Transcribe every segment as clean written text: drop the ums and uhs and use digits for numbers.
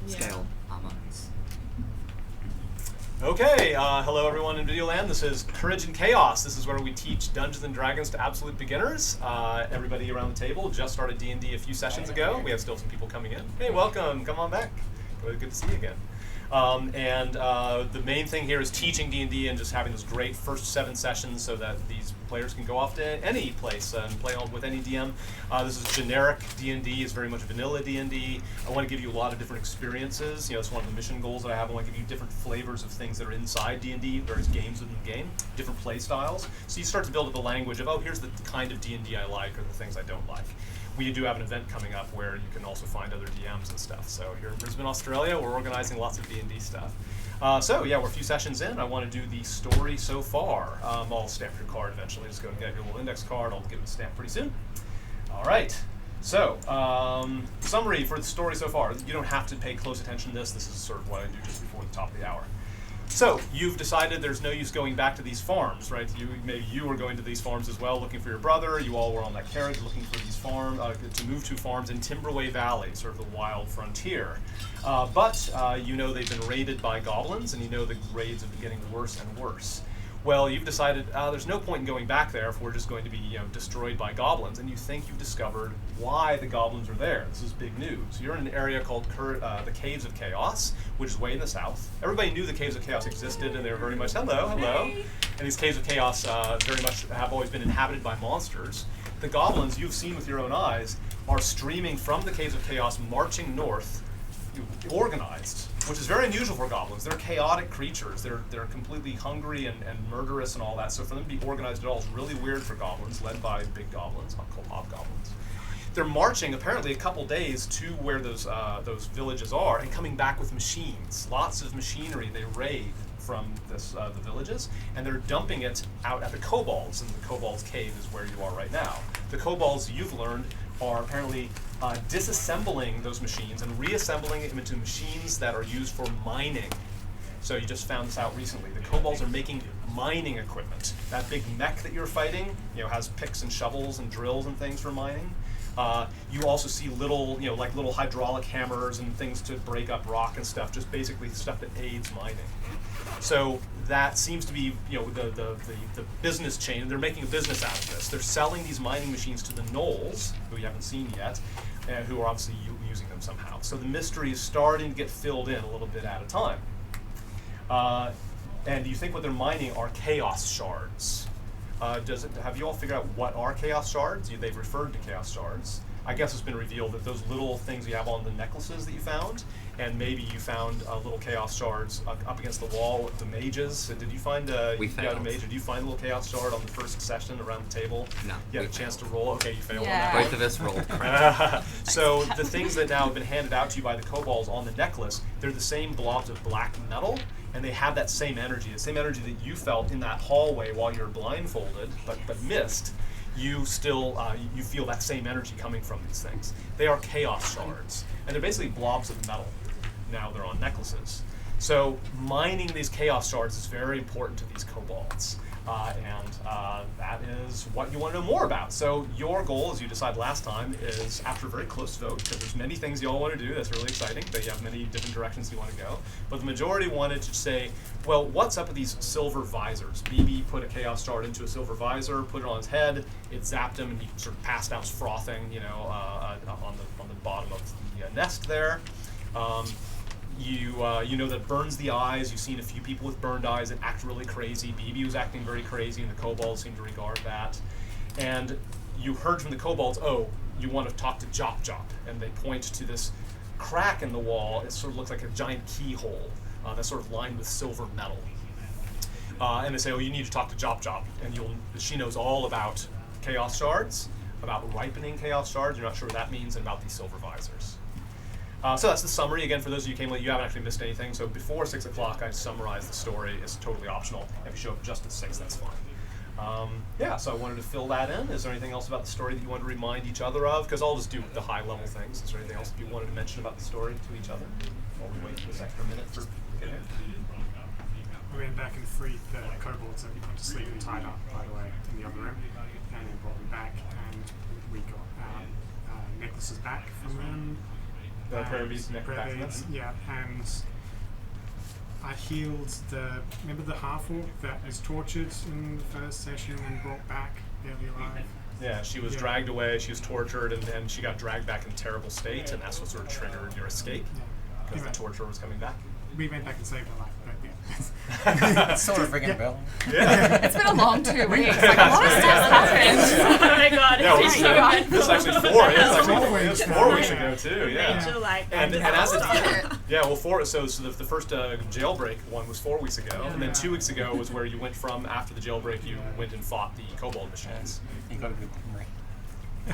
scale armors. Okay, hello everyone in Videoland. This is Courage and Chaos. This is where we teach Dungeons and Dragons to absolute beginners. Everybody around the table just started D&D a few sessions ago. We have still some people coming in. Hey, welcome. Come on back. Good to see you again. The main thing here is teaching D&D and just having those great first 7 sessions so that these players can go off to any place and play on with any DM. This is generic D&D. It's very much vanilla D&D. I want to give you a lot of different experiences. You know, it's one of the mission goals that I have. I want to give you different flavors of things that are inside D&D, various games within the game, different play styles. So you start to build up the language of, oh, here's the kind of D&D I like or the things I don't like. We do have an event coming up where you can also find other DMs and stuff. So here in Brisbane, Australia, we're organizing lots of D&D stuff. So yeah, we're a few sessions in. I want to do the story so far. I'll stamp your card eventually. Just go and get your little index card. I'll give it a stamp pretty soon. All right. So, summary for the story so far. You don't have to pay close attention to this. This is sort of what I do just before the top of the hour. So, you've decided there's no use going back to these farms, right? Maybe you were going to these farms as well, looking for your brother. You all were on that carriage looking for these farms, to move to farms in Timberway Valley, sort of the wild frontier. But you know they've been raided by goblins, and you know the raids have been getting worse and worse. Well, you've decided there's no point in going back there if we're just going to be destroyed by goblins, and you think you've discovered why the goblins are there. This is big news. You're in an area called the Caves of Chaos, which is way in the south. Everybody knew the Caves of Chaos existed, and they were very much, hello. And these Caves of Chaos very much have always been inhabited by monsters. The goblins, you've seen with your own eyes, are streaming from the Caves of Chaos, marching north, organized, which is very unusual for goblins. They're chaotic creatures. They're completely hungry and murderous and all that. So for them to be organized at all is really weird for goblins, led by big goblins, called hobgoblins. They're marching apparently a couple days to where those villages are, and coming back with machines, lots of machinery. They raid from the villages, and they're dumping it out at the kobolds, and the kobolds' cave is where you are right now. The kobolds, you've learned, are apparently disassembling those machines and reassembling them into machines that are used for mining. So you just found this out recently. The kobolds are making mining equipment. That big mech that you're fighting, has picks and shovels and drills and things for mining. You also see little, like little hydraulic hammers and things to break up rock and stuff, just basically stuff that aids mining. So that seems to be, the business chain. They're making a business out of this. They're selling these mining machines to the gnolls, who you haven't seen yet, who are obviously using them somehow. So the mystery is starting to get filled in a little bit at a time. And you think what they're mining are chaos shards. Have you all figured out what are chaos shards? They've referred to chaos shards. I guess it's been revealed that those little things you have on the necklaces that you found, and maybe you found little chaos shards up against the wall with the mages. Did you find we failed. A mage? Did you find a little chaos shard on the first session around the table? No. You had a chance to roll? Okay, you failed Yeah. on that. Both of us rolled. So the things that now have been handed out to you by the kobolds on the necklace, they're the same blobs of black metal, and they have that same energy. The same energy that you felt in that hallway while you're blindfolded, but missed. You still you feel that same energy coming from these things. They are chaos shards, and they're basically blobs of metal. Now they're on necklaces. So mining these chaos shards is very important to these kobolds, and that is what you want to know more about. So your goal, as you decided last time, is after a very close vote, because there's many things you all want to do. That's really exciting. That you have many different directions you want to go. But the majority wanted to say, well, what's up with these silver visors? BB put a chaos shard into a silver visor, put it on his head. It zapped him, and he sort of passed out frothing, on the bottom of the nest there. You know that it burns the eyes. You've seen a few people with burned eyes that act really crazy. BB was acting very crazy, and the kobolds seem to regard that. And you heard from the kobolds, oh, you want to talk to Jop Jop. And they point to this crack in the wall. It sort of looks like a giant keyhole that's sort of lined with silver metal. And they say, oh, you need to talk to Jop Jop. And she knows all about chaos shards, about ripening chaos shards. You're not sure what that means, and about these silver visors. So that's the summary. Again, for those of you who came late, you haven't actually missed anything. So before 6 o'clock, I summarized the story. It's totally optional. If you show up just at 6, that's fine. So I wanted to fill that in. Is there anything else about the story that you want to remind each other of? Because I'll just do the high-level things. Is there anything else you wanted to mention about the story to each other? While we wait this extra minute for get here. We went back and freed the kobolds that we put to sleep and tied up, by the way, in the other room. And then brought them back, and we got necklaces back from them. The prayer and beads, prayer back to beads, that. yeah, and I healed remember the half-orc that was tortured in the first session and brought back barely alive? Yeah, she was Yeah. dragged away, she was tortured, and she got dragged back in a terrible state, and that's what sort of triggered your escape, Yeah. because the Anyway, torturer was coming back. we went back and saved her life, but yeah. It's sort of ringing a bell. Yeah. It's been a long 2 weeks. Like, a lot of stuff happened. Oh my god, Yeah, it's this, so good. this is actually 4. It's 4 actually weeks 4 now, weeks yeah. ago too. Yeah. Rachel, like, And as a Stop. yeah, well, so the first jailbreak one was 4 weeks ago, and then 2 weeks ago was where you went from after the jailbreak. You went and fought the kobold machines. You got a good memory. I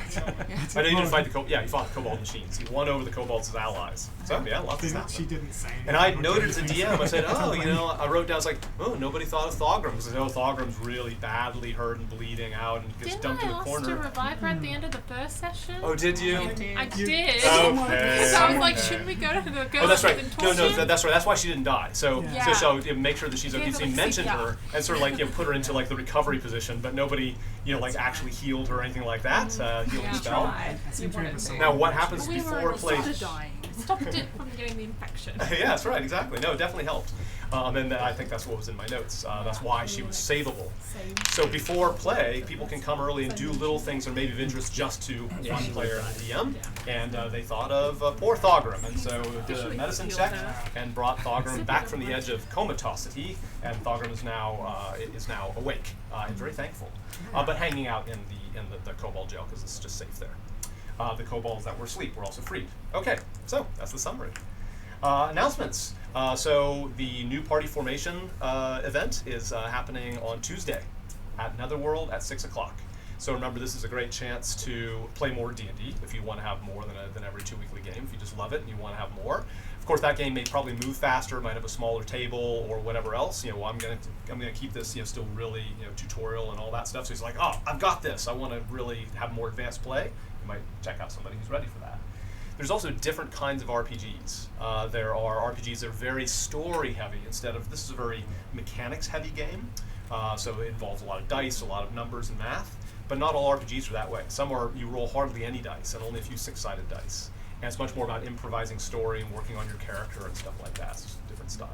know you didn't fight the you fought the kobold machines. You won over the kobolds as allies. So yeah, lots of stuff. She didn't say anything. And I or noted as a anything. DM, I said, I wrote down, I was like, nobody thought of Thogrim. Because Thogrim's really badly hurt and bleeding out and gets Didn't dumped I in a ask to corner. revive her at the end of the first session? Oh, did you? I You- did. Okay. Because I was like, Okay. shouldn't we go to the girl Oh, that's right. who's No, been tortured? that's right. That's why she didn't die. So, Yeah. so make sure that she's okay. Gave So her, you like, mentioned CPR. her and sort of like put her into like the recovery position, but nobody like actually healed her or anything like that. Healed Yeah. the spell. Tried. You wanted to. Now, what happens We were before play? dying. Stopped it from getting the infection. Yeah, that's right, exactly. No, it definitely helped. And I think that's what was in my notes. That's why she was savable. So before play, people can come early and do little things that may be of interest just to one player and the DM. And they thought of poor Thogrim, and so did a medicine check and brought Thogrim back from the edge of comatosity. And Thogrim is now awake and very thankful, but hanging out in the kobold jail because it's just safe there. The kobolds that were asleep were also freed. Okay, so that's the summary. Announcements. So the new party formation event is happening on Tuesday at Netherworld at 6 o'clock. So remember, this is a great chance to play more D&D if you want to have more than every 2 weekly game. If you just love it and you want to have more. Of course, that game may probably move faster, might have a smaller table or whatever else. I'm gonna keep this still really tutorial and all that stuff. So he's like, oh, I've got this. I want to really have more advanced play. You might check out somebody who's ready for that. There's also different kinds of RPGs. There are RPGs that are very story heavy instead of, this is a very mechanics heavy game. So it involves a lot of dice, a lot of numbers and math, but not all RPGs are that way. Some are, you roll hardly any dice and only a few 6-sided dice. And it's much more about improvising story and working on your character and stuff like that. It's just a different style.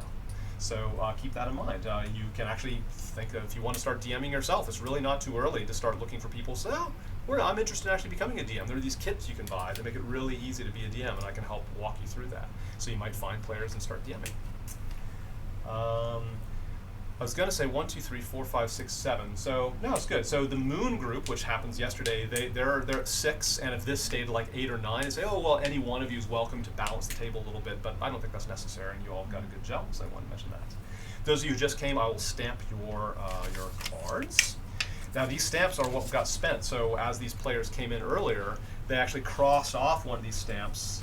So keep that in mind. You can actually think of, if you want to start DMing yourself, it's really not too early to start looking for people. So, I'm interested in actually becoming a DM. There are these kits you can buy that make it really easy to be a DM, and I can help walk you through that. So you might find players and start DMing. I was going to say 1, 2, 3, 4, 5, 6, 7. So no, it's good. So the Moon group, which happens yesterday, they're at 6, and if this stayed like 8 or 9, they say, oh well, any one of you is welcome to balance the table a little bit, but I don't think that's necessary, and you all got a good gel, so I wanted to mention that. Those of you who just came, I will stamp your cards. Now these stamps are what got spent. So as these players came in earlier, they actually crossed off one of these stamps.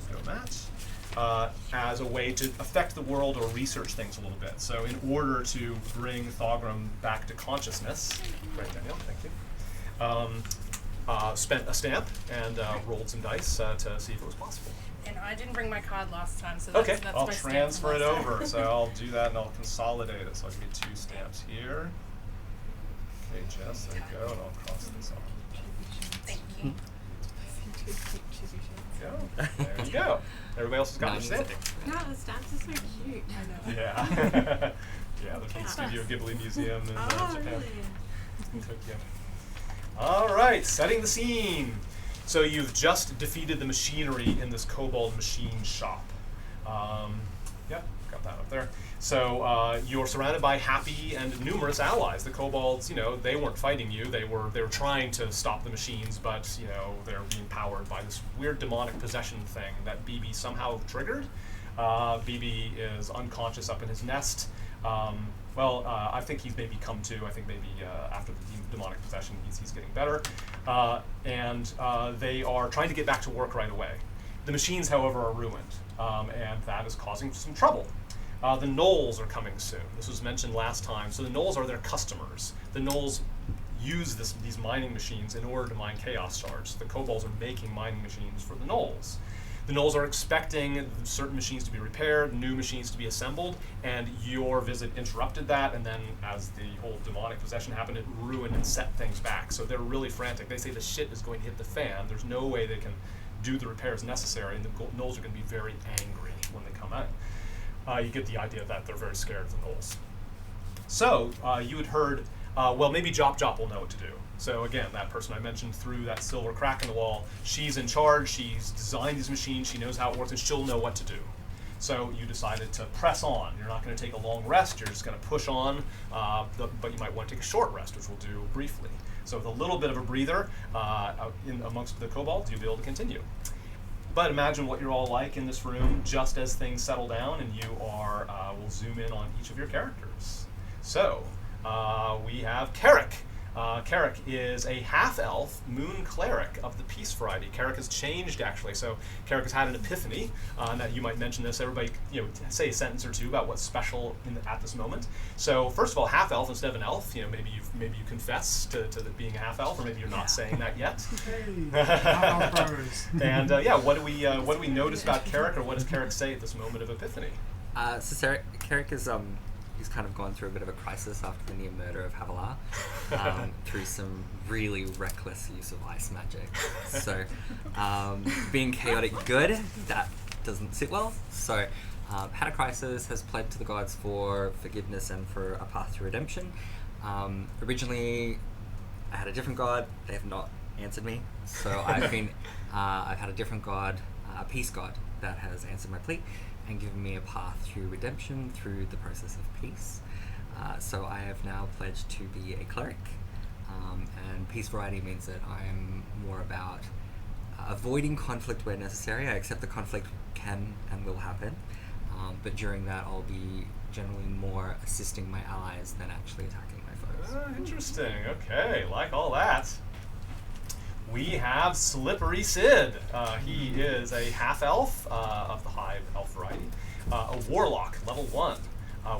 There's no match. As a way to affect the world or research things a little bit. So in order to bring Thogrim back to consciousness, great Daniel, thank you, spent a stamp and rolled some dice to see if it was possible. And I didn't bring my card last time, so that's, Okay, that's I'll my stamp transfer it from last over. time. So I'll do that and I'll consolidate it. So I can get 2 stamps here. Okay, Jess, there you go, and I'll cross this off. Thank you. There you go. Everybody else has got their stamp. No, the stamps are so cute. I know. Yeah. Yeah, they're from the Studio Ghibli Museum in Oh, Japan. really? In Tokyo. All right, setting the scene. So you've just defeated the machinery in this kobold machine shop. Yeah, got that up there. So you're surrounded by happy and numerous allies. The kobolds, they weren't fighting you. They were trying to stop the machines, but they're being powered by this weird demonic possession thing that BB somehow triggered. BB is unconscious up in his nest. I think he's maybe come to. I think maybe after the demonic possession, he's getting better. And they are trying to get back to work right away. The machines, however, are ruined, and that is causing some trouble. The gnolls are coming soon. This was mentioned last time. So the gnolls are their customers. The gnolls use these mining machines in order to mine chaos shards. The kobolds are making mining machines for the gnolls. The gnolls are expecting certain machines to be repaired, new machines to be assembled, and your visit interrupted that, and then as the whole demonic possession happened, it ruined and set things back. So they're really frantic. They say the shit is going to hit the fan. There's no way they can do the repairs necessary, and the gnolls are going to be very angry when they come out. You get the idea that they're very scared of the gnolls. So you had heard, well, maybe Jop will know what to do. So again, that person I mentioned through that silver crack in the wall, she's in charge, she's designed these machines, she knows how it works, and she'll know what to do. So you decided to press on. You're not going to take a long rest, you're just going to push on, but you might want to take a short rest, which we'll do briefly. So with a little bit of a breather amongst the kobolds, you'll be able to continue. But imagine what you're all like in this room just as things settle down, and you are, we'll zoom in on each of your characters. So we have Carrick. Carrick is a half-elf moon cleric of the peace variety. Carrick has changed, actually. So Carrick has had an epiphany, and that you might mention this. Everybody, say a sentence or two about what's special at this moment. So first of all, half-elf instead of an elf. Maybe you confess to being a half-elf, or maybe you're not saying that yet. Hey, half-elf bros. And what do we notice about Carrick, or what does Carrick say at this moment of epiphany? Carrick is he's kind of gone through a bit of a crisis after the near murder of Havilar, through some really reckless use of ice magic. So, being chaotic good, that doesn't sit well. So, had a crisis, has pled to the gods for forgiveness and for a path to redemption. Originally, I had a different god. They have not answered me. So I've had a different god, a peace god, that has answered my plea and given me a path to redemption through the process of peace. So I have now pledged to be a cleric, and peace variety means that I am more about avoiding conflict where necessary. I accept the conflict can and will happen, but during that I'll be generally more assisting my allies than actually attacking my foes. Interesting. Okay, like all that. We have Slippery Sid. He is a half-elf of the high elf variety, a warlock, level 1.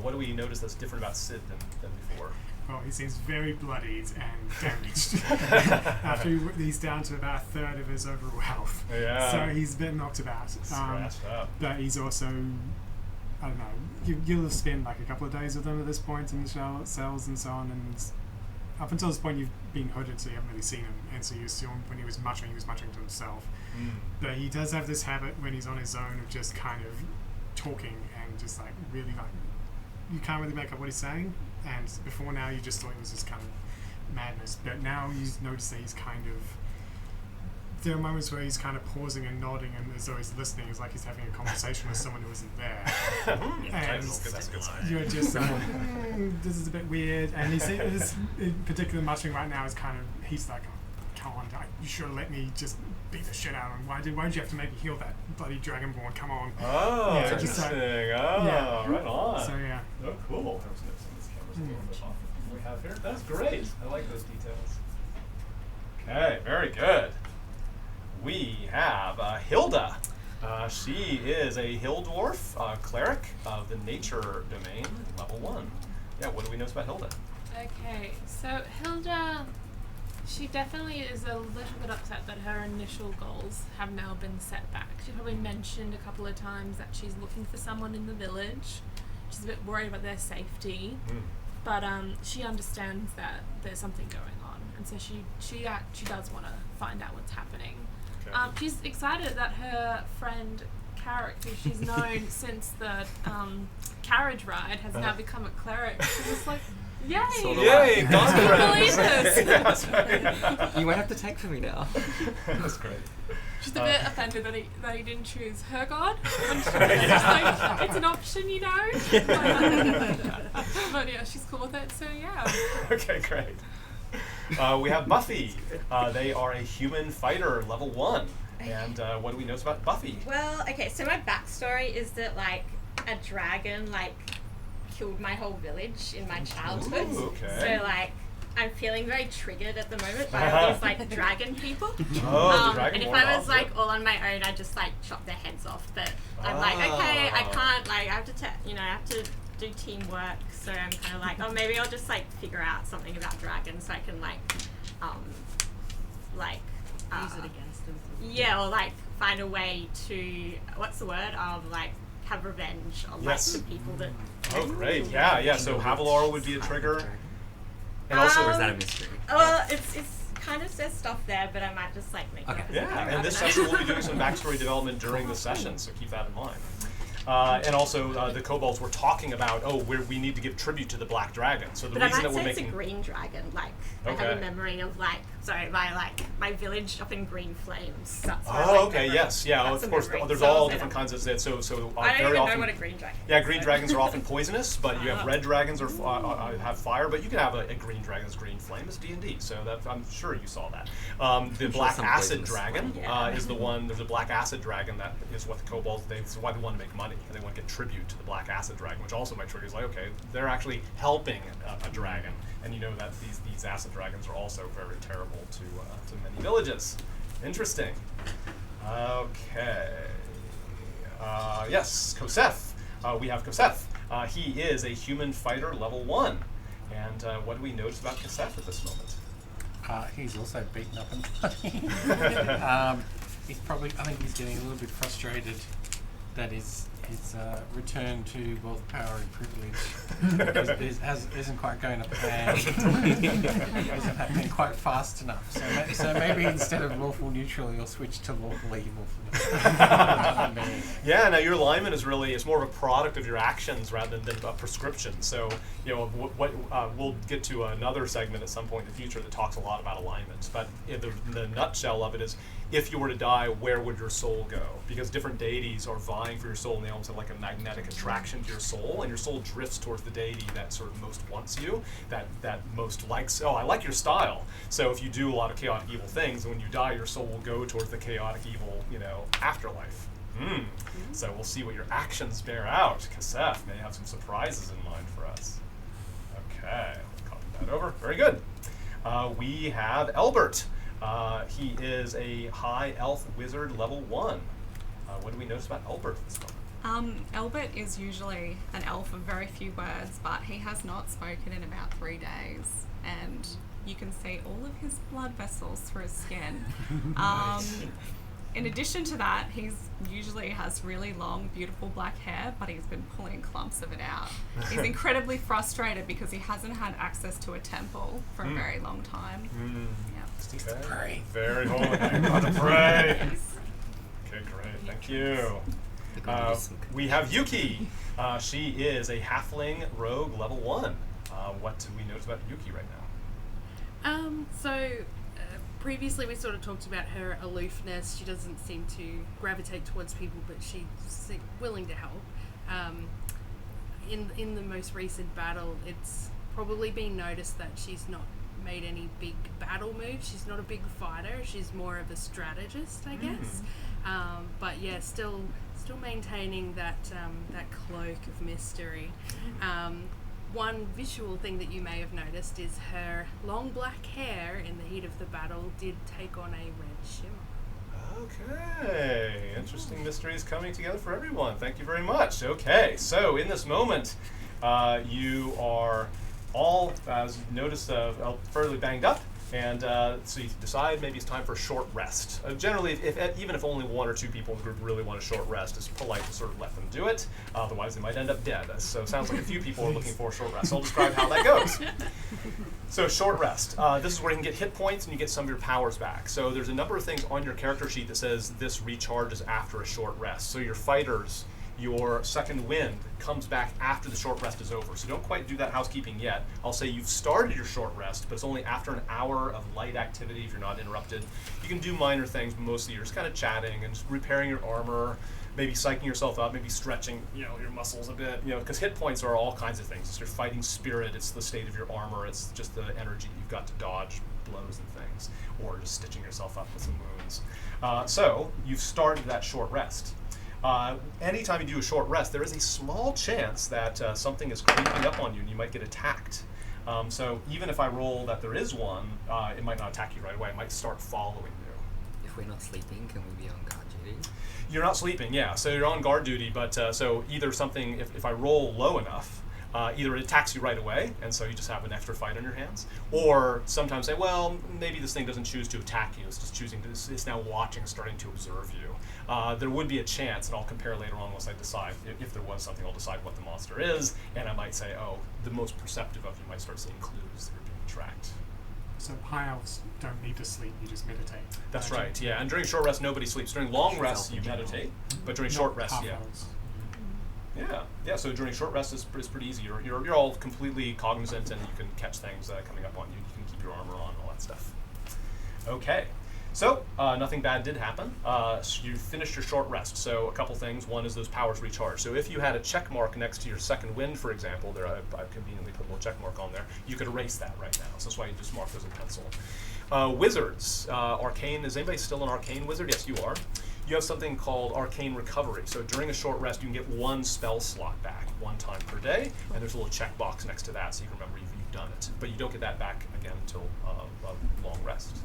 What do we notice that's different about Sid than before? Well, he seems very bloodied and damaged. After he's down to about a third of his overall health. Yeah. So he's a bit knocked about. Scratched up. But he's also, I don't know, you'll spend like a couple of days with him at this point in the cells and so on, and up until this point you've been hooded, so you haven't really seen him, and so you assume when he was muttering to himself. But he does have this habit when he's on his own of just kind of talking and just like really like, you can't really make up what he's saying, and before now you just thought it was just kind of madness, but now you notice that he's kind of, there are moments where he's kind of pausing and nodding and as though he's listening. It's like he's having a conversation with someone who isn't there. And That's a good sign. you're just like, this is a bit weird. And his particular muttering right now is kind of, he's like, oh, come on, you should have let me just beat the shit out of him. Why did you have to make me heal that bloody dragonborn? Come on. Oh, Yeah, interesting. just like- yeah, right on. So yeah. Oh, cool. There's some of this camera's a little bit off from what we have here. That's great. I like those details. Okay, very good. We have Hilda. She is a hill dwarf cleric of the nature domain, level 1. Yeah, what do we know about Hilda? Okay, so Hilda, she definitely is a little bit upset that her initial goals have now been set back. She probably mentioned a couple of times that she's looking for someone in the village. She's a bit worried about their safety, but she understands that there's something going on, and so she does want to find out what's happening. Okay. She's excited that her friend Carrick, who she's known since the carriage ride, has now become a cleric. She's just like, yay! Sort of Yay! like- God's I friends. can't believe this. Yeah, that's right. You won't have to take for me now. That's great. She's a bit offended that he didn't choose her god. When she was just like, it's an option, you know? But yeah, she's cool with it, so yeah. Okay, great. We have Buffy. They are a human fighter, level 1. And what do we know about Buffy? Well, okay, so my backstory is that, like, a dragon, like, killed my whole village in my childhood. Ooh, okay. So, like, I'm feeling very triggered at the moment by all these, like, dragon people. Oh, the dragon and if warlocks, I was, like, yep. all on my own, I'd just, like, chop their heads off. But I'm like, okay, I can't, like, I have to do teamwork. So I'm kind of like, oh, maybe I'll just, like, figure out something about dragons so I can, like, Use it against them. yeah, or like find a way to, what's the word, like have revenge on Yes. like the people that. Oh, great. Yeah, yeah. So Havilar would be a trigger. And also, Or is that a mystery? Well, it's kind of says stuff there, but I might just like make Okay. it. Yeah, and this session we'll be doing some backstory development during the session, so keep that in mind. And also, the kobolds were talking about, we need to give tribute to the black dragon. So the But I reason might that we're say it's making a green dragon. Like I have Okay. a memory of my village up in green flames. That's my, Oh, like, okay, memory. yes, yeah, That's of a course. memory. There's So, all yeah. different kinds of I so don't very even often. know what a green dragon. Yeah, is, green so- dragons are often poisonous, but you have Ah. red dragons or have fire. But you can have a green dragon's green flame. It's D&D, so I'm sure you saw that. The sure black some acid poisonous dragon one. Yeah. is the one. There's a black acid dragon that is what the kobolds. It's why they want to make money and they want to get tribute to the black acid dragon, which also might trigger is like, okay, they're actually helping a dragon, and you know that these acid dragons are also very terrible to many villages. Interesting. Okay. Yes, Kosef. We have Kosef. He is a human fighter level 1. And what do we notice about Kosef at this moment? He's also beaten up and bloody. He's probably, I think he's getting a little bit frustrated that his return to wealth, power and privilege isn't quite going to plan. Isn't happening quite fast enough. So maybe instead of lawful neutral, you'll switch to lawful evil for the time being. Yeah, now your alignment is really, it's more of a product of your actions rather than a prescription. So, you know, we'll get to another segment at some point in the future that talks a lot about alignment. But in the nutshell of it is, if you were to die, where would your soul go? Because different deities are vying for your soul, and they almost have like a magnetic attraction to your soul, and your soul drifts towards the deity that sort of most wants you, that most likes, I like your style. So if you do a lot of chaotic evil things, and when you die, your soul will go towards the chaotic evil, afterlife. So we'll see what your actions bear out. Kasef may have some surprises in mind for us. Okay, copy that over. Very good. We have Elbert. He is a high elf wizard level 1. What do we notice about Elbert at this moment? Albert is usually an elf of very few words, but he has not spoken in about 3 days, and you can see all of his blood vessels through his skin. In addition to that, he's usually has really long, beautiful black hair, but he's been pulling clumps of it out. He's incredibly frustrated because he hasn't had access to a temple for a very long time. Yeah. Okay. Pray. Very holy. Gotta pray. Okay, great. Thank you. We have Yuki. She is a halfling rogue level 1. What do we notice about Yuki right now? Previously we sort of talked about her aloofness. She doesn't seem to gravitate towards people, but she's willing to help. In the most recent battle, it's probably been noticed that she's not made any big battle moves. She's not a big fighter. She's more of a strategist, I guess. But yeah, still maintaining that cloak of mystery. One visual thing that you may have noticed is her long black hair in the heat of the battle did take on a red shimmer. Okay, interesting mysteries coming together for everyone. Thank you very much. Okay, so in this moment, you are all, as you noticed, fairly banged up, and so you decide maybe it's time for a short rest. Generally, even if only 1 or 2 people in the group really want a short rest, it's polite to sort of let them do it. Otherwise, they might end up dead. So it sounds like a few people are looking for a short rest. So I'll describe how that goes. So short rest. This is where you can get hit points and you get some of your powers back. So there's a number of things on your character sheet that says this recharges after a short rest. So your fighters, your second wind comes back after the short rest is over. So don't quite do that housekeeping yet. I'll say you've started your short rest, but it's only after an hour of light activity if you're not interrupted. You can do minor things, but mostly you're just kind of chatting and just repairing your armor, maybe psyching yourself up, maybe stretching, your muscles a bit, because hit points are all kinds of things. It's your fighting spirit, it's the state of your armor, it's just the energy you've got to dodge blows and things, or just stitching yourself up with some wounds. So you've started that short rest. Anytime you do a short rest, there is a small chance that something is creeping up on you and you might get attacked. So even if I roll that there is one, it might not attack you right away. It might start following you. If we're not sleeping, can we be on guard duty? You're not sleeping, yeah. So you're on guard duty, but so either something, if I roll low enough, either it attacks you right away, and so you just have an extra fight on your hands, or sometimes say, well, maybe this thing doesn't choose to attack you, it's just choosing to, it's now watching, starting to observe you. There would be a chance, and I'll compare later on once I decide, if there was something, I'll decide what the monster is, and I might say, the most perceptive of you might start seeing clues that are being tracked. So high elves don't need to sleep; you just meditate. That's Don't you? right. Yeah, and during short rest, nobody sleeps. During long She's rest, elf you in general. meditate, but during Not short rest, half yeah. elves. Yeah. So during short rest is pretty easy. You're all completely cognizant, and you can catch things coming up on you. You can keep your armor on, all that stuff. Okay. So nothing bad did happen. So you finished your short rest. So a couple things. One is those powers recharge. So if you had a check mark next to your second wind, for example, there I've conveniently put a little check mark on there. You could erase that right now. So that's why you just mark those in pencil. Wizards, arcane. Is anybody still an arcane wizard? Yes, you are. You have something called Arcane Recovery. So during a short rest, you can get one spell slot back one time per day, and there's a little checkbox next to that so you can remember you've done it. But you don't get that back again until a long rest.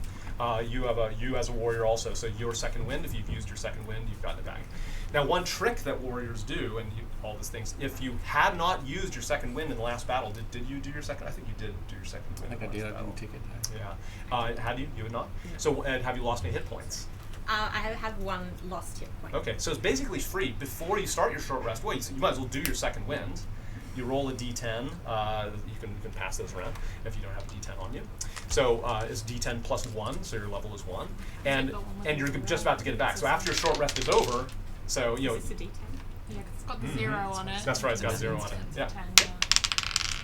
You as a warrior also, so your second wind, if you've used your second wind, you've gotten it back. Now one trick that warriors do, and all these things, if you had not used your second wind in the last battle, did you do your second? I think you did do your second I wind. think I in the did. I last didn't battle. tick it. Yeah. Had you? You had not? So have you lost any hit points? I have had one lost hit point. Okay, so it's basically free. Before you start your short rest, well, you might as well do your second wind. You roll a d10. You can pass those around if you don't have a d10 on you. So it's d10 plus 1, so your level is 1. And you're just about to get it back. So after your short rest is over, so, you know. Is this a d10? Yeah, 'cause it's got the 0 on it. That's right, it's got 0 on it. It's Yeah. 10,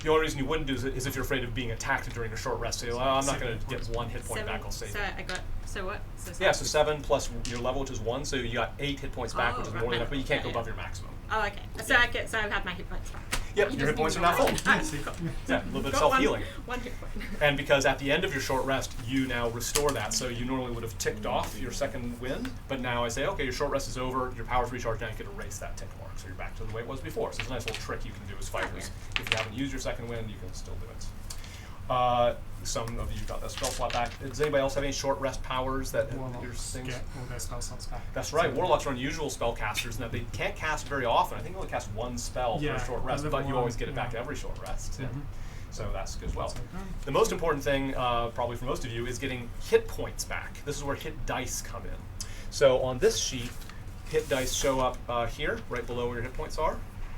The only reason you wouldn't do is if you're afraid of being attacked during a short rest. So I'm not going to get 1 hit point back, I'll save So it. I got. So what? So Yeah, so 7 plus your level, which is 1, so you got 8 hit points back, Oh, which is right. more than enough, but you can't go Yeah, above your maximum. Oh, okay. So I've had my hit points back. Yep, You your hit just points are need now to full. roll. Alright, cool. Yeah, a little bit of Got self-healing. One hit point. And because at the end of your short rest, you now restore that. So you normally would have ticked off your second wind, but now I say, okay, your short rest is over, your power's recharged, now you can erase that tick mark. So you're back to the way it was before. So it's a nice little trick you can do as fighters. If you haven't used your second wind, you can still do it. Some of you got that spell slot back. Does anybody else have any short rest powers that your Warlocks things? get all their spell slots back. That's right. Warlocks are unusual spellcasters in that they can't cast very often. I think they only cast 1 spell Yeah, for a short rest, level but you one, always get it back yeah. every short rest. Yeah. Mhm. So that's good as well. So, The most important thing, probably for most of you, is getting hit points back. This is where hit dice come in. So on this sheet, hit dice show up here, right below where your hit points are.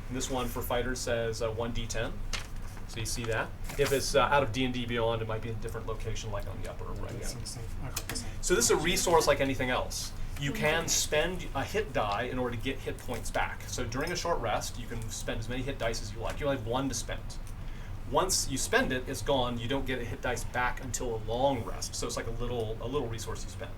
And this one for fighters says 1d10. So you see that. If it's out of D&D Beyond, it might be in a different location, like on the upper right It's hand. the same. I got the same. So this is a resource like anything else. You can spend a hit die in order to get hit points back. So during a short rest, you can spend as many hit dice as you like. You only have 1 to spend. Once you spend it, it's gone. You don't get a hit dice back until a long rest. So it's like a little resource you spend.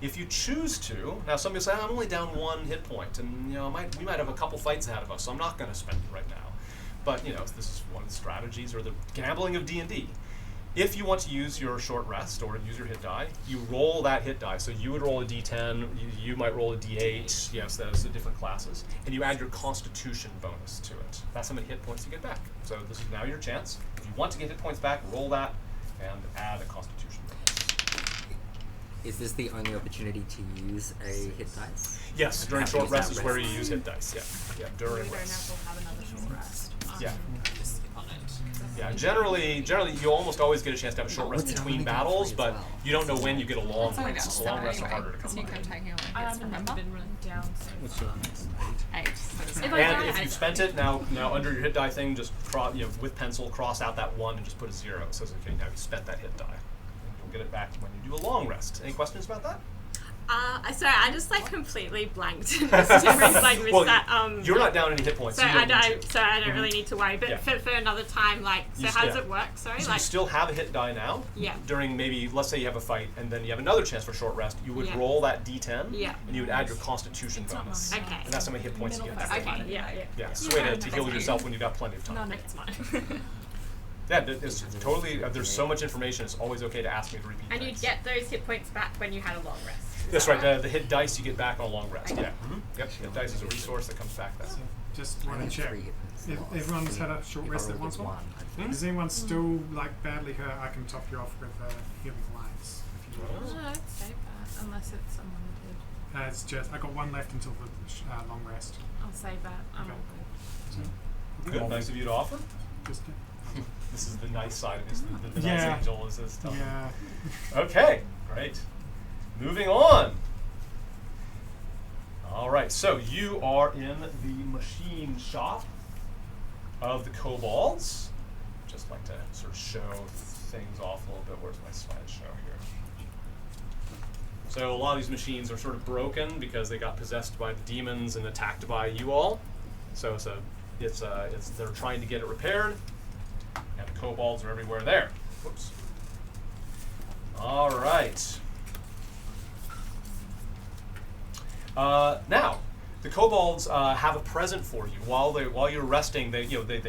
If you choose to, now somebody will say, I'm only down 1 hit point, and we might have a couple fights ahead of us, so I'm not going to spend it right now. But this is one of the strategies or the gambling of D&D. If you want to use your short rest or use your hit die, you roll that hit die. So you would roll a d10, you might roll a d8, yes, those are different classes, and you add your constitution bonus to it. That's how many hit points you get back. So this is now your chance. If you want to get hit points back, roll that and add a constitution bonus. Is this the only opportunity to use a hit dice? Yes, during Have to short use rest that is where you rest. use hit dice, yeah, We during don't rest. have to have another short rest. Yeah. Just skip on it. Yeah, generally you almost always get a chance to have a short rest What's it between only got battles, three as but well? you don't know when you get a long It's only rest. got So long 7 rests are anyway, harder to because come you by. can take healing I hits, haven't remember? been run down so What's your next 8. So it's If not- I And die, if I you've spent it, now under your hit die thing, just with pencil, cross out that 1 and just put a 0. It says, okay, now you spent that hit die. And you'll get it back when you do a long rest. Any questions about that? Sorry, I just completely blanked. Missed that. Well, you're not down any hit points. So you I don't need don't. to. So I don't really need to worry. But Yeah. for another time, so You how does yeah. it work? Sorry, So you still have a hit die now. Yeah. During maybe, let's say you have a fight, and then you have another chance for short rest. You would Yeah. roll that d10, Yeah. and you would add your constitution It's not bonus. mine. Okay. And that's how many hit points you get back. Okay. Yeah. Yeah, it's a way to Yeah. heal yourself when you've got plenty of time. No, it's mine. Yeah, it's totally. There's so much information. It's always okay to ask me to repeat. And things. you'd get those hit points back when you had a long rest. Is That's that right. The hit dice you get back on a long rest. Okay. Yeah. Yep. Hit dice is a resource that comes back. That. So just I want have to check. 3 hit points If lost. everyone's had a short If I rest at rolled once, a 1, I'd Hmm? is anyone still badly hurt? I can top you off with healing lights if you want. No, I'd save that unless it's someone who did. It's just I got 1 left until the long rest. I'll save that. I'm Okay. all good. So Good. Nice of you to offer. just This is the nice side of this. The nice Yeah. angel is this stuff. yeah. Okay, great. Moving on. All right, so you are in the machine shop of the kobolds. Just like to sort of show things off a little bit. Where's my slideshow here? So a lot of these machines are sort of broken because they got possessed by the demons and attacked by you all. So they're trying to get it repaired, and the kobolds are everywhere there. Whoops. All right. Now, the kobolds have a present for you. While you're resting, they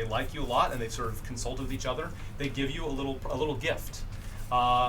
like you a lot, and they sort of consult with each other. They give you a little gift,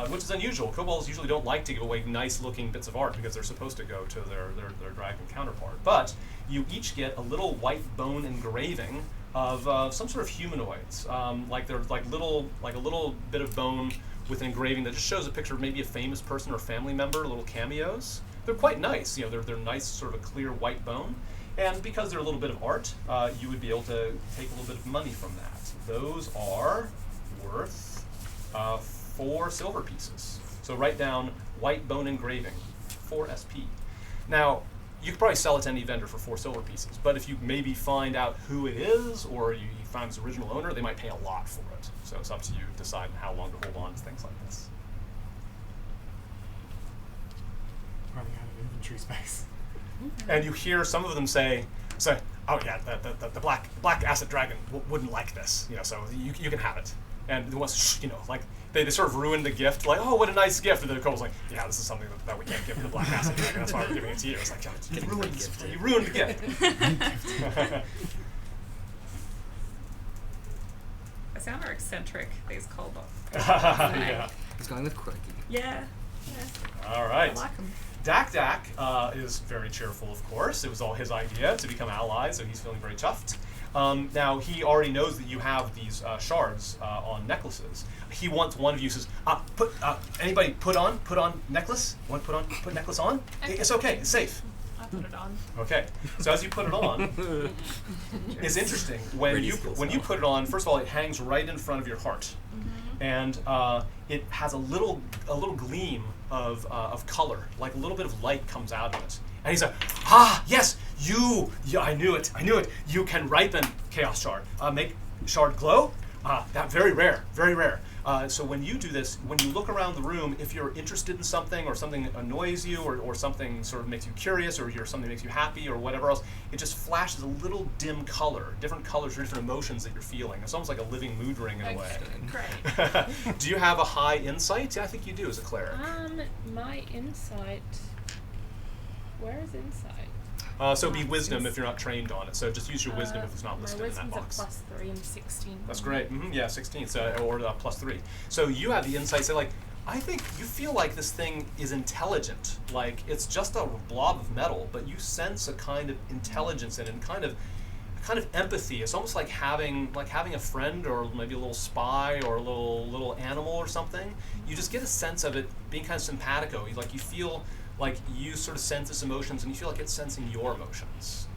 which is unusual. Kobolds usually don't like to give away nice-looking bits of art because they're supposed to go to their dragon counterpart. But you each get a little white bone engraving of some sort of humanoids, like a little bit of bone with an engraving that just shows a picture of maybe a famous person or family member, little cameos. They're quite nice. They're nice, sort of a clear white bone. And because they're a little bit of art, you would be able to take a little bit of money from that. Those are worth 4 silver pieces. So write down white bone engraving, 4 SP. Now, you could probably sell it to any vendor for 4 silver pieces, but if you maybe find out who it is, or you find its original owner, they might pay a lot for it. So it's up to you to decide how long to hold on to things like this. Running out of inventory space. And you hear some of them say, oh yeah, the black acid dragon wouldn't like this, so you can have it. And the ones, like they sort of ruined the gift, like, oh, what a nice gift. And the kobold's like, yeah, this is something that we can't give to the black acid dragon. That's why we're giving it to you. It's like, you ruined the gift. They sound very eccentric, these kobolds. Yeah. He's going with quirky. Yeah. All right. I like them. Dak is very cheerful, of course. It was all his idea to become allies, so he's feeling very chuffed. Now, he already knows that you have these shards on necklaces. He wants one of you says, anybody put on necklace? Want to put necklace on? It's okay, it's safe. I put it on. Okay, so as you put it on, it's interesting. When you put it on, first of all, it hangs right in front of your heart. And it has a little gleam of color, like a little bit of light comes out of it. And he's like, yes, I knew it. You can ripen Chaos Shard. Make Shard glow. That very rare. So when you do this, when you look around the room, if you're interested in something or something annoys you or something sort of makes you curious or something makes you happy or whatever else, it just flashes a little dim color, different colors for different emotions that you're feeling. It's almost like a living mood ring in a way. Great. Do you have a high insight? Yeah, I think you do as a cleric. My insight. Where is insight? So it'd be wisdom if you're not trained on it. So just use your wisdom if it's not listed in that box. My wisdom's a +3 and 16. That's great. Yeah, 16. So or +3. So you have the insight. Say I think you feel like this thing is intelligent. Like it's just a blob of metal, but you sense a kind of intelligence in it, and kind of empathy. It's almost like having a friend or maybe a little spy or a little animal or something. You just get a sense of it being kind of simpatico. You feel like you sort of sense its emotions, and you feel like it's sensing your emotions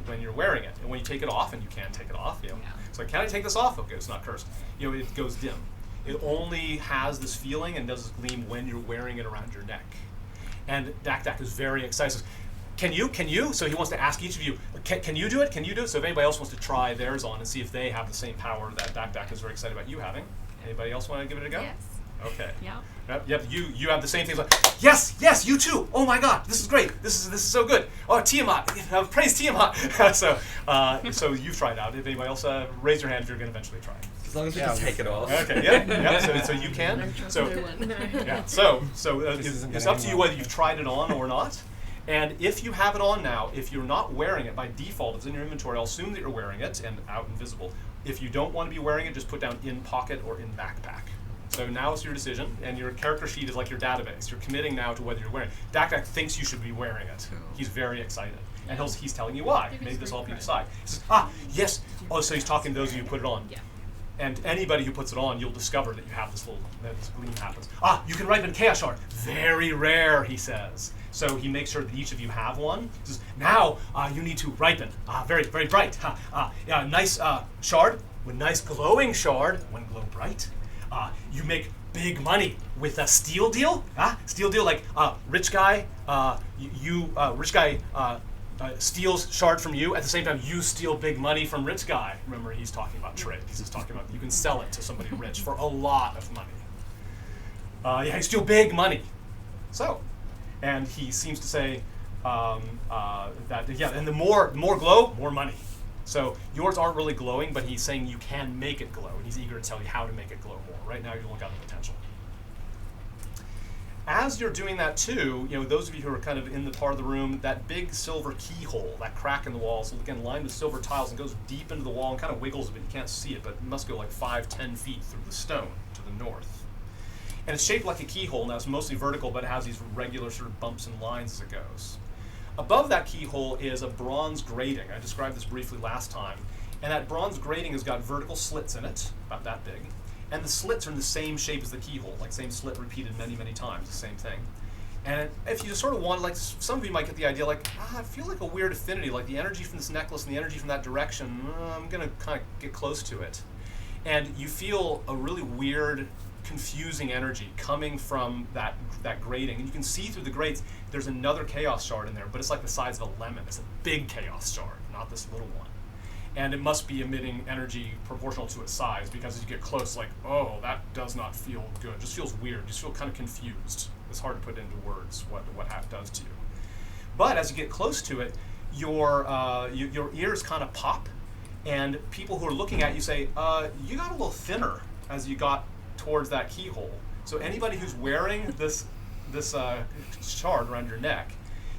when you're wearing it. And when you take it off, and you can take it off, it's like, can I take this off? Okay, it's not cursed. It goes dim. It only has this feeling and does this gleam when you're wearing it around your neck. And Dak is very excited. Says, Can you? So he wants to ask each of you, can you do it? Can you do it? So if anybody else wants to try theirs on and see if they have the same power that Dak is very excited about you having. Anybody else want to give it a go? Yes. Okay. Yeah. Yep. You have the same things. Like, yes, you too. Oh my God, this is great. This is so good. Oh, Tiamat, praise Tiamat. So you've tried out. If anybody else, raise your hand if you're going to eventually try. As long as we can take it off. Okay. Yeah. So you can. So yeah. So it's up to you whether you've tried it on or not. And if you have it on now, if you're not wearing it by default, it's in your inventory. I'll assume that you're wearing it and out and visible. If you don't want to be wearing it, just put down in pocket or in backpack. So now it's your decision, and your character sheet is like your database. You're committing now to whether you're wearing it. Dak thinks you should be wearing it. He's very excited. And he's telling you why. Maybe this will help you decide. He says, yes. Oh, so he's talking to those of you who put it on. Yeah. And anybody who puts it on, you'll discover that you have this gleam happens. You can ripen Chaos Shard. Very rare, he says. So he makes sure that each of you have one. He says, now you need to ripen. Very, very bright. Nice shard. With nice glowing shard. When glow bright. You make big money with a steal deal. Steal deal, like rich guy. Rich guy steals shard from you. At the same time, you steal big money from rich guy. Remember, he's talking about trade. He's just talking about you can sell it to somebody rich for a lot of money. Yeah, he's still big money. So, and he seems to say that, yeah, and the more glow, more money. So yours aren't really glowing, but he's saying you can make it glow, and he's eager to tell you how to make it glow more. Right now, you look at the potential. As you're doing that too, those of you who are kind of in the part of the room, that big silver keyhole, that crack in the wall, so again, lined with silver tiles and goes deep into the wall and kind of wiggles a bit. You can't see it, but it must go like 5-10 feet through the stone to the north. And it's shaped like a keyhole. Now it's mostly vertical, but it has these regular sort of bumps and lines as it goes. Above that keyhole is a bronze grating. I described this briefly last time. And that bronze grating has got vertical slits in it, about that big. And the slits are in the same shape as the keyhole, like same slit repeated many, many times, the same thing. And if you just sort of want, like some of you might get the idea, like, I feel like a weird affinity, like the energy from this necklace and the energy from that direction, I'm going to kind of get close to it. And you feel a really weird, confusing energy coming from that grating. And you can see through the grates, there's another chaos shard in there, but it's like the size of a lemon. It's a big chaos shard, not this little one. And it must be emitting energy proportional to its size, because as you get close, like, oh, that does not feel good. It just feels weird. You just feel kind of confused. It's hard to put into words what it does to you. But as you get close to it, your ears kind of pop, and people who are looking at you say, you got a little thinner as you got towards that keyhole. So anybody who's wearing this shard around your neck,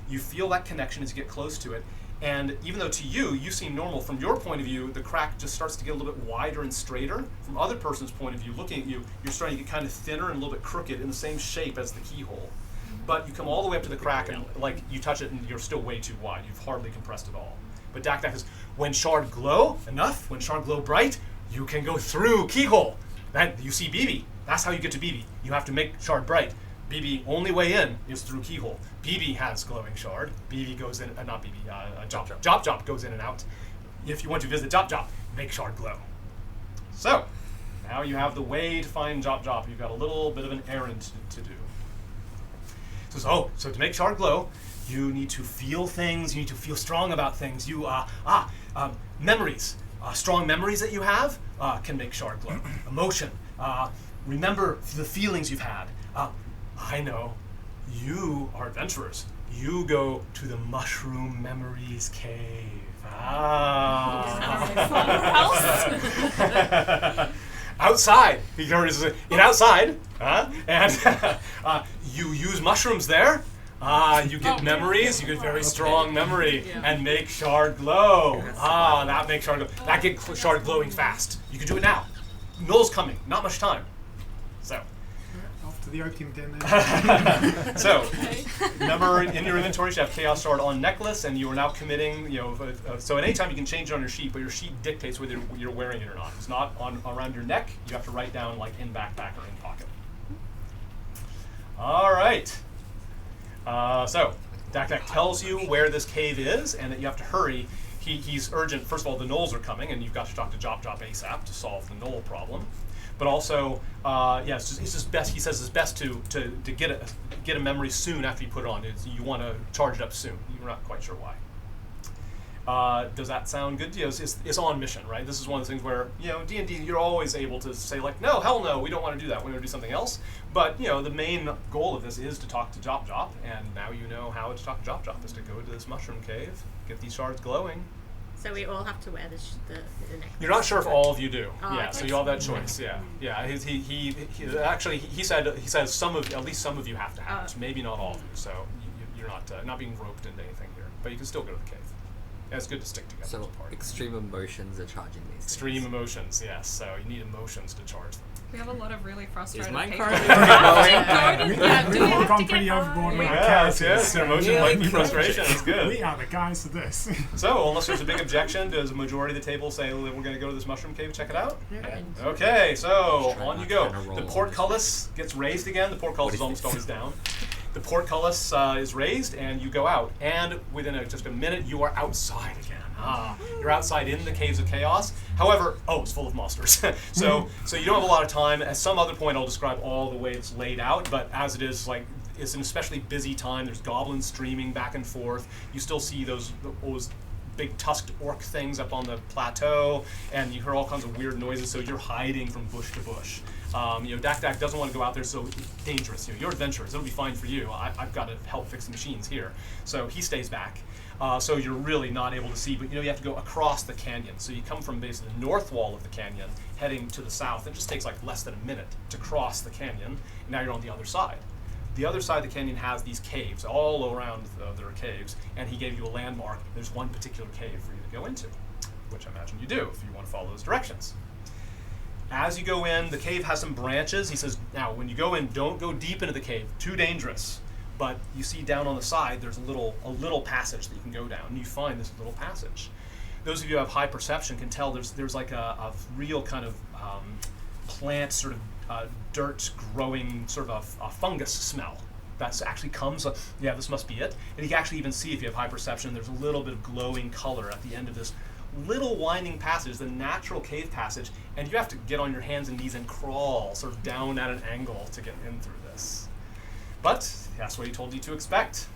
you feel that connection as you get close to it. And even though to you seem normal, from your point of view, the crack just starts to get a little bit wider and straighter. From other person's point of view, looking at you, you're starting to get kind of thinner and a little bit crooked in the same shape as the keyhole. But you come all the way up to the crack, and like you touch it, and you're still way too wide. You've hardly compressed at all. But Dak says, when shard glow enough, when shard glow bright, you can go through keyhole. Then you see BB. That's how you get to BB. You have to make shard bright. BB, only way in is through keyhole. BB has glowing shard. BB goes in, not BB, Jop goes in and out. If you want to visit Jop, make shard glow. So, now you have the way to find Jop. You've got a little bit of an errand to do. So to make shard glow, you need to feel things, you need to feel strong about things. Memories. Strong memories that you have can make shard glow. Emotion. Remember the feelings you've had. I know, you are adventurers. You go to the Mushroom Memories Cave. Outside, because in outside, and you use mushrooms there. You get memories, you get very strong memory, and make shard glow. That makes shard glow. That gets shard glowing fast. You can do it now. Noel's coming, not much time. So. To the opium den then. So, remember in your inventory you have Chaos Shard on necklace, and you are now committing, so at any time you can change it on your sheet, but your sheet dictates whether you're wearing it or not. It's not around your neck. You have to write down like in backpack or in pocket. All right. So, Dak tells you where this cave is and that you have to hurry. He's urgent. First of all, the gnolls are coming, and you've got to talk to Jop ASAP to solve the gnoll problem. But also, it's just best. He says it's best to get a memory soon after you put it on. You want to charge it up soon. You're not quite sure why. Does that sound good to you? It's on mission, right? This is one of the things where D&D, you're always able to say like, no, hell no, we don't want to do that. We want to do something else. But the main goal of this is to talk to Jop, and now you know how to talk to Jop is to go to this mushroom cave, get these shards glowing. So we all have to wear the necklace. You're not sure if all of you do. Oh, yeah, so you all have that choice. Yeah. He says at least some of you have to have it. Maybe not all of you. So you're not being roped into anything here, but you can still go to the cave. Yeah, it's good to stick together So as a party. extreme emotions are charging these. Extreme emotions, yes. So you need emotions to charge them. We have a lot of really frustrated Is mine people. currently We've all gone pretty overboard with our characters. Emotion like frustration is good. We are the guys for this. So, unless there's a big objection, does the majority of the table say we're going to go to this mushroom cave, check it out? Yeah. Okay, so Try on not you go. to roll The on portcullis gets raised again. The portcullis is almost always down. The portcullis is raised, and you go out. And within just a minute, you are outside again. You're outside in the Caves of Chaos. However, it's full of monsters. so you don't have a lot of time. At some other point, I'll describe all the way it's laid out. But as it is, it's an especially busy time. There's goblins streaming back and forth. You still see those big tusked orc things up on the plateau, and you hear all kinds of weird noises, so you're hiding from bush to bush. Dak Dak doesn't want to go out there, so it's dangerous. You're adventurers. It'll be fine for you. I've got to help fix the machines here. So he stays back. So you're really not able to see, but you have to go across the canyon. So you come from basically the north wall of the canyon, heading to the south. It just takes like less than a minute to cross the canyon. And now you're on the other side. The other side of the canyon has these caves. All around there are caves, and he gave you a landmark. There's one particular cave for you to go into, which I imagine you do if you want to follow those directions. As you go in, the cave has some branches. He says, now, when you go in, don't go deep into the cave. Too dangerous. But you see down on the side, there's a little passage that you can go down, and you find this little passage. Those of you who have high perception can tell there's like a real kind of plant, sort of dirt growing, sort of a fungus smell. That actually comes, this must be it. And you can actually even see, if you have high perception, there's a little bit of glowing color at the end of this little winding passage, the natural cave passage, and you have to get on your hands and knees and crawl sort of down at an angle to get in through this. But that's what he told you to expect.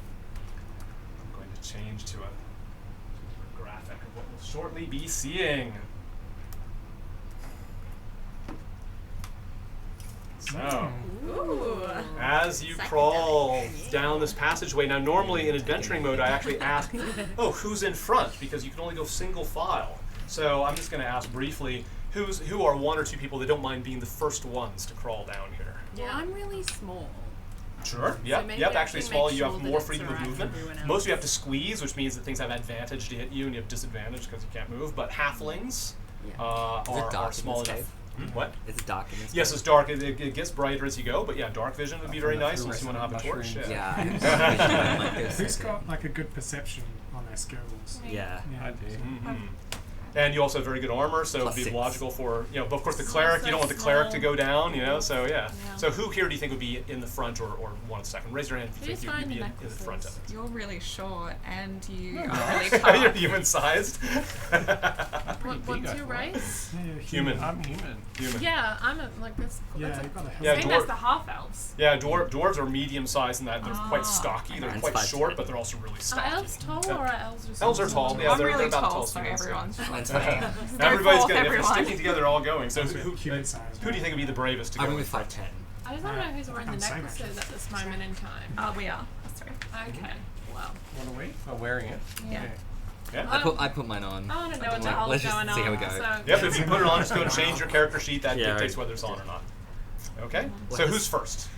I'm going to change to a graphic of what we'll shortly be seeing. So, Ooh. as you Psychedelic. crawl down this passageway, now normally in adventuring mode I actually ask, who's in front? Because you can only go single file. So I'm just going to ask briefly, who are one or two people that don't mind being the first ones to crawl down here? Well, I'm really small. Sure, So yep, maybe yep, I actually can small, make you sure have that more it's freedom of alright for movement. everyone Most of you have else. to squeeze, which means that things have advantage to hit you and you have disadvantage because you can't move, but halflings Yeah. are dark in small this enough. cave? What? Is it dark in this? Yes, cave? it's dark. It gets brighter as you go, but yeah, dark vision would be very nice unless you want to have a torch. Mushrooms. Yeah. I have dark vision, I like this. Who's got like a good perception on their skills? Yeah. I do. Mhm. And you also have very good armor, so Plus it'd be 6. logical for, but of course the It's cleric, also you don't want the cleric to small. go down, so yeah. Yeah. So who here do you think would be in the front or one second? Raise your hand if you Who's think you'd wearing be the in the front of it. You're really short and you No, are no. really You're tall. human-sized. What's I your thought. race? Yeah, Human. I'm human. Human. Yeah, I'm a, like this. Yeah, that's you've got a Yeah, I think that's dwarf- the half elves. Yeah, dwarves are medium-sized in that they're quite Ah, stocky. They're mine's quite 5'10". short, but they're also really Are stocky. elves tall or are elves just? Elves are tall. Yeah, I'm they're really about tall, as so tall as humans, everyone's short. Mine's fine. Go Everybody's forth, gonna, if they're everyone. sticking together, all going. So who human size. do you think would be the bravest to go? I'm in with front? 5'10". I just don't know who's wearing the I'm same, necklaces actually. at this moment in time. We are. Sorry. Okay. Wow. What are we? Oh, wearing it. Yeah. Yeah. I put mine on. I want to know I'm what the like, hell's let's just going on. see how we go. So Yep, if you put it on, just go and change your character sheet. That Yeah, dictates right. whether it's on or not. Okay? Well, So this- who's first?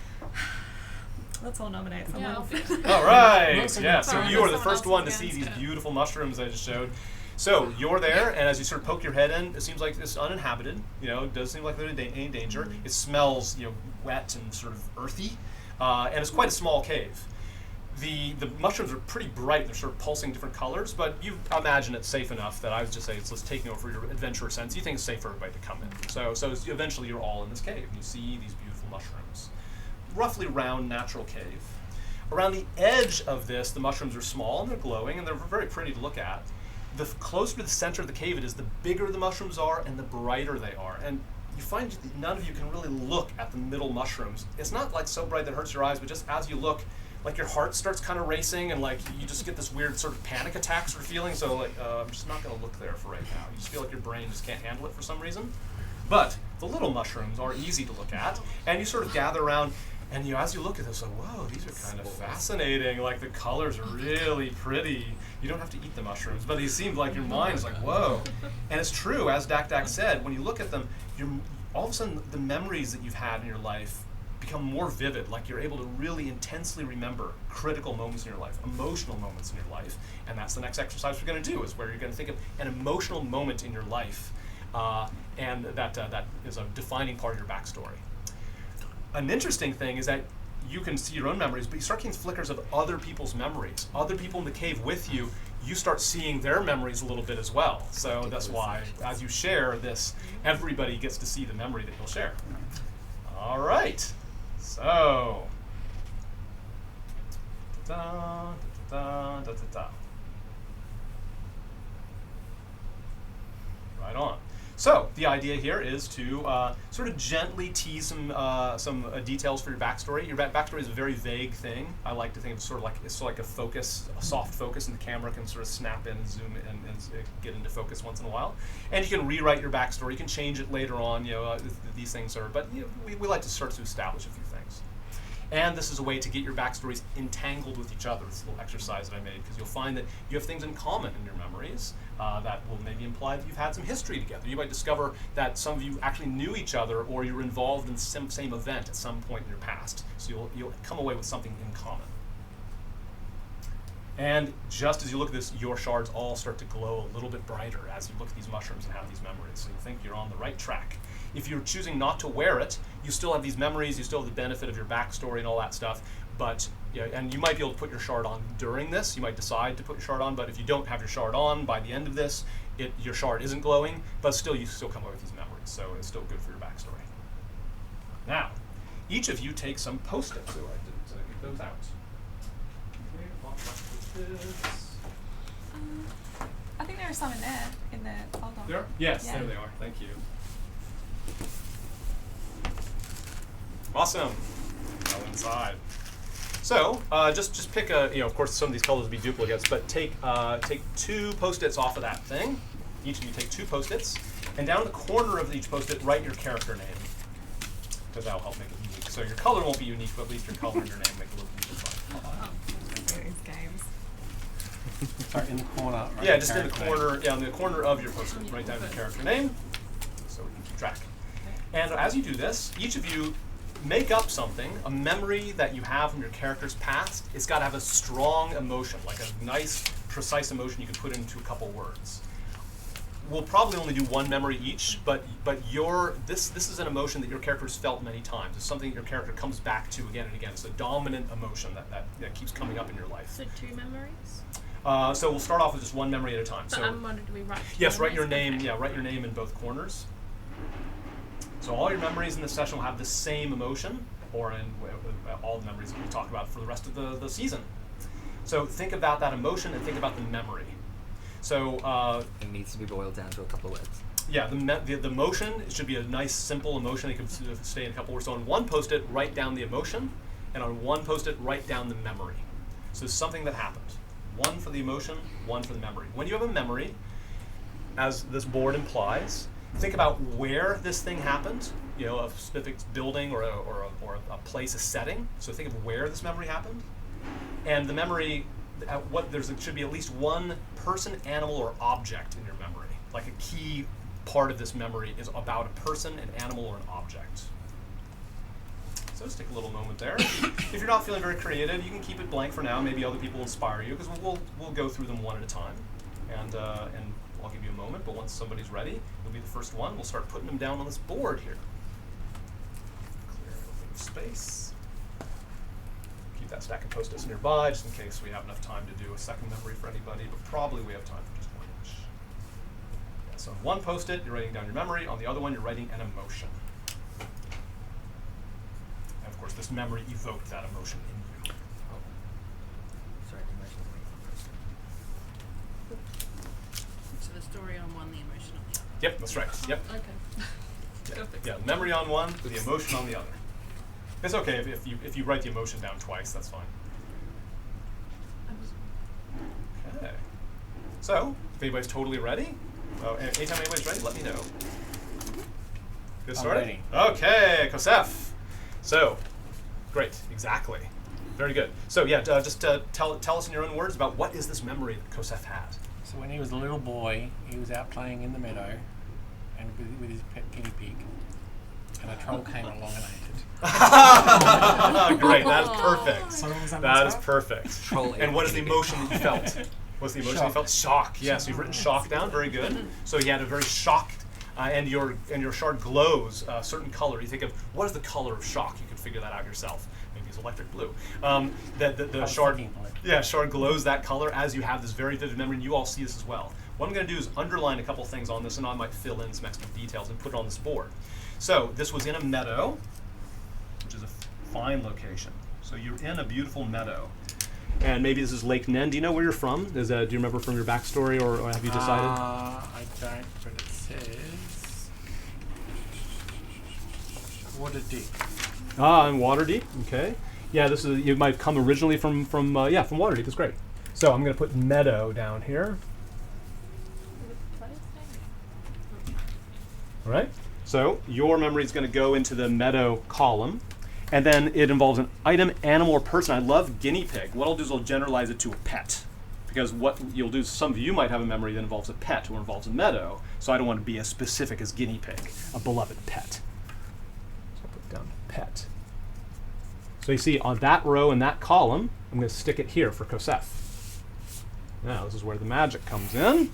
Let's all nominate Yeah. someone. All right. Wilson. Yeah, so Sorry, you are the someone first else one to is see these against it. beautiful mushrooms I just showed. So you're there, and as you sort of poke your head in, it seems like it's uninhabited. It does seem like there's any danger. It smells, wet and sort of earthy, and it's quite a small cave. The mushrooms are pretty bright. They're sort of pulsing different colors, but you imagine it's safe enough that I would just say it's taking over your adventurer sense. You think it's safe for everybody to come in. So eventually you're all in this cave, and you see these beautiful mushrooms. Roughly round, natural cave. Around the edge of this, the mushrooms are small, and they're glowing, and they're very pretty to look at. The closer to the center of the cave it is, the bigger the mushrooms are, and the brighter they are. And you find that none of you can really look at the middle mushrooms. It's not like so bright that it hurts your eyes, but just as you look, like your heart starts kind of racing, and like you just get this weird sort of panic attack sort of feeling. So like, I'm just not going to look there for right now. You just feel like your brain just can't handle it for some reason. But the little mushrooms are easy to look at, and you sort of gather around. And as you look at this, like, whoa, these are kind of fascinating. Like the colors are really pretty. You don't have to eat the mushrooms, but they seem like your mind's like, whoa. And it's true, as Dak Dak said, when you look at them, all of a sudden the memories that you've had in your life become more vivid. Like you're able to really intensely remember critical moments in your life, emotional moments in your life. And that's the next exercise we're going to do, is where you're going to think of an emotional moment in your life, and that is a defining part of your backstory. An interesting thing is that you can see your own memories, but you start getting flickers of other people's memories. Other people in the cave with you, you start seeing their memories a little bit as well. So that's why, as you share this, everybody gets to see the memory that you'll share. All right. So. Da, da, da, da, da. Right on. So the idea here is to sort of gently tease some details for your backstory. Your backstory is a very vague thing. I like to think of it sort of like it's sort of like a focus, a soft focus, and the camera can sort of snap in and zoom in and get into focus once in a while. And you can rewrite your backstory. You can change it later on. These things are, but we like to start to establish a few things. And this is a way to get your backstories entangled with each other. It's a little exercise that I made, because you'll find that you have things in common in your memories that will maybe imply that you've had some history together. You might discover that some of you actually knew each other, or you were involved in some same event at some point in your past. So you'll come away with something in common. And just as you look at this, your shards all start to glow a little bit brighter as you look at these mushrooms and have these memories. So you think you're on the right track. If you're choosing not to wear it, you still have these memories, you still have the benefit of your backstory and all that stuff, but and you might be able to put your shard on during this. You might decide to put your shard on, but if you don't have your shard on by the end of this, your shard isn't glowing, but still you still come away with these memories, so it's still good for your backstory. Now, each of you take some Post-its. So I didn't get those out. Okay, lots of Post-its. I think there are some in there, in the folder. There? Yes, Yeah. there they are. Thank you. Awesome. Go inside. So just pick a, of course some of these colors will be duplicates, but take 2 Post-its off of that thing. Each of you take 2 Post-its, and down the corner of each Post-it, write your character name, because that'll help make it unique. So your color won't be unique, but at least your color and your name make it look unique. These games. Sorry, in the corner. Right, Yeah, just in the character corner, name. yeah, in the corner of your Post-it, write down your character name, so we can keep track. And as you do this, each of you make up something, a memory that you have from your character's past. It's got to have a strong emotion, like a nice, precise emotion you can put into a couple words. We'll probably only do 1 memory each, but this is an emotion that your character has felt many times. It's something that your character comes back to again and again. It's a dominant emotion that keeps coming up in your life. So 2 memories? So we'll start off with just 1 memory at a time. But So I'm wondering, do we write? yes, write your memories? name. Okay. Yeah, write your name in both corners. So all your memories in this session will have the same emotion, or in all the memories that we talk about for the rest of the season. So think about that emotion and think about the memory. So It needs to be boiled down to a couple of words. yeah, the emotion, it should be a nice, simple emotion. It can stay in a couple words. So on 1 Post-it, write down the emotion, and on 1 Post-it, write down the memory. So something that happened. 1 for the emotion, 1 for the memory. When you have a memory, as this board implies, think about where this thing happened, a specific building or a place, a setting. So think of where this memory happened. And the memory, there should be at least 1 person, animal, or object in your memory. Like a key part of this memory is about a person, an animal, or an object. So just take a little moment there. If you're not feeling very creative, you can keep it blank for now. Maybe other people will inspire you, because we'll go through them one at a time. And I'll give you a moment, but once somebody's ready, you'll be the first one. We'll start putting them down on this board here. Clear a little bit of space. Keep that stack of Post-its nearby, just in case we have enough time to do a second memory for anybody, but probably we have time for just 1 each. Yeah, so on 1 Post-it, you're writing down your memory. On the other one, you're writing an emotion. And of course, this memory evoked that emotion in you. Sorry, emotion. So the story on one, the emotion on the other. Yep, that's right. Yep. Okay. Yeah, memory on one, the emotion on the other. It's okay if you write the emotion down twice, that's fine. Okay. So, if anybody's totally ready, anytime anybody's ready, let me know. Good I'm started? ready. Okay, Kosef. So, great, exactly. Very good. So yeah, just tell us in your own words about what is this memory that Kosef had. So when he was a little boy, he was out playing in the meadow, and with his pet guinea pig, and a troll came along and ate it. Great, that is perfect. So what was that That what's is up? perfect. Troll And what is the ate emotion that you felt? What's the emotion you Shock. felt? Shock. Yes, you've written shock down. Very good. So he had a very shocked, and your shard glows a certain color. You think of what is the color of shock? You can figure that out yourself. Maybe it's electric blue. The was shard. thinking blue. Yeah, shard glows that color as you have this very vivid memory, and you all see this as well. What I'm going to do is underline a couple things on this, and I might fill in some extra details and put it on this board. So this was in a meadow, which is a fine location. So you're in a beautiful meadow. And maybe this is Lake Nen. Do you know where you're from? Do you remember from your backstory, or have you decided? I don't, but it's says water deep. And Waterdeep. Okay. Yeah, this is you might come originally from Waterdeep. That's great. So I'm going to put Meadow down here. All right. So your memory is going to go into the Meadow column, and then it involves an item, animal, or person. I love guinea pig. What I'll do is I'll generalize it to a pet, because what you'll do is some of you might have a memory that involves a pet or involves a meadow. So I don't want to be as specific as guinea pig, a beloved pet. So I'll put down pet. So you see on that row and that column, I'm going to stick it here for Kosef. Now this is where the magic comes in.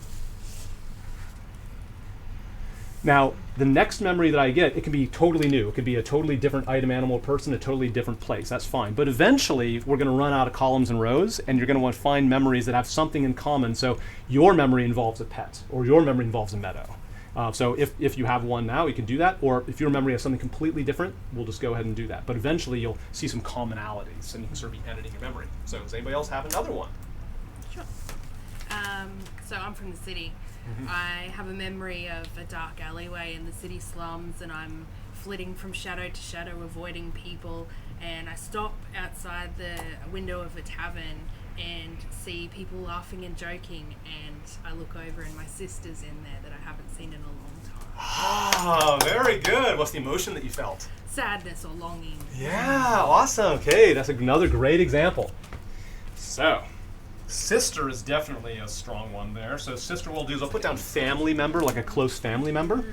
Now, the next memory that I get, it can be totally new. It could be a totally different item, animal, person, a totally different place. That's fine. But eventually, we're going to run out of columns and rows, and you're going to want to find memories that have something in common. So your memory involves a pet, or your memory involves a meadow. So if you have one now, you can do that. Or if your memory has something completely different, we'll just go ahead and do that. But eventually, you'll see some commonalities, and you can sort of be editing your memory. So does anybody else have another one? Sure. So I'm from the city. I have a memory of a dark alleyway in the city slums, and I'm flitting from shadow to shadow, avoiding people, and I stop outside the window of a tavern and see people laughing and joking, and I look over and my sister's in there that I haven't seen in a long time. Ah, very good. What's the emotion that you felt? Sadness or longing. Yeah, awesome. Okay, that's another great example. So, sister is definitely a strong one there. So sister we'll do is I'll put down family member, like a close family member.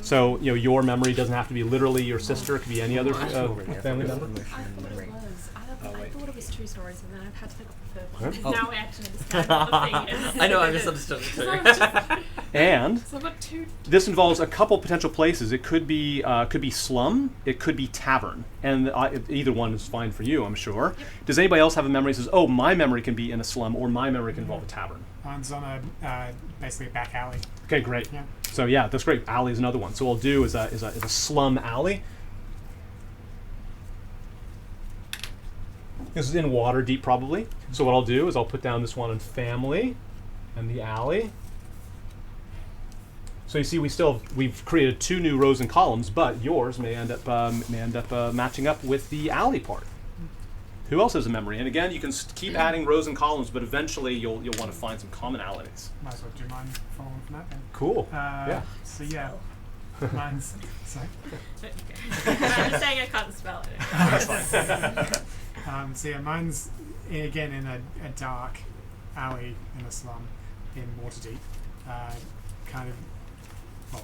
So, your memory doesn't have to be literally your sister. It could be any other family member. I thought it was. I thought it was two stories, and then I've had to pick up the third one. Oh. Now I actually understand what the thing is. I know, I misunderstood it too. And So I've got two. this involves a couple potential places. It could be slum. It could be tavern. And either one is fine for you, I'm sure. Yep. Does anybody else have a memory that says, oh, my memory can be in a slum, or my memory can involve a tavern? Mine's on a basically a back alley. Okay, great. Yeah. So yeah, that's great. Alley is another one. So what I'll do is a slum alley. This is in Waterdeep probably. So what I'll do is I'll put down this one in family and the alley. So you see we've created two new rows and columns, but yours may end up matching up with the alley part. Who else has a memory? And again, you can keep adding rows and columns, but eventually you'll want to find some commonalities. Might as well do mine following from that then. Cool. Yeah. So yeah, mine's sorry. I'm saying I can't spell it. So yeah, mine's again in a dark alley in a slum in Waterdeep. Kind of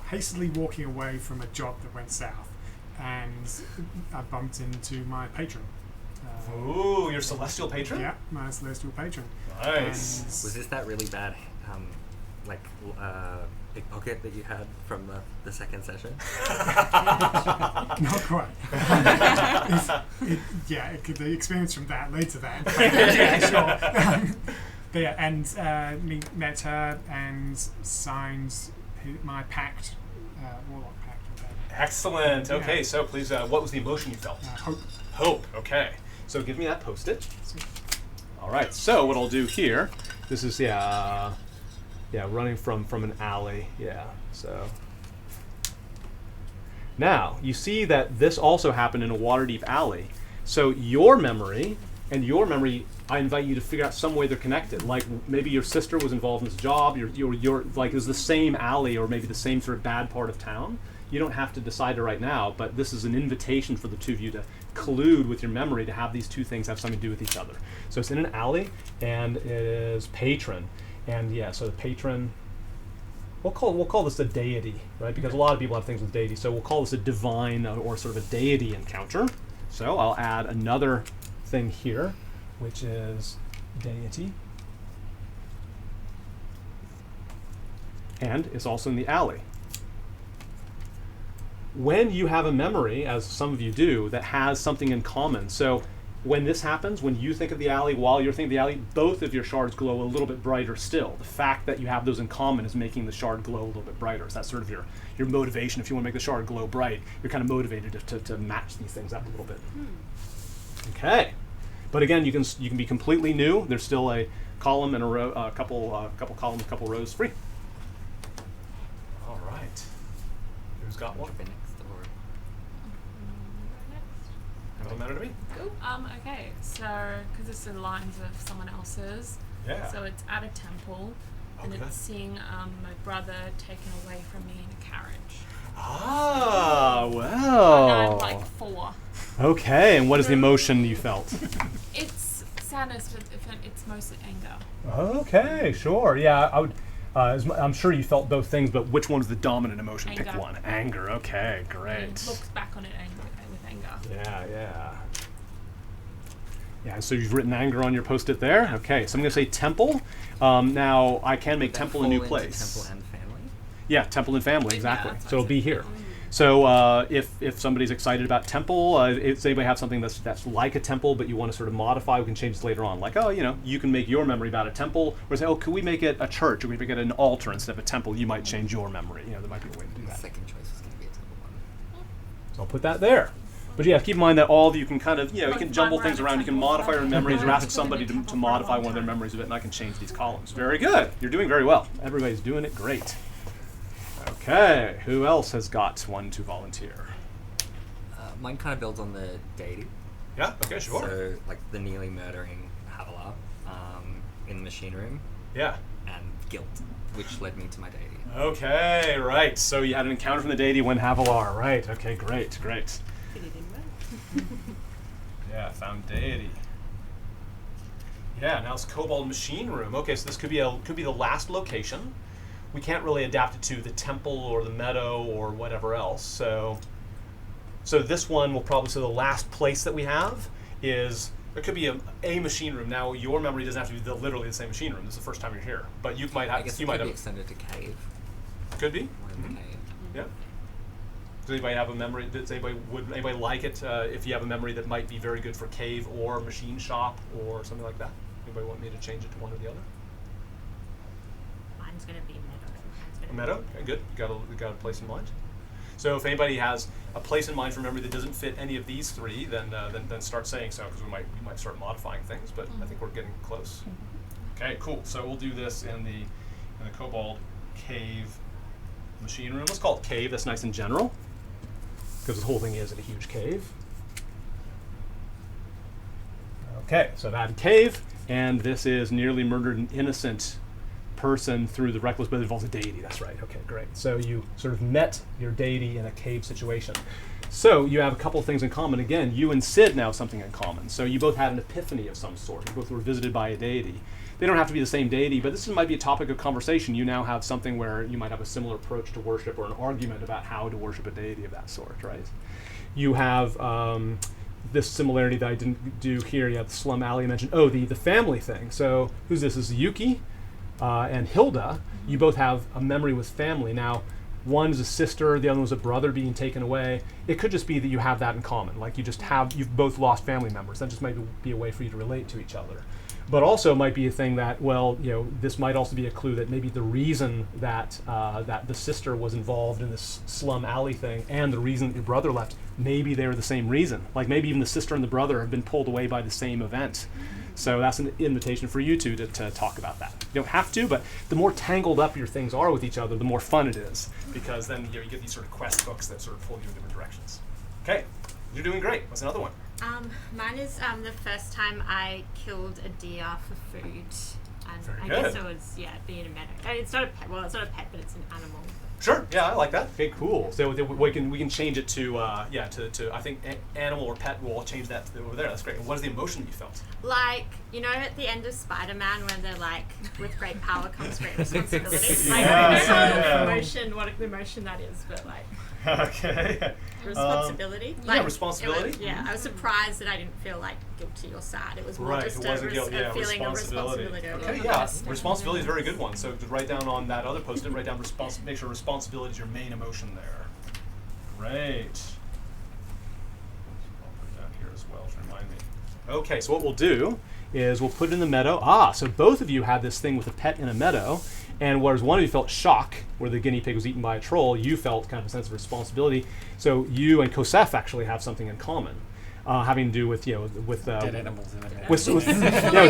hastily walking away from a job that went south, and I bumped into my patron. Ooh, your celestial patron? Yeah, my celestial patron. Nice. Was this that really bad, pickpocket that you had from the second session? Not quite. The experience from that led to that. Yeah, sure. But yeah, and met her and signed my pact, warlock pact with her. Excellent. Okay, Yeah. so please, what was the emotion you felt? Hope. Hope. Okay. So give me that post-it. All right. So what I'll do here, this is running from an alley. Yeah. So now you see that this also happened in a Waterdeep alley. So your memory and your memory, I invite you to figure out some way they're connected. Like maybe your sister was involved in this job. You're like it was the same alley or maybe the same sort of bad part of town. You don't have to decide it right now, but this is an invitation for the two of you to collude with your memory to have these two things have something to do with each other. So it's in an alley, and it is patron, and yeah, so the patron. We'll call this a deity, right? Because a lot of people have things with deity, so we'll call this a divine or sort of a deity encounter. So I'll add another thing here, which is deity, and it's also in the alley. When you have a memory, as some of you do, that has something in common. So when this happens, when you think of the alley, while you're thinking of the alley, both of your shards glow a little bit brighter still. The fact that you have those in common is making the shard glow a little bit brighter. So that's sort of your motivation. If you want to make the shard glow bright, you're kind of motivated to match these things up a little bit. Okay. But again, you can be completely new. There's still a column and a row, a couple columns, a couple rows free. Who's got one? Jump in next, or Doesn't matter to me. Okay, so because this aligns with someone else's, Yeah. so it's at a temple, and Okay. it's seeing my brother taken away from me in a carriage. Ah, And well. I'm like 4. Okay, and what is the emotion you felt? It's sadness, but it's mostly anger. Okay, sure. Yeah, I would. I'm sure you felt both things, but which one's the dominant emotion? Pick Anger. one. Anger. Okay, And great. looks back on it with anger. Yeah. Yeah, so you've written anger on your post-it there. Okay, so I'm going to say temple. Now, I can make Would that temple a fall new into place. Temple and family. Yeah, temple and family, Yeah, exactly. that's what So I it'll be said. here. So if somebody's excited about temple, if anybody have something that's like a temple, but you want to sort of modify, we can change this later on. Like, you can make your memory about a temple, or say, could we make it a church, or we make it an altar instead of a temple? You might change your memory. There might be a way to do The that. second choice is going to be a temple one. So I'll put that there. But yeah, keep in mind that all of you can kind of, you Like can if jumble I'm things around a around. You can temple, modify your I'll memories or put ask it in somebody a to temple for a modify long one of their time. memories of it, and I can change these columns. Very good. You're doing very well. Everybody's doing it great. Okay, who else has got one to volunteer? Mine kind of builds on the deity. Yeah, okay, So, like the nearly murdering Havilah in the machine room, Yeah. and guilt, which led me to my deity. Okay, right. So you had an encounter from the deity when Havilah, right. Okay, great. Yeah, found deity. Yeah, now it's Kobold Machine Room. Okay, so this could be the last location. We can't really adapt it to the temple or the meadow or whatever else. So this one will probably, so the last place that we have is, it could be a machine room. Now your memory doesn't have to be literally the same machine room. This is the first time you're here, but you might have. I guess you it might could be have. extended to cave. Could be. One in the cave. Yeah. Does anybody have a memory? Would anybody like it if you have a memory that might be very good for cave or machine shop or something like that? Anybody want me to change it to one or the other? Mine's gonna be meadow. Mine's gonna A meadow? Okay, good. You got a place in mind. So if anybody has a place in mind for memory that doesn't fit any of these three, then start saying so, because we might start modifying things. But I think we're getting close. Okay, cool. So we'll do this in the Kobold Cave machine room. Let's call it cave. That's nice and general, because the whole thing is in a huge cave. Okay, so I've added cave, and this is nearly murdered an innocent person through the reckless, but it involves a deity. That's right. Okay, great. So you sort of met your deity in a cave situation. So you have a couple of things in common. Again, you and Sid now have something in common. So you both had an epiphany of some sort. You both were visited by a deity. They don't have to be the same deity, but this might be a topic of conversation. You now have something where you might have a similar approach to worship, or an argument about how to worship a deity of that sort, right? You have this similarity that I didn't do here. You have the slum alley I mentioned. Oh, the family thing. So who's this? This is Yuki and Hilda. You both have a memory with family. Now, one is a sister, the other was a brother being taken away. It could just be that you have that in common. Like you've both lost family members. That just might be a way for you to relate to each other. But also it might be a thing that, this might also be a clue that maybe the reason that the sister was involved in this slum alley thing and the reason that your brother left, maybe they were the same reason. Like maybe even the sister and the brother have been pulled away by the same event. So that's an invitation for you two to talk about that. You don't have to, but the more tangled up your things are with each other, the more fun it is, because then you get these sort of quest books that sort of pull you in different directions. Okay, you're doing great. What's another one? Mine is the first time I killed a deer for food. And Very I good. guess it was, being a meadow. It's not a pet. Well, it's not a pet, but it's an animal. Sure. Yeah, I like that. Okay, cool. So we can change it to I think animal or pet. We'll change that over there. That's great. And what is the emotion that you felt? Like, at the end of Spider-Man when they're like, with great power comes great responsibility. Yeah, Like, I don't know yeah. what emotion that is, but like, Okay. responsibility. yeah, responsibility. I was surprised that I didn't feel like guilty or sad. It was more Right, just it wasn't guilt. Yeah, a feeling of responsibility. responsibility. Okay, yeah, responsibility is a very good one. So to write down on that other post-it, write down make sure responsibility is your main emotion there. Great. I'll put that here as well to remind me. Okay, so what we'll do is we'll put it in the meadow. So both of you had this thing with a pet in a meadow, and whereas one of you felt shock, where the guinea pig was eaten by a troll, you felt kind of a sense of responsibility. So you and Kosef actually have something in common. having to do with with Dead animals in it. with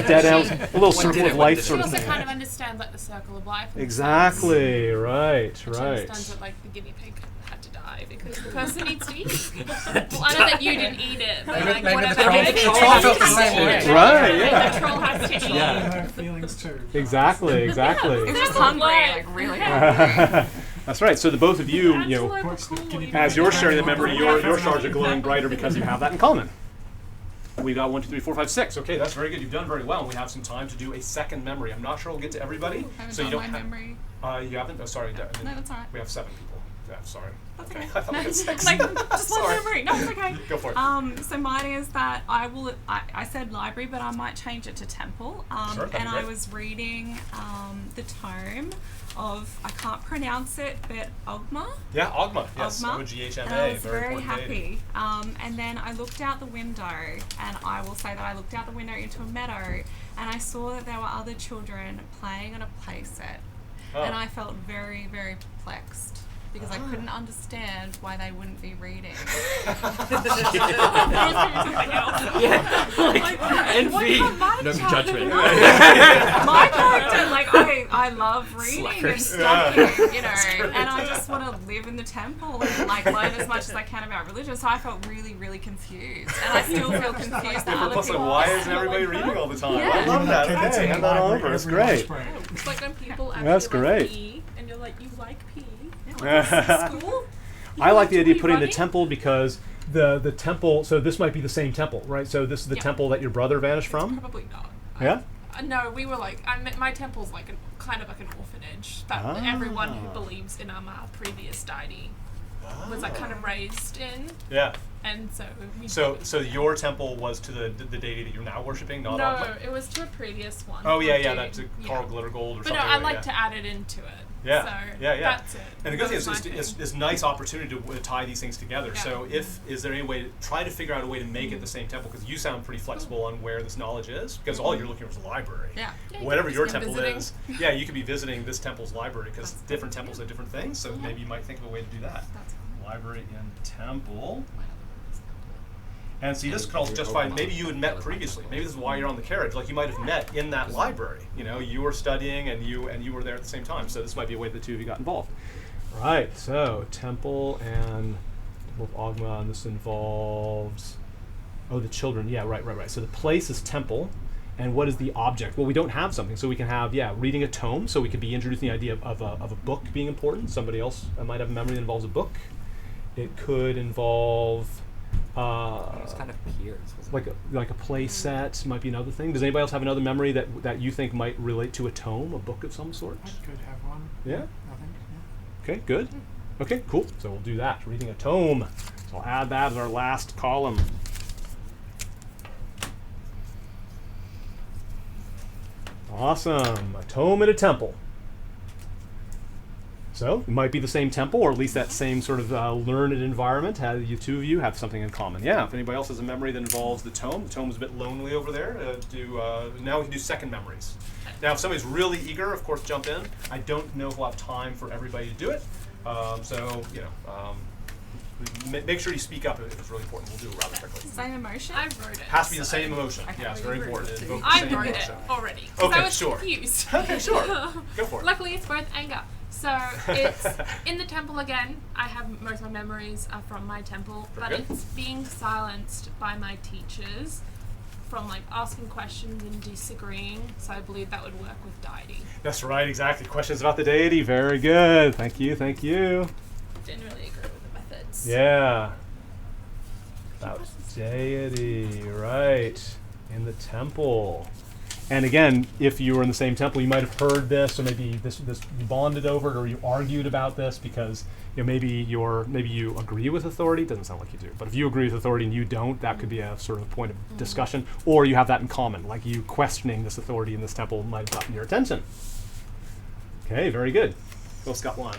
dead animals, a little circle of life She sort of also thing. kind of understands like the circle of life. and Exactly. Right. She Right. understands that like the guinea pig had to die because the person needs to eat. Well, I know that you didn't eat it, but like maybe whatever. the troll- Maybe the troll felt the same way. Right, Like, yeah. The troll has to eat. Yeah. Her feelings too. Exactly. Exactly. It's just hungry, like really hungry. That's right. So the both of you, Angela McCool, as you're sharing the memory, your stars are glowing brighter because you have that in common. We got 1, 2, 3, 4, 5, 6. Okay, that's very good. You've done very well. We have some time to do a second memory. I'm not sure we'll get to everybody, I haven't so you done don't my have. memory. You haven't? Oh, sorry. No, that's alright. We have 7 people. Yeah, sorry. That's Okay. okay. I thought we had 6. Like just one Sorry. memory. No, it's okay. Go for it. So mine is that I said library, but I might change it to temple. Sure, that'd be And I great. was reading the tome of, I can't pronounce it, but Ogma. Yeah, Ogma. Yes, Ogma. O-G-H-M-A. And I was very very important deity. happy. And then I looked out the window, and I will say that I looked out the window into a meadow, and I saw that there were other children playing on a play set. Oh. And I felt very, very perplexed because I couldn't understand why they wouldn't be reading. Yeah. Like, envy. No judgment. My character, like I love reading and Slackers. studying, you know, and I just want to live in the temple and like learn as much as I can about religion. So I felt really, really confused, and I still feel confused that other Plus, like, people. why isn't everybody reading all the time? Yeah. I love that. Kids Okay, in the hand that library over. That's every lunch great. break. It's like when people actually That's love great. PE, and you're like, you like PE? School? I like the idea of Are you putting the running? temple because the temple. So this might be the same temple, right? So this is the Yeah. temple that your brother vanished from. Probably not. Yeah. No, we were like, my temple's like kind of like an orphanage that everyone who believes in our previous deity was like kind of raised in, Yeah. and so we. So your temple was to the deity that you're now worshiping, not no, Ogma? it was to a previous one. Oh yeah, Dude, that's a Carl Glitter Gold or But something. no, I right? like Yeah. to add it into it. Yeah, So yeah. That's it. And the good That thing was is, my it's thing. this nice opportunity to tie these things together. Yeah. So, is there any way to try to figure out a way to make it the same temple? Because you sound pretty flexible on where this knowledge is. Because all you're looking for is a library. Yeah. Yeah, you Whatever could your just go temple visiting. is, yeah, you could be visiting this temple's library because different temples have different things. So maybe you might think of a way to do that. That's Library and temple. And see, this could also justify maybe you had met previously. Maybe this is why you're on the carriage. Like you might have met in that library. You know, you were studying and you were there at the same time. So this might be a way the two of you got involved. Right. So temple and Temple of Ogma, and this involves the children. Yeah. Right. So the place is temple. And what is the object? Well, we don't have something, so we can have, reading a tome. So we could be introducing the idea of a book being important. Somebody else might have a memory that involves a book. It could involve It was kind of peers, wasn't it? like a play set might be another thing. Does anybody else have another memory that you think might relate to a tome, a book of some sort? I could have one. Yeah. I think. Yeah. Okay, good. Okay, cool. So we'll do that. Reading a tome. So I'll add that as our last column. Awesome. A tome and a temple. So it might be the same temple, or at least that same sort of learned environment. You two of you have something in common. Yeah. If anybody else has a memory that involves the tome's a bit lonely over there. Now we can do second memories. Now, if somebody's really eager, of course, jump in. I don't know if we'll have time for everybody to do it. Make sure you speak up if it's really important. We'll do it rather quickly. same emotion. I wrote it. Has to be the so- same emotion. Okay. Yeah, it's very important. It invokes the I same wrote it emotion. already. 'Cause Okay, I was sure. confused. Okay, sure. Go for it. Luckily, it's both anger. So it's in the temple again. I have most of my memories are from my temple, Very but good. it's being silenced by my teachers from like asking questions and disagreeing. So I believe that would work with deity. That's right, exactly. Questions about the deity. Very good. Thank you. Didn't really agree with the methods. Yeah. About deity, right. In the temple. And again, if you were in the same temple, you might have heard this, or maybe this you bonded over it, or you argued about this because maybe you agree with authority. Doesn't sound like you do, but if you agree with authority and you don't, that could be a sort of point of discussion. Or you have that in common, like you questioning this authority in this temple might have gotten your attention. Okay, very good. Go Scott one.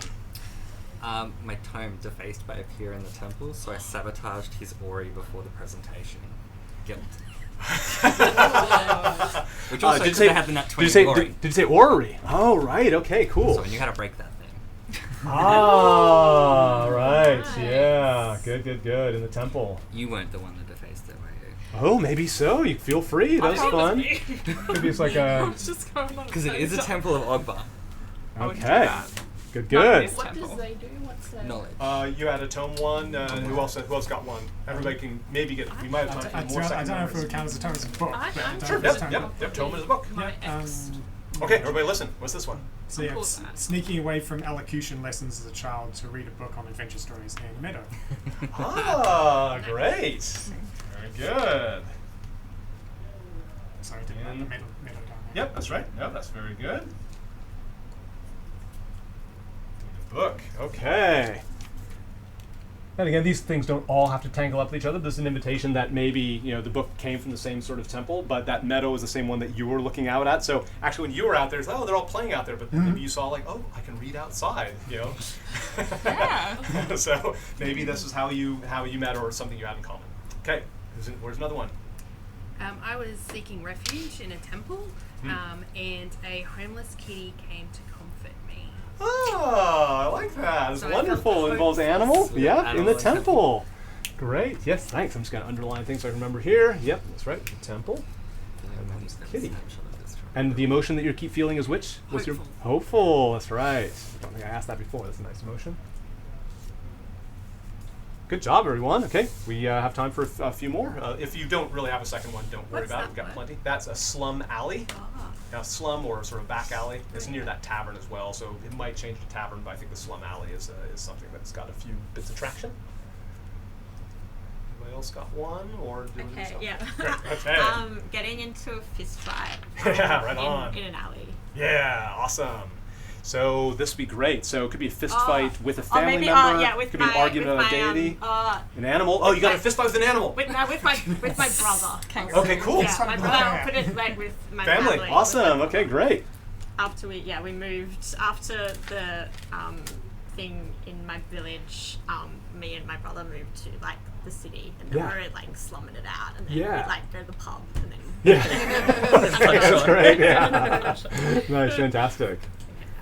My tome defaced by a peer in the temple, so I sabotaged his Ori before the presentation. Guilt. Which also did you could say- have had the nat 20 Did you say Ori. did you say orrery? Oh, right. Okay, cool. So I knew how to break that thing. Ah, right. Nice. Yeah. Good. In the temple. You weren't the one that defaced it, were Oh, maybe so. You feel free. That's fun. Maybe it's like a. It's just going on. Because it is a temple of Ogba. I would do Okay. that. Good. Not Good. this What temple. does they do? What's the Knowledge. You had a tome one. Who else got one? Everybody can maybe get. We might have time I for more second don't know if it memories. would count as a tome as a book. I'm but I don't sure, know if it's Yep. time Yep. Tome is a book. my Yeah, ex? Okay, everybody listen. What's this one? So yeah, cool with that. sneaking away from elocution lessons as a child to read a book on adventure stories in Meadow. Ah, great. Very good. Sorry, I didn't have the Meadow down there. Yep, that's right. No, that's very good. Book. Okay. And again, these things don't all have to tangle up with each other. This is an invitation that maybe, the book came from the same sort of temple, but that meadow is the same one that you were looking out at. So actually, when you were out there, it's like, oh, they're all playing out there, but maybe you saw like, oh, I can read outside, Yeah. So maybe this is how you met, or something you had in common. Okay, where's another one? I was seeking refuge in a temple, and a homeless kitty came to comfort me. Oh, I like that. It's So I wonderful. felt It involves hopeful. animal. So Yeah, animal in the and temple. temple. Great. Yes, thanks. I'm just going to underline things so I remember here. Yep, that's right. The temple. Kitty. And the emotion that you keep feeling is which? What's your Hopeful. hopeful? That's right. I don't think I asked that before. That's a nice emotion. Good job, everyone. Okay, we have time for a few more. If you don't really have a second one, don't worry What's about it. that We've got one? plenty. That's a slum alley. Ah. Now, slum or sort of back alley. It's near that tavern as well, so it might change to tavern, but I think the slum alley is something that's got a few bits of traction. Anybody else got one, or do we Okay, yeah. Great. Okay. Getting into a fist fight. Yeah, right on. In an alley. Yeah, awesome. So this would be great. So it could be a fist fight with a Or family maybe, member. yeah, with could my, be an argument with about a my, deity. An with animal. Oh, you got a my- fist fight with an animal. my brother. Okay, cool. Yeah, my brother. I'll put it like with my Family. family. Awesome. Okay, great. After we moved after the thing in my village. Me and my brother moved to like the city, and then Yeah. we were like slumming it out, and then Yeah. we'd like go to the pub, and then Yeah. That's great. Yeah. Nice. Fantastic.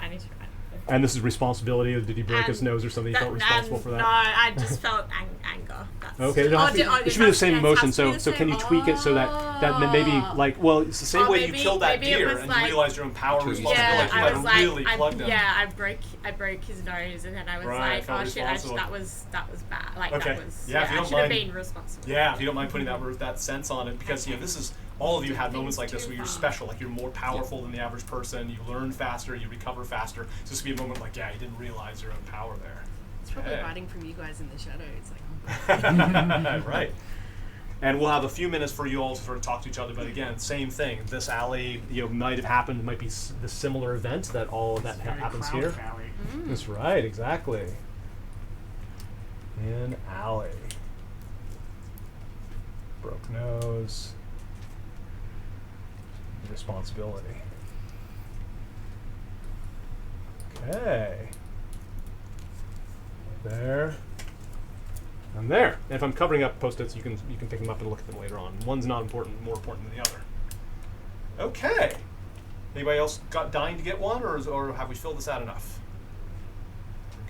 I need to write. And this is responsibility. Did he break his And nose or something? You felt responsible for that? No, I just felt anger. That's Okay, it, don't have to be- it should be the same emotion. So can you tweak it so that maybe like it's the same Or way you maybe- killed that maybe it deer was and like- you realized your own power and Yeah, responsibility. I you was had really like, plugged him. I broke his nose, and then I was Right, like, felt oh shit, responsible. that was bad. Like Okay. that was Yeah, if you I don't should have mind- been responsible. Yeah, if you don't mind putting that sense on it, because this is all of you had moments like this Too where you're far. special, like you're more powerful than the average person. You learn faster, you recover faster. So this would be a moment like, you didn't realize your own power there. It's probably Okay. hiding from you guys in the shadow. It's like, Right. And we'll have a few minutes for you all to sort of talk to each other. But again, same thing. This alley, might have happened. Might be the similar event that all of that Very happens crowded here. alley. That's right. Exactly. An alley. Broke nose. Responsibility. Okay. There. And there. And if I'm covering up post-its, you can pick them up and look at them later on. One's not important, more important than the other. Okay. Anybody else dying to get one, or have we filled this out enough?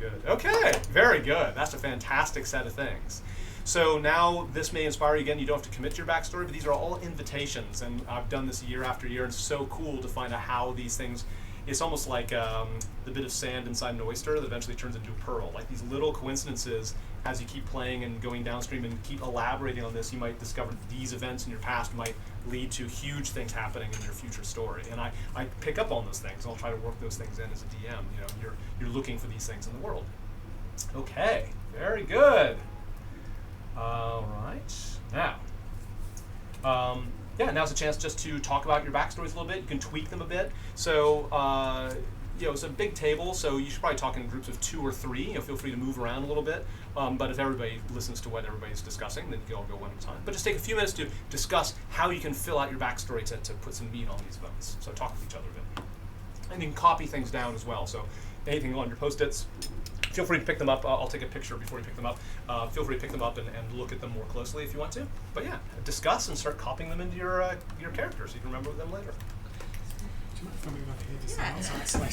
We're good. Okay. Very good. That's a fantastic set of things. So now this may inspire you again. You don't have to commit to your backstory, but these are all invitations, and I've done this year after year, and it's so cool to find out how these things. It's almost like the bit of sand inside an oyster that eventually turns into a pearl. Like these little coincidences, as you keep playing and going downstream and keep elaborating on this, you might discover these events in your past might lead to huge things happening in your future story. And I pick up on those things, and I'll try to work those things in as a DM. You're looking for these things in the world. Okay, very good. All right, now. Now's a chance just to talk about your backstories a little bit. You can tweak them a bit. So, it's a big table, so you should probably talk in groups of 2 or 3. Feel free to move around a little bit. But if everybody listens to what everybody's discussing, then you can all go one at a time. But just take a few minutes to discuss how you can fill out your backstory to put some meat on these bones. So talk with each other a bit. And you can copy things down as well. So anything on your Post-its, feel free to pick them up. I'll take a picture before you pick them up. Feel free to pick them up and look at them more closely if you want to. But yeah, discuss and start copying them into your characters so you can remember them later. Do you mind filming over here just Yeah. now? So it's like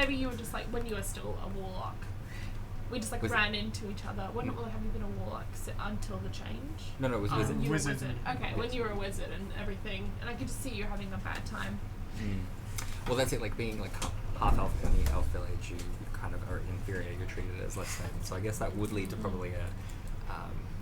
maybe you were just like when you were still a warlock. We just like ran into each other. When have you been a warlock until the change? No, it was wizard. You were a Wizard. wizard. Okay, when you were a wizard and everything, and I could just see you having a bad time. Well, that's it. Like being like half elf in the elf village, you kind of are inferior, you're treated as less than. So I guess that would lead to probably a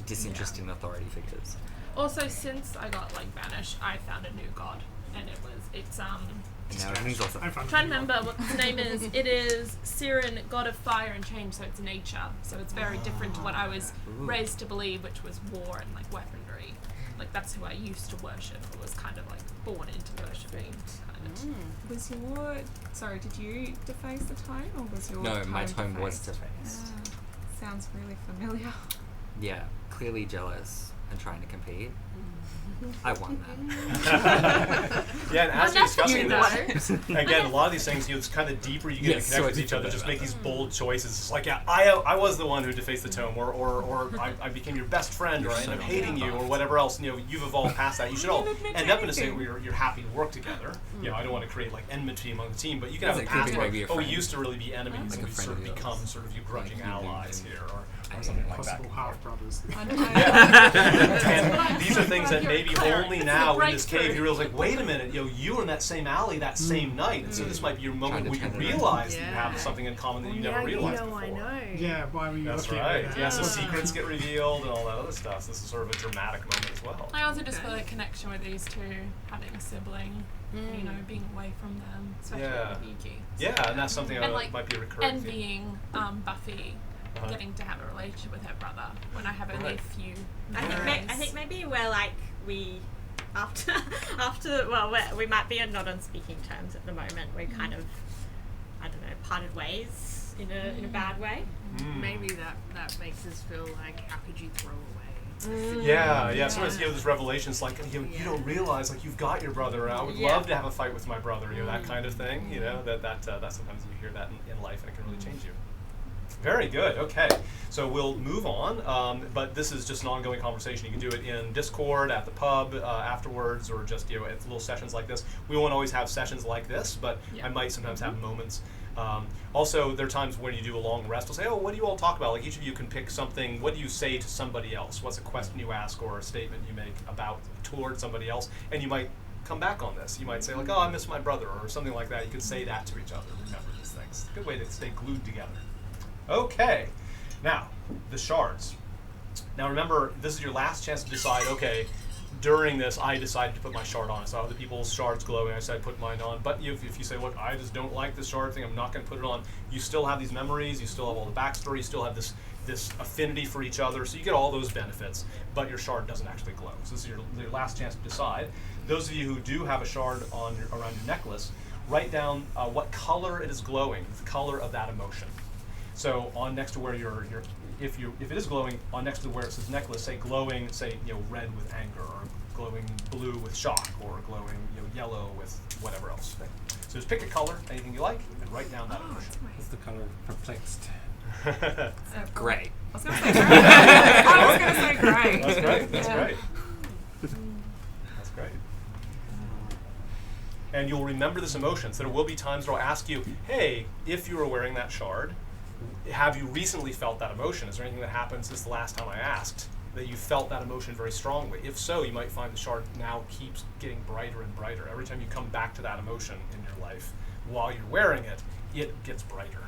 disinterest in authority figures. Also, since I got like banished, I found a new god, and it's And now everything's also I found trying to remember what the name is. It is Siren, god of fire and change, so it's nature. So it's very different to what I was raised to believe, which was war and like weaponry. Like that's who I used to worship. Or was kind of like born into worshipping. Kind of. Was your did you deface the tome, or was your No, my tome defaced? was defaced. Sounds really familiar. Yeah, clearly jealous and trying to compete. I won that. Yeah, and as you're discussing this, though. again, a lot of these things, it's kind of deeper you get Yes, to connect so with I each did other, forget just about make that. these bold choices. It's like, yeah, I was the one who defaced the tome, or I became your best friend, or I ended up hating you, or whatever else. You know, you've evolved past that. You should all end up in a state where you're happy to work together. You know, I don't want to create like enmity among the team, but you can have a It could past be where, maybe a we friend. used to really be enemies, Like and a we friend sort of of yours. become sort of you grudging Like you allies do. here, or I something think like that. Possible half brothers. And these are things that maybe only now in this cave you realize, like, wait a minute, you were in that same alley that same night, and so this might be your moment Trying where to you turn it around. realize that you Yeah. have something in common that you Now never realized you know before. I know. Yeah, why were you That's looking right. at Yeah, so Ah. secrets get revealed and all that other stuff. So this is sort of a dramatic moment as well. I also just feel a connection with these two, having a sibling, you know, being away from them, especially Yeah. with Yuki. Yeah, and that's something And, that like, might be a recurring theme. Envying Buffy Uh-huh. getting to have a relationship with her brother when I have only Right. a few I memories. think maybe we're like after we might be not on speaking terms at the moment. We're kind of parted ways in a bad way. Maybe that makes us feel like, how could you throw away? Yeah. Sometimes this revelation's like you don't realize like you've got your brother. I would love to have a fight with my brother. That kind of thing. That sometimes you hear that in life and it can really change you. Very good. Okay, so we'll move on. But this is just an ongoing conversation. You can do it in Discord, at the pub, afterwards, or just at little sessions like this. We won't always have sessions like this, but I might sometimes have moments. Also, there are times when you do a long rest. We'll say, "Oh, what do you all talk about?" Like each of you can pick something. What do you say to somebody else? What's a question you ask or a statement you make toward somebody else? And you might come back on this. You might say like, "Oh, I miss my brother," or something like that. You could say that to each other. Remember these things. Good way to stay glued together. Okay, now the shards. Now remember, this is your last chance to decide, okay, during this I decided to put my shard on. I saw other people's shards glowing, I said put mine on. But if you say, look, I just don't like this shard thing, I'm not going to put it on, you still have these memories, you still have all the backstory, you still have this affinity for each other, so you get all those benefits, but your shard doesn't actually glow. So this is your last chance to decide. Those of you who do have a shard around your necklace, write down what color it is glowing, the color of that emotion. So on next to where if it is glowing, on next to where it says necklace, say glowing, say red with anger, or glowing blue with shock, or glowing yellow with whatever else. Okay. So just pick a color, anything you like, and write down that emotion. What's the color of perplexed? Great. I was going to say great. I was going to say great. That's great. That's Yeah. great. That's great. And you'll remember this emotion. So there will be times where I'll ask you, hey, if you were wearing that shard, have you recently felt that emotion? Is there anything that happened since the last time I asked that you felt that emotion very strongly? If so, you might find the shard now keeps getting brighter and brighter. Every time you come back to that emotion in your life, while you're wearing it, it gets brighter.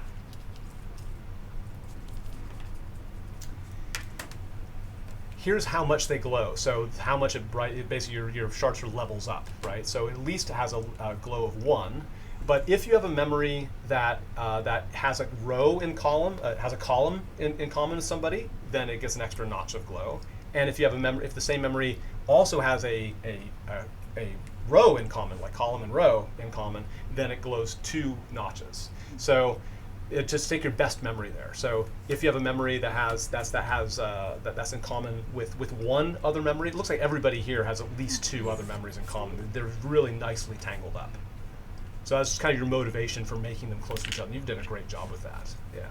Here's how much they glow. So how much basically your shard sort of levels up, right? So at least it has a glow of 1. But if you have a memory that has a row in column, has a column in common with somebody, then it gets an extra notch of glow. And if you have if the same memory also has a row in common, like column and row in common, then it glows 2 notches. So just take your best memory there. So if you have a memory that's in common with one other memory, it looks like everybody here has at least 2 other memories in common. They're really nicely tangled up. So that's kind of your motivation for making them close to each other. You've done a great job with that. Yeah.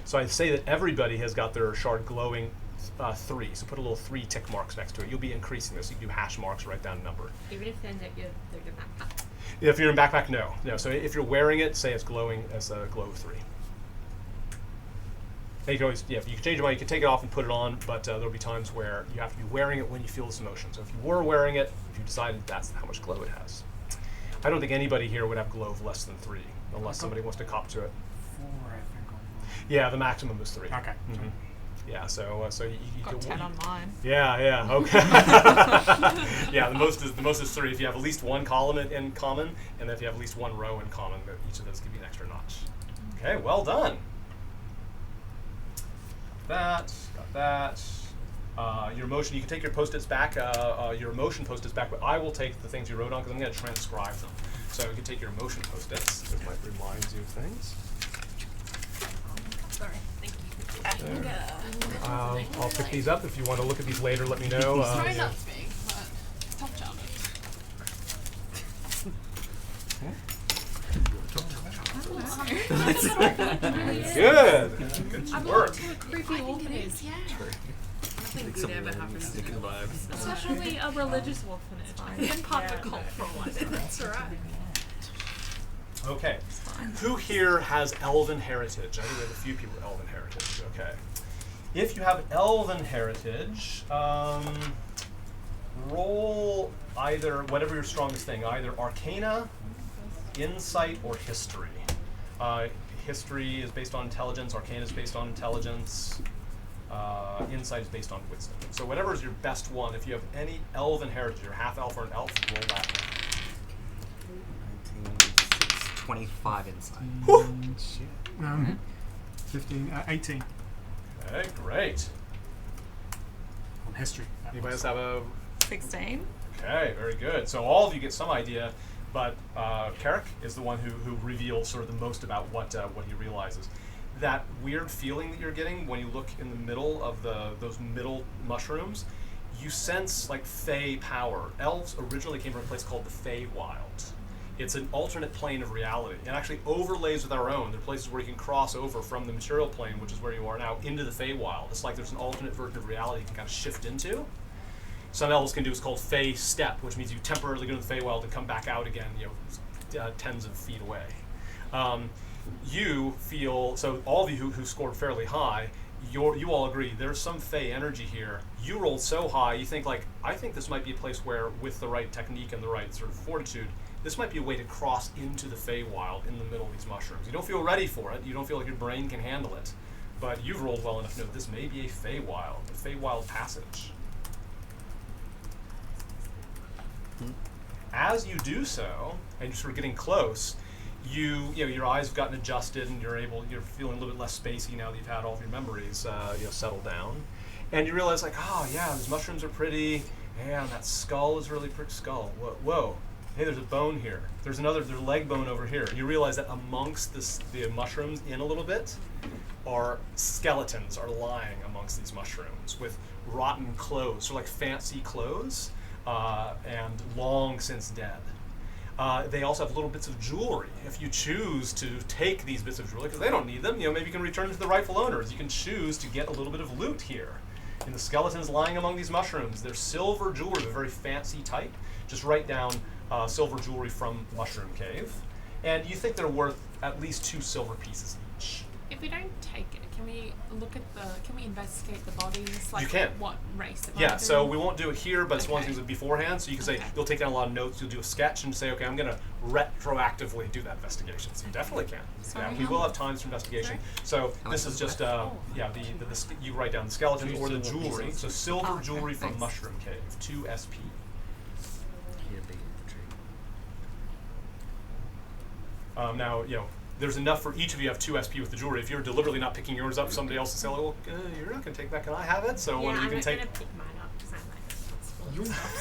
So I'd say that everybody has got their shard glowing 3. So put a little 3 tick marks next to it. You'll be increasing this. You can do hash marks, write down a number. Even if they're your backpack. If you're in backpack, no. So if you're wearing it, say it's glowing as a glow of 3. And you can always, if you can change your mind, you can take it off and put it on, but there'll be times where you have to be wearing it when you feel this emotion. So if you were wearing it, if you decided that's how much glow it has. I don't think anybody here would have glow of less than 3, unless somebody wants to cop to it. 4, I think, on Yeah, the maximum is 3. Okay. Mm-hmm. Yeah, so you Got 10 on mine. Yeah, okay. Yeah, the most is 3 if you have at least one column in common, and then if you have at least one row in common, each of those give you an extra notch. Okay, well done. Got that. Your emotion, you can take your post-its back, your emotion post-its back, but I will take the things you wrote on because I'm going to transcribe them. So you can take your emotion post-its. This might remind you of things. Sorry, thank you. I'll pick these up. If you want to look at these later, let me know. Try not to be, but tough job. Good. I've work. looked to a creepy orphanage. Nothing good ever happens to me. Especially a religious orphanage. I've been part of a cult for a while. That's alright. Okay. Who here has elven heritage? I think we have a few people with elven heritage. Okay. If you have elven heritage, roll either, whatever your strongest thing, either Arcana, Insight, or History. History is based on intelligence, Arcana is based on intelligence, Insight is based on wisdom. So whatever is your best one, if you have any elven heritage, you're half elf or an elf, roll that. 25 inside. Shit. 15, 18 Okay, great. on history. That Anybody else was- have a 16. Okay, very good. So all of you get some idea, but Carrick is the one who reveals sort of the most about what he realizes. That weird feeling that you're getting when you look in the middle of those middle mushrooms, you sense like Fey power. Elves originally came from a place called the Feywild. It's an alternate plane of reality. It actually overlays with our own. There are places where you can cross over from the material plane, which is where you are now, into the Feywild. It's like there's an alternate version of reality you can kind of shift into. Some elves can do what's called Fey step, which means you temporarily go to the Feywild and come back out again, tens of feet away. You feel, so all of you who scored fairly high, you all agree there's some Fey energy here. You rolled so high, you think like, I think this might be a place where, with the right technique and the right sort of fortitude, this might be a way to cross into the Feywild in the middle of these mushrooms. You don't feel ready for it. You don't feel like your brain can handle it. But you've rolled well enough to know that this may be a Feywild passage. As you do so, and you're sort of getting close, your eyes have gotten adjusted, and you're feeling a little bit less spacey now that you've had all of your memories settle down, and you realize like, oh yeah, these mushrooms are pretty, and that skull is really pretty. Skull. Whoa. Hey, there's a bone here. There's a leg bone over here. You realize that amongst the mushrooms in a little bit are skeletons are lying amongst these mushrooms with rotten clothes, so like fancy clothes, and long since dead. They also have little bits of jewelry. If you choose to take these bits of jewelry, because they don't need them, maybe you can return them to the rightful owners. You can choose to get a little bit of loot here. And the skeletons lying among these mushrooms, they're silver jewelry, a very fancy type. Just write down silver jewelry from Mushroom Cave. And you think they're worth at least 2 silver pieces each. If we don't take it, can we investigate the bodies? Like You can. What race? Yeah, so we won't do it here, but it's one of the Okay. things beforehand. So you can say, Okay. you'll take down a lot of notes, you'll do a sketch and say, okay, I'm going to retroactively do that investigation. So you definitely can. Sorry, We how will much? have times for investigation. So How this much is is just, you write down the skeletons or the silver jewelry. pieces. So silver Oh, okay, jewelry from thanks. Mushroom Cave, 2 SP. Now, there's enough for each of you to have 2 SP with the jewelry. If you're deliberately not picking yours up, somebody else will say, well, you're not going to take that. Can I have it? So Yeah, one of you I'm can not take. gonna pick mine up because I'm like responsible and stuff.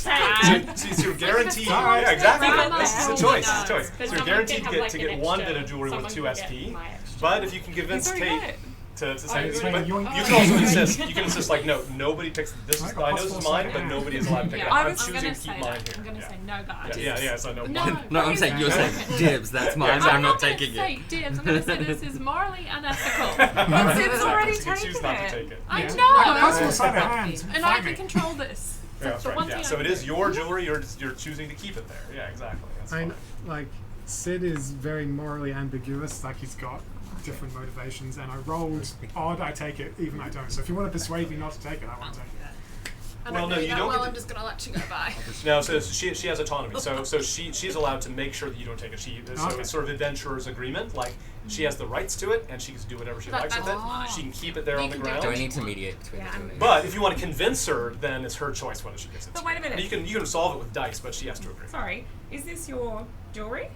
So I'm like, So you're guaranteed. Sorry. Yeah, exactly. Right. This is a Oh choice. my It's a choice. God. So you're Someone guaranteed can to have, get like, an one extra- bit of jewelry with someone 2 can SP. get my extra But if you can convince He's very Tate good. to say, it's but like you yoink. can also insist. You can insist like, no, nobody picks this. Like I a know this is possible mine, but second. nobody is allowed to pick it Yeah, up. I I'm was choosing gonna to keep say mine that. here. I'm gonna Yeah. say no, guys. Yeah. So no. No. No, I'm saying you're saying dibs. That's mine. Yeah, I'm not gonna taking say it. dibs. I'm going to say this is morally unethical. It's already You can choose taken not to it. take it. I Yeah. know. Like a possible sleight of hand. And I Fight can me. control this. Yeah, that's the right. one Yeah. thing So I it can is do. your jewelry. You're choosing to keep it there. Yeah, exactly. That's I fine. mean, like, Sid is very morally ambiguous, like he's got different motivations, and I rolled odd, I take it, even I don't. So if you want to persuade me not to take it, I won't take it. I Well, don't no, know you that don't well, get I'm to- just going to let you go by. No, so she has autonomy. So she's allowed to make sure that you don't take it. So Okay. it's sort of adventurer's agreement. Like She has the rights to it, and she can do whatever she But likes with it. that's mine. She can keep it there You on the can do ground. Do I need to mediate between Yeah, the two? I'm- of you? But if you want to convince her, then it's her choice whether she gets it. But to wait a you. minute. And you can solve it with dice, but she has to agree. Sorry, is this your jewelry?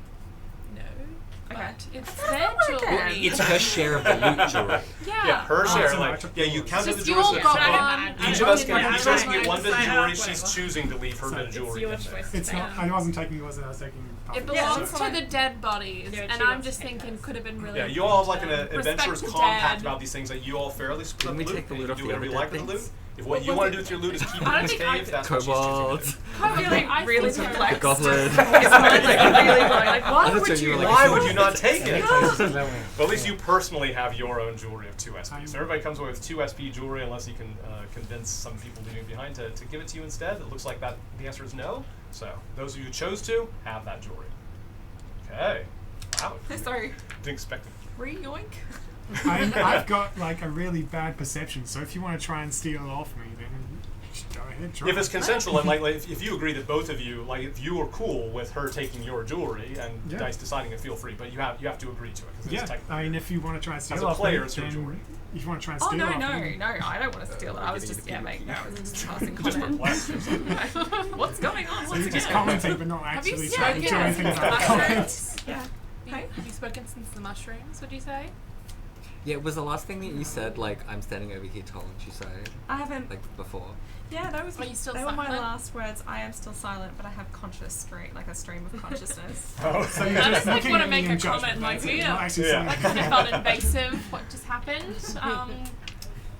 No. Okay. But it's How does their that work jewelry. then? It's her share of the loot jewelry. Yeah, her Oh, share. so Like, I took yeah, you yours. counted the Just jewels. you all that got come one. in. I Each don't of us think can I each of us have get mine. one bit of Sign jewelry. up, She's whatever. choosing to leave her So bit of it's jewelry your in there. choice. It's not. I wasn't taking yours. I was taking. It Puffy's, belongs so- to the dead bodies, Yeah, and she I'm wants just to take thinking hers. could have been really. Yeah, you all have like an important. adventurous Respect the compact dead. about these things that you all fairly split Didn't up we the take the loot. loot You off do the whatever you other like dead with the loot. things? If what you was want it? to do with your loot is keep it I in don't this think I cave, did. that's what she's choosing to Cobalt. do. I'm feeling I really think so. perplexed. Goblin. Is mine like really going? Like, why I would thought you you? were like- Why would you not take Any it? places is glowing. But at least you personally have your own jewelry of 2 SP. I'm- So everybody comes away with 2 SP jewelry unless you can convince some people leaving behind to give it to you instead. It looks like that the answer is no. So those of you who chose to have that jewelry. Okay. Wow. Sorry, Didn't expect it. re-yoink. I've got like a really bad perception. So if you want to try and steal it off me, then just go ahead. Try. If it's consensual, and like if you agree that both of you, like if you are cool with her taking your jewelry and Yeah. Dice deciding to feel free, but you have to agree to it because Yeah, it's technically. I mean, if you want to try and steal As it a off player, me, it's your then jewelry. if you want to try and Oh steal no, it off no, me, no! I don't want to steal it. I was getting just into making. I was just passing just comment. perplexed or something. What's going on? so Once you're just again? commenting but not Have you actually spoken trying to do anything since the about the comments. mushrooms? Yeah. Hey? Have you spoken since the mushrooms? Would you say? Yeah, was the last thing that you said like I'm standing over here told you so I haven't. like before? Yeah, that was. Are you still they were my silent? last words. I am still silent, but I have like a stream of consciousness. Oh, So you're I just just like looking want at to me make in a judgment, comment like, that's it, yeah, not actually Yeah. saying I kind of felt invasive. What just happened?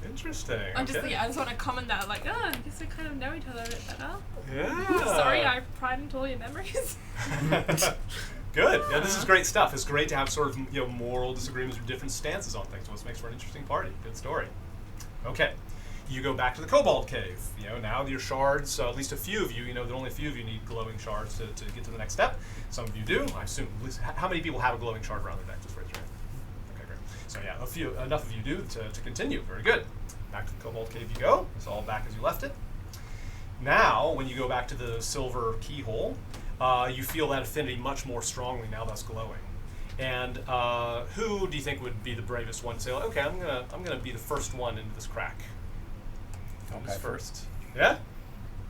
Interesting. I'm just okay. yeah, I just want to comment that like, oh, I guess we kind of know each other a bit better. Yeah. Sorry, I pried into all your memories. Good. Yeah, this is great stuff. It's great to have sort of moral disagreements or different stances on things. What makes for an interesting party. Good story. Okay. You go back to the Kobold Cave. Now your shards, so at least a few of you, there are only a few of you need glowing shards to get to the next step. Some of you do. I assume, at least, how many people have a glowing shard around their neck? Just raise your hand. Okay, great. So yeah, enough of you do to continue. Very good. Back to the Kobold Cave you go. It's all back as you left it. Now, when you go back to the silver keyhole, you feel that affinity much more strongly now that's glowing. And who do you think would be the bravest one to say, okay, I'm gonna be the first one into this crack? Who's first? Yeah?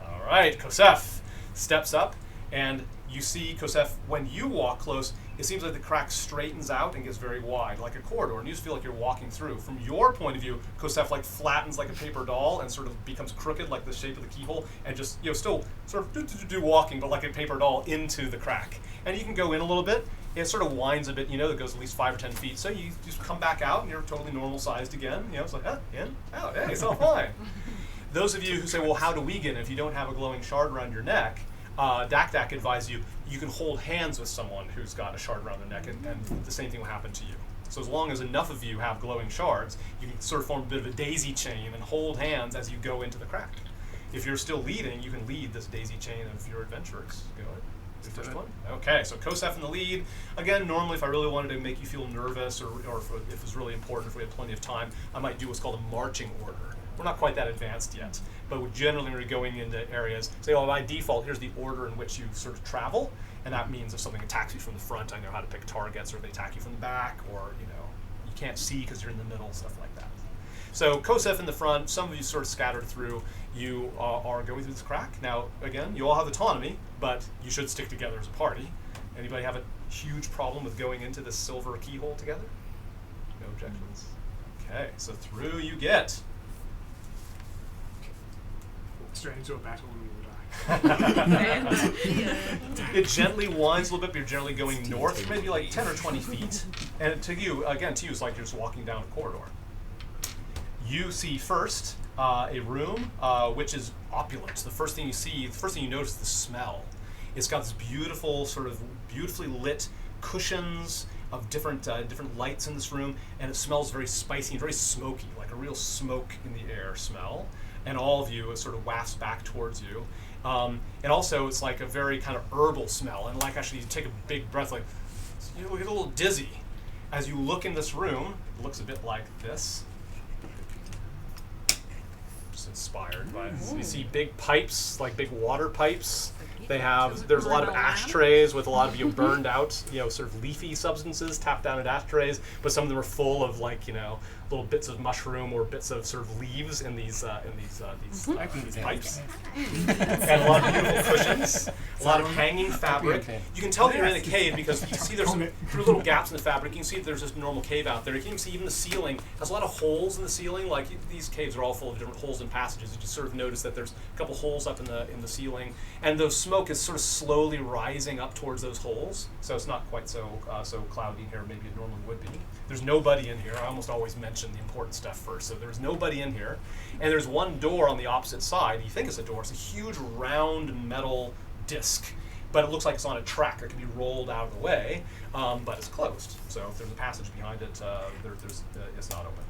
All right, Kosef steps up, and you see Kosef, when you walk close, it seems like the crack straightens out and gets very wide, like a corridor, and you just feel like you're walking through. From your point of view, Kosef like flattens like a paper doll and sort of becomes crooked like the shape of the keyhole, and just still sort of walking, but like a paper doll into the crack. And you can go in a little bit. It sort of winds a bit, it goes at least 5 or 10 feet. So you just come back out, and you're totally normal sized again. It's like, in, out, hey, it's all fine. Those of you who say, well, how do we get in if you don't have a glowing shard around your neck? Dak advises you can hold hands with someone who's got a shard around their neck, and the same thing will happen to you. So as long as enough of you have glowing shards, you can sort of form a bit of a daisy chain and hold hands as you go into the crack. If you're still leading, you can lead this daisy chain of your adventurers. Go ahead. Your first one? Okay, so Kosef in the lead. Again, normally if I really wanted to make you feel nervous or if it was really important, if we had plenty of time, I might do what's called a marching order. We're not quite that advanced yet, but we generally when we're going into areas, say, by default, here's the order in which you sort of travel, and that means if something attacks you from the front, I know how to pick targets, or if they attack you from the back, or, you can't see because you're in the middle, stuff like that. So Kosef in the front, some of you sort of scattered through, you are going through this crack. Now, again, you all have autonomy, but you should stick together as a party. Anybody have a huge problem with going into this silver keyhole together? No objections? Okay, so through you get. Straight into a battle and we'll die. It gently winds a little bit, but you're generally going north, maybe like 10 or 20 feet. And to you, it's like you're just walking down a corridor. You see first a room which is opulent. The first thing you notice is the smell. It's got this beautiful, sort of beautifully lit cushions of different lights in this room, and it smells very spicy and very smoky, like a real smoke in the air smell. And all of you, it sort of wafts back towards you. And also, it's like a very kind of herbal smell, and like actually you take a big breath, like you get a little dizzy. As you look in this room, it looks a bit like this. Just inspired by it. So you see big pipes, like big water pipes, They have, there's a lot of ashtrays with a lot of burned out, sort of leafy substances tapped down in ashtrays, but some of them are full of little bits of mushroom or bits of sort of leaves in these pipes. And a lot of beautiful cushions, a lot of hanging fabric. You can tell that you're in a cave because you can see there's through little gaps in the fabric. You can see that there's this normal cave out there. You can even see even the ceiling has a lot of holes in the ceiling. Like these caves are all full of different holes and passages. You just sort of notice that there's a couple holes up in the ceiling, and the smoke is sort of slowly rising up towards those holes. So it's not quite so cloudy here. Maybe it normally would be. There's nobody in here. I almost always mention the important stuff first. So there's nobody in here, and there's one door on the opposite side. You think it's a door. It's a huge round metal disc, but it looks like it's on a track. It can be rolled out of the way, but it's closed. So if there's a passage behind it, it's not open.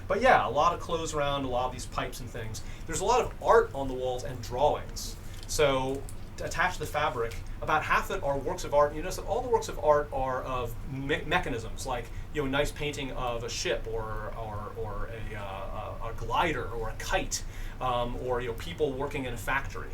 But yeah, a lot of clothes around, a lot of these pipes and things. There's a lot of art on the walls and drawings. So attached to the fabric, about half of it are works of art. You notice that all the works of art are of mechanisms, like a nice painting of a ship or a glider or a kite, or people working in a factory.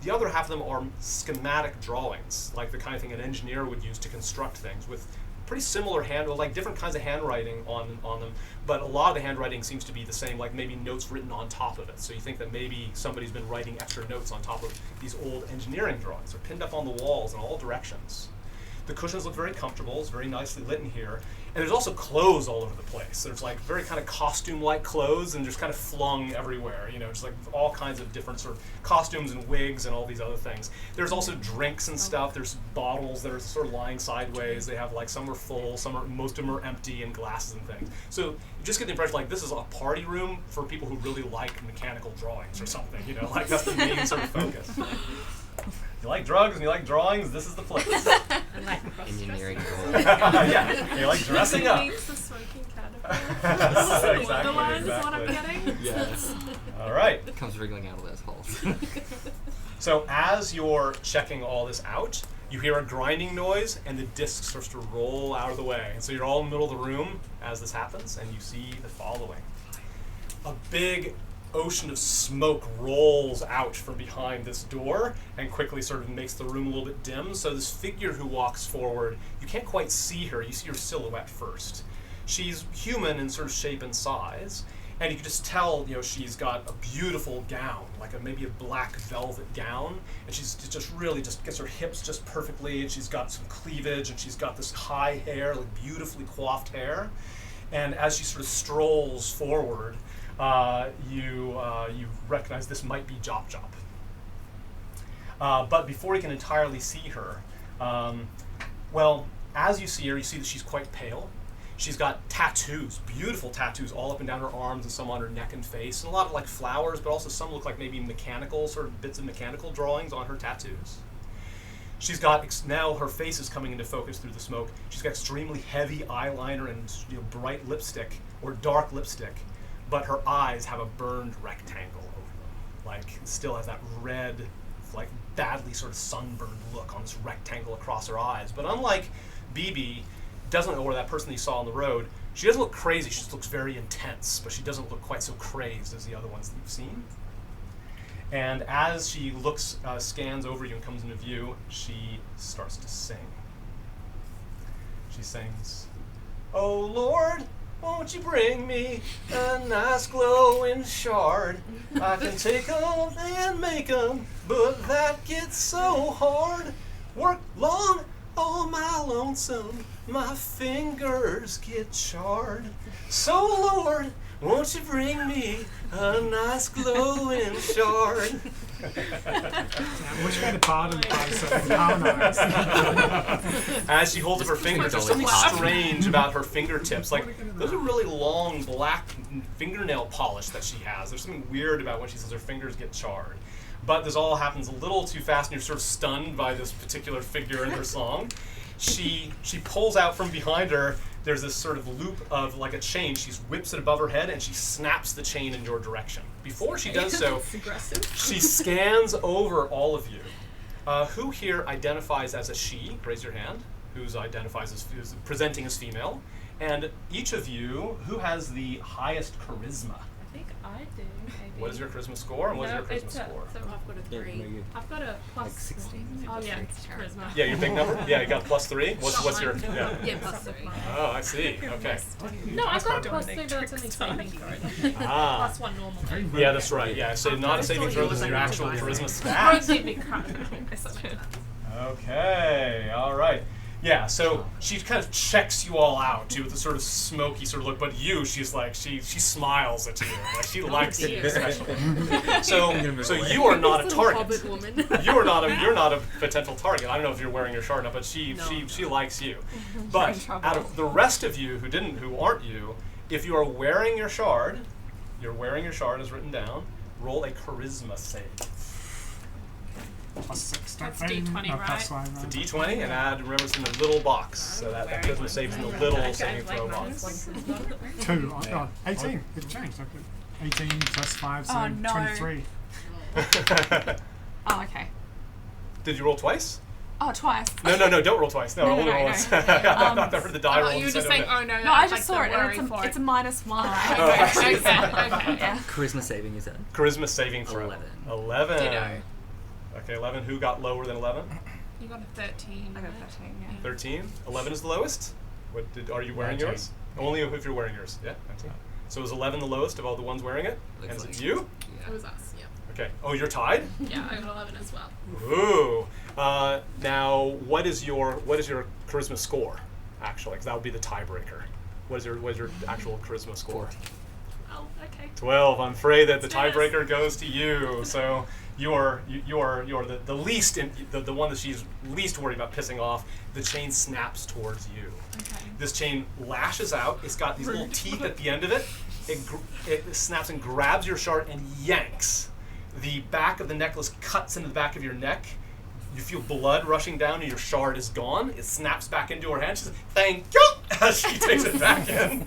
The other half of them are schematic drawings, like the kind of thing an engineer would use to construct things, with pretty similar different kinds of handwriting on them, but a lot of the handwriting seems to be the same, like maybe notes written on top of it. So you think that maybe somebody's been writing extra notes on top of these old engineering drawings. They're pinned up on the walls in all directions. The cushions look very comfortable. It's very nicely lit in here. And there's also clothes all over the place. There's very kind of costume-like clothes, and just kind of flung everywhere, just all kinds of different sort of costumes and wigs and all these other things. There's also drinks and stuff. There's bottles that are sort of lying sideways. They have some are full, most of them are empty, and glasses and things. So you just get the impression this is a party room for people who really like mechanical drawings or something, that's the main sort of focus. You like drugs and you like drawings, this is the place. Engineering goals. Yeah, you like dressing up. Meets the smoking caterpillar. Exactly. Is what I'm getting. Yes. All right. It comes wriggling out of those holes. So as you're checking all this out, you hear a grinding noise, and the disc starts to roll out of the way. And so you're all in the middle of the room as this happens, and you see the following. A big ocean of smoke rolls out from behind this door and quickly sort of makes the room a little bit dim. So this figure who walks forward, you can't quite see her. You see her silhouette first. She's human in sort of shape and size, and you can just tell, she's got a beautiful gown, maybe a black velvet gown, and she's just really gets her hips just perfectly, and she's got some cleavage, and she's got this high hair, beautifully coiffed hair. And as she sort of strolls forward, you recognize this might be Jop Jop. But before you can entirely see her, as you see her, you see that she's quite pale. She's got tattoos, beautiful tattoos all up and down her arms and some on her neck and face, and a lot of flowers, but also some look like maybe mechanical, sort of bits of mechanical drawings on her tattoos. She's got, now her face is coming into focus through the smoke. She's got extremely heavy eyeliner and bright lipstick, or dark lipstick, but her eyes have a burned rectangle over them. Still has that red, badly sort of sunburned look on this rectangle across her eyes. But unlike BB, or that person you saw on the road, she doesn't look crazy. She just looks very intense, but she doesn't look quite so crazed as the other ones that you've seen. And as she scans over you and comes into view, she starts to sing. She sings, "Oh Lord, won't you bring me a nice glowing shard? I can take 'em and make 'em, but that gets so hard. Work long all my lonesome, my fingers get charred. So Lord, won't you bring me a nice glowing shard?" Which kind of pardon harmonized? As she holds up her fingers, there's something strange about her fingertips. Those are really long black fingernail polish that she has. There's something weird about when she says her fingers get charred. But this all happens a little too fast, and you're sort of stunned by this particular figure in her song. She pulls out from behind her. There's this sort of loop of a chain. She whips it above her head, and she snaps the chain in your direction. Before she does so, she scans over all of you. Who here identifies as a she? Raise your hand. Who's presenting as female? And each of you, who has the highest charisma? I think I do. What is your charisma score, and what is No, your charisma it's score? So I've got a Yeah, 3. maybe I've got a plus like 16. Oh yeah, it's charisma. Yeah, your big number? Yeah, you got +3. What's your... Yeah. Yeah, plus 3. Oh, I see. Okay. No, I've got a plus 3, but that's only saving throw. Ah. Plus 1 normally. Yeah, that's right. Yeah, so not a saving throw, this is your actual charisma stat. Won't give me crap. Okay, all right. Yeah, so she kind of checks you all out too with a sort of smoky sort of look, but you, she's like, she smiles at you, like she likes you dear. especially. So you are not a This little target. hobbit woman. You're not a potential target. I don't know if you're wearing your shard or not, but she likes you. But trouble. out of the rest of you who aren't you, if you are wearing your shard, as written down, roll a charisma save. +6, don't That's they? D20, No, right? +5, It's a right? D20, and add, remember it's in the little box, so that charisma saves in the little saving throw box. 2. Oh, God. 18. It changed. Okay. 18 plus 5, so Oh, no. 23. Oh, okay. Did you roll twice? Oh, twice. No, don't roll twice. No, No, only no, roll no. once. I heard the die roll. You were and just said, saying, okay. oh no. No, I that's just like saw the it, worry and for it's it. a -1. Oh, I see. Okay. Yeah. Charisma saving, you said? Charisma saving throw. 11. 11. Ditto. Okay, 11. Who got lower than 11? You got a 13. I got 13, yeah. 13. 11 is the lowest. Are you wearing 19. yours? Only if you're wearing yours. Yeah, 19. So is 11 the lowest of all the ones wearing it? Looks And is like it you? It was us, yeah. Okay. Oh, you're tied? Yeah, I got 11 as well. Ooh. Now, what is your charisma score? Actually, because that would be the tiebreaker. What is your actual charisma score? 14. Oh, okay. 12. I'm afraid that the Yes. tiebreaker goes to you. So you're the least the one that she's least worried about pissing off. The chain snaps towards you. Okay. This chain lashes out. It's got these little teeth at the end of it. It snaps and grabs your shard and yanks. The back of the necklace cuts into the back of your neck. You feel blood rushing down and your shard is gone. It snaps back into her hand. She says, "Thank you," as she takes it back in.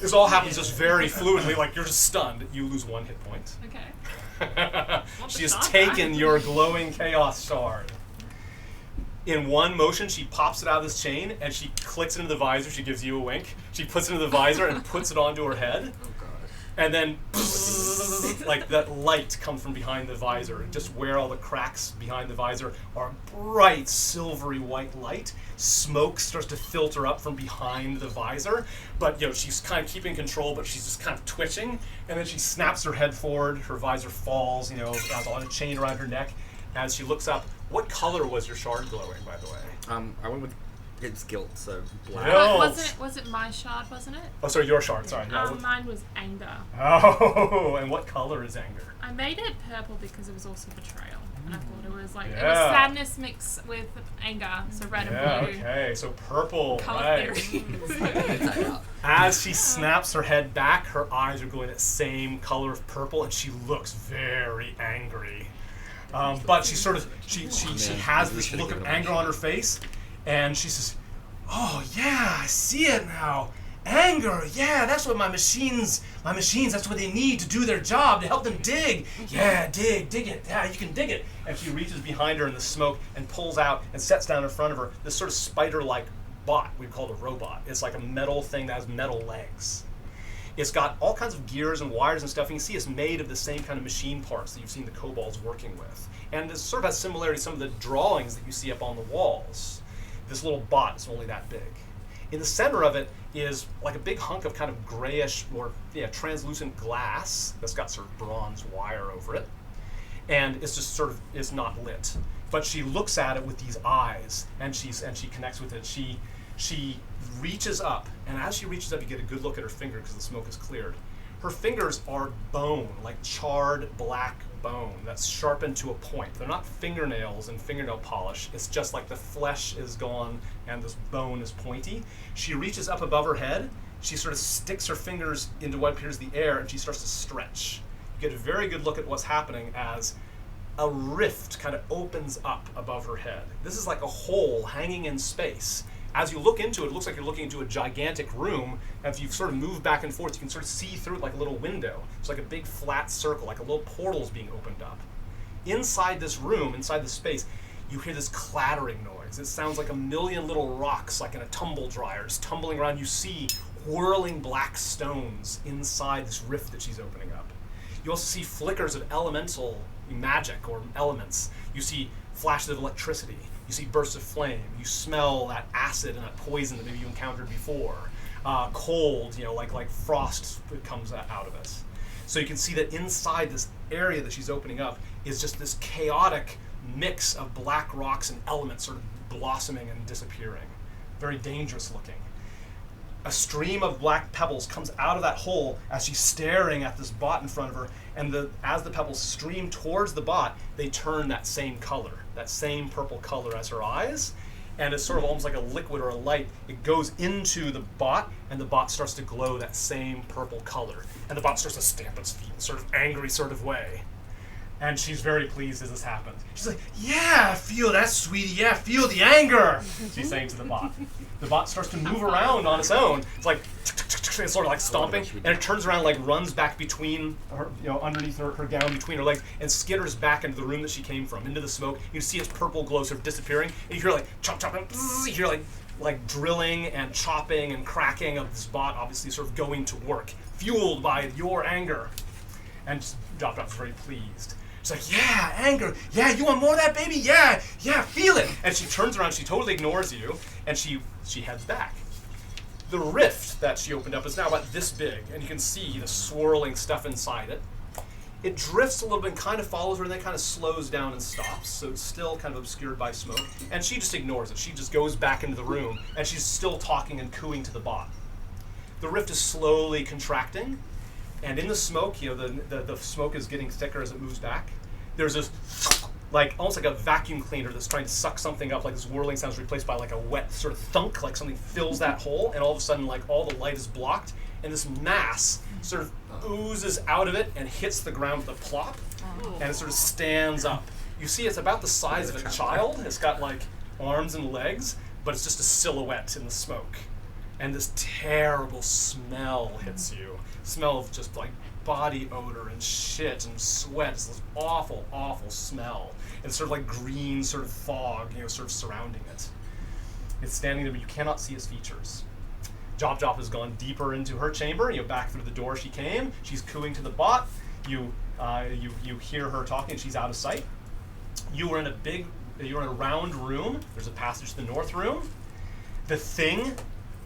This all happens just very fluidly, like you're just stunned. You lose 1 hit point. Okay. She has taken your glowing chaos shard. In one motion, she pops it out of this chain and she clicks it into the visor. She gives you a wink. She puts it into the visor and puts it onto her head. Oh god. And then, like that light comes from behind the visor. Just where all the cracks behind the visor are bright silvery white light. Smoke starts to filter up from behind the visor. But she's kind of keeping control, but she's just kind of twitching. And then she snaps her head forward. Her visor falls. Has on a chain around her neck. As she looks up, what color was your shard glowing, by the way? I went with it's guilt, so black. No. Was it my shard, wasn't it? Oh, sorry, your shard. Sorry. No. Mine was anger. Oh, and what color is anger? I made it purple because it was also betrayal. And I thought it was like, it was Yeah. sadness mixed with anger, so red Yeah, and blue. okay, so purple, Colour right. theory. Inside out. As she snaps her head back, her eyes are going that same color of purple, and she looks very angry. But she sort of, she has this look of anger on her face, and she says, "Oh yeah, I see it now. Anger, yeah, that's what my machines, that's what they need to do their job, to help them dig. Yeah, dig it, yeah, you can dig it." And she reaches behind her in the smoke and pulls out and sets down in front of her this sort of spider-like bot we call a robot. It's like a metal thing that has metal legs. It's got all kinds of gears and wires and stuff. You can see it's made of the same kind of machine parts that you've seen the kobolds working with. And it sort of has similarity to some of the drawings that you see up on the walls. This little bot is only that big. In the center of it is like a big hunk of kind of grayish or translucent glass that's got sort of bronze wire over it. And it's just sort of, it's not lit. But she looks at it with these eyes, and she connects with it. She reaches up, and as she reaches up, you get a good look at her finger because the smoke is cleared. Her fingers are bone, like charred black bone that's sharpened to a point. They're not fingernails and fingernail polish. It's just like the flesh is gone and this bone is pointy. She reaches up above her head. She sort of sticks her fingers into what appears the air, and she starts to stretch. You get a very good look at what's happening as a rift kind of opens up above her head. This is like a hole hanging in space. As you look into it, it looks like you're looking into a gigantic room, and if you sort of move back and forth, you can sort of see through it like a little window. It's like a big flat circle, like a little portal's being opened up. Inside this room, inside this space, you hear this clattering noise. It sounds like a million little rocks, like in a tumble dryer, just tumbling around. You see whirling black stones inside this rift that she's opening up. You also see flickers of elemental magic or elements. You see flashes of electricity. You see bursts of flame. You smell that acid and that poison that maybe you encountered before. Cold, like frost comes out of it. So you can see that inside this area that she's opening up is just this chaotic mix of black rocks and elements sort of blossoming and disappearing. Very dangerous looking. A stream of black pebbles comes out of that hole as she's staring at this bot in front of her, and as the pebbles stream towards the bot, they turn that same color, that same purple color as her eyes, and it's sort of almost like a liquid or a light. It goes into the bot, and the bot starts to glow that same purple color, and the bot starts to stamp its feet in sort of angry sort of way. And she's very pleased as this happens. She's like, yeah, feel that, sweetie. Yeah, feel the anger, she's saying to the bot. The bot starts to move around on its own. It's like, it's sort of like stomping, and it turns around, like runs back between her, underneath her gown, between her legs, and skitters back into the room that she came from, into the smoke. You see its purple glow sort of disappearing, and you hear like chop, chop, and you hear like drilling and chopping and cracking of this bot, obviously sort of going to work, fueled by your anger. And Drop Drop's very pleased. She's like, yeah, anger. Yeah, you want more of that, baby? Yeah, feel it. And she turns around, she totally ignores you, and she heads back. The rift that she opened up is now about this big, and you can see the swirling stuff inside it. It drifts a little bit and kind of follows her, and then kind of slows down and stops, so it's still kind of obscured by smoke. And she just ignores it. She just goes back into the room, and she's still talking and cooing to the bot. The rift is slowly contracting, and in the smoke, the smoke is getting thicker as it moves back. There's this, almost like a vacuum cleaner that's trying to suck something up, like this whirling sound is replaced by like a wet sort of thunk, like something fills that hole, and all of a sudden, like all the light is blocked, and this mass sort of oozes out of it and hits the ground with a plop, and it sort of stands up. You see, it's about the size of a child. It's got like arms and legs, but it's just a silhouette in the smoke. And this terrible smell hits you. Smell of just like body odor and shit and sweat. It's this awful, awful smell. And sort of like green sort of fog, sort of surrounding it. It's standing there, but you cannot see its features. Jop has gone deeper into her chamber, back through the door she came. She's cooing to the bot. You hear her talking, she's out of sight. You're in a round room. There's a passage to the north room. The thing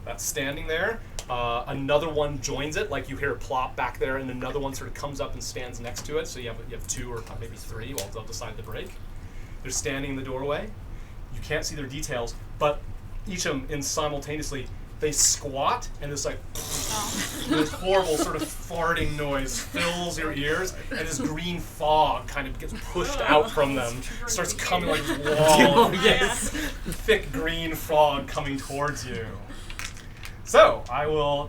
that's standing there, another one joins it, like you hear it plop back there, and another one sort of comes up and stands next to it, so you have two or maybe three, while they'll decide to break. They're standing in the doorway. You can't see their details, but each of them in simultaneously, they squat, and this this horrible sort of farting noise fills your ears, and this green fog kind of gets pushed out from them. Starts coming like a wall. Yes, thick green fog coming towards you. So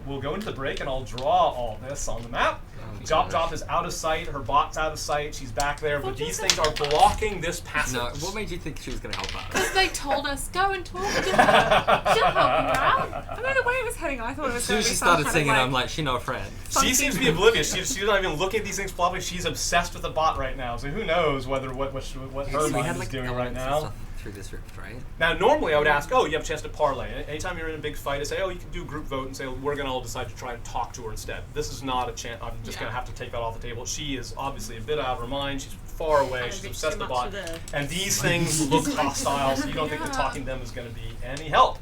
we'll go into the break, and I'll draw all this on the map. Jop is out of sight. Her bot's out of sight. She's back there, but these things are blocking this passage. No, what made you think she was going to help us? Because they told us, go and talk to her. She'll help you out. I mean, the way it was heading, I thought it was as soon as she started singing, I'm like, she's no friend. She seems to be oblivious. She's not even looking at these things flopping. She's obsessed with the bot right now. So who knows what her mind is doing right now. Through this rift, right? Now, normally I would ask, you have a chance to parlay. Anytime you're in a big fight, I say, you can do a group vote and say, we're going to all decide to try and talk to her instead. This is not a chance. I'm just going to have to take that off the table. She is obviously a bit out of her mind. She's far away. She's obsessed with the bot. And these things look hostile, so you don't think that talking to them is going to be any help.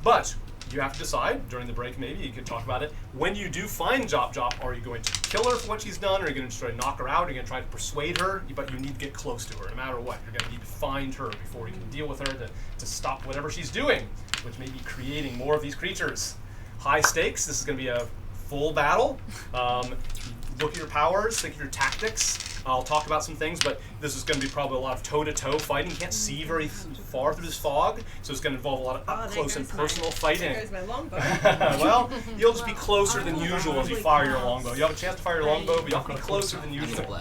But you have to decide during the break, maybe you could talk about it. When you do find Jop, are you going to kill her for what she's done, or are you going to try to knock her out? Are you going to try to persuade her? But you need to get close to her, no matter what. You're going to need to find her before you can deal with her to stop whatever she's doing, which may be creating more of these creatures. High stakes. This is going to be a full battle. Look at your powers, think of your tactics. I'll talk about some things, but this is going to be probably a lot of toe-to-toe fighting. You can't see very far through this fog, so it's going to involve a lot of up-close and personal fighting. There goes my longbow. Well, you'll just be closer than usual as you fire your longbow. You have a chance to fire your longbow, but you'll be closer than usual.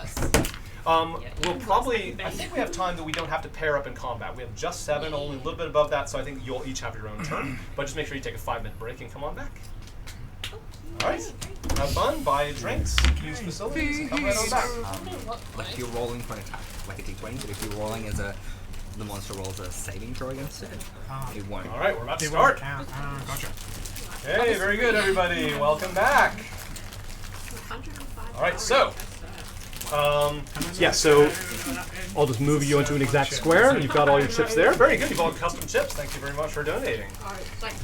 We'll probably, I think we have time that we don't have to pair up in combat. We have just 7, only a little bit above that, so I think you'll each have your own turn. But just make sure you take a 5-minute break and come on back. All right, have fun, buy drinks, use facilities, and come right on back. Like you're rolling for an attack, like a d20, but if you're rolling the monster rolls a saving throw against it, it won't. All right, we're about to start. Gotcha. Okay, very good, everybody. Welcome back. All right, so Yeah, so I'll just move you into an exact square. You've got all your chips there. Very good. You've all custom chips. Thank you very much for donating.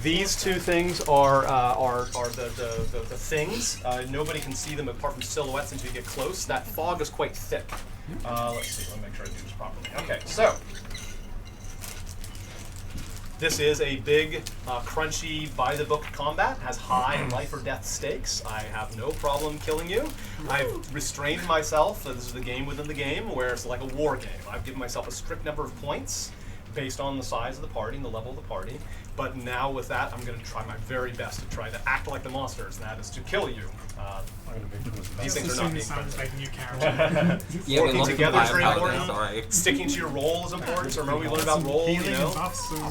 These two things are the things. Nobody can see them apart from silhouettes until you get close. That fog is quite thick. Let's see. Let me make sure I do this properly. Okay, so this is a big, crunchy, by-the-book combat. Has high life or death stakes. I have no problem killing you. I've restrained myself. This is the game within the game, where it's like a war game. I've given myself a strict number of points based on the size of the party and the level of the party. But now with that, I'm going to try my very best to try to act like the monsters, and that is to kill you. These things are not being Yeah, working together is very firepower, important. sorry. Sticking to your role is important. So remember we learned about role, you know.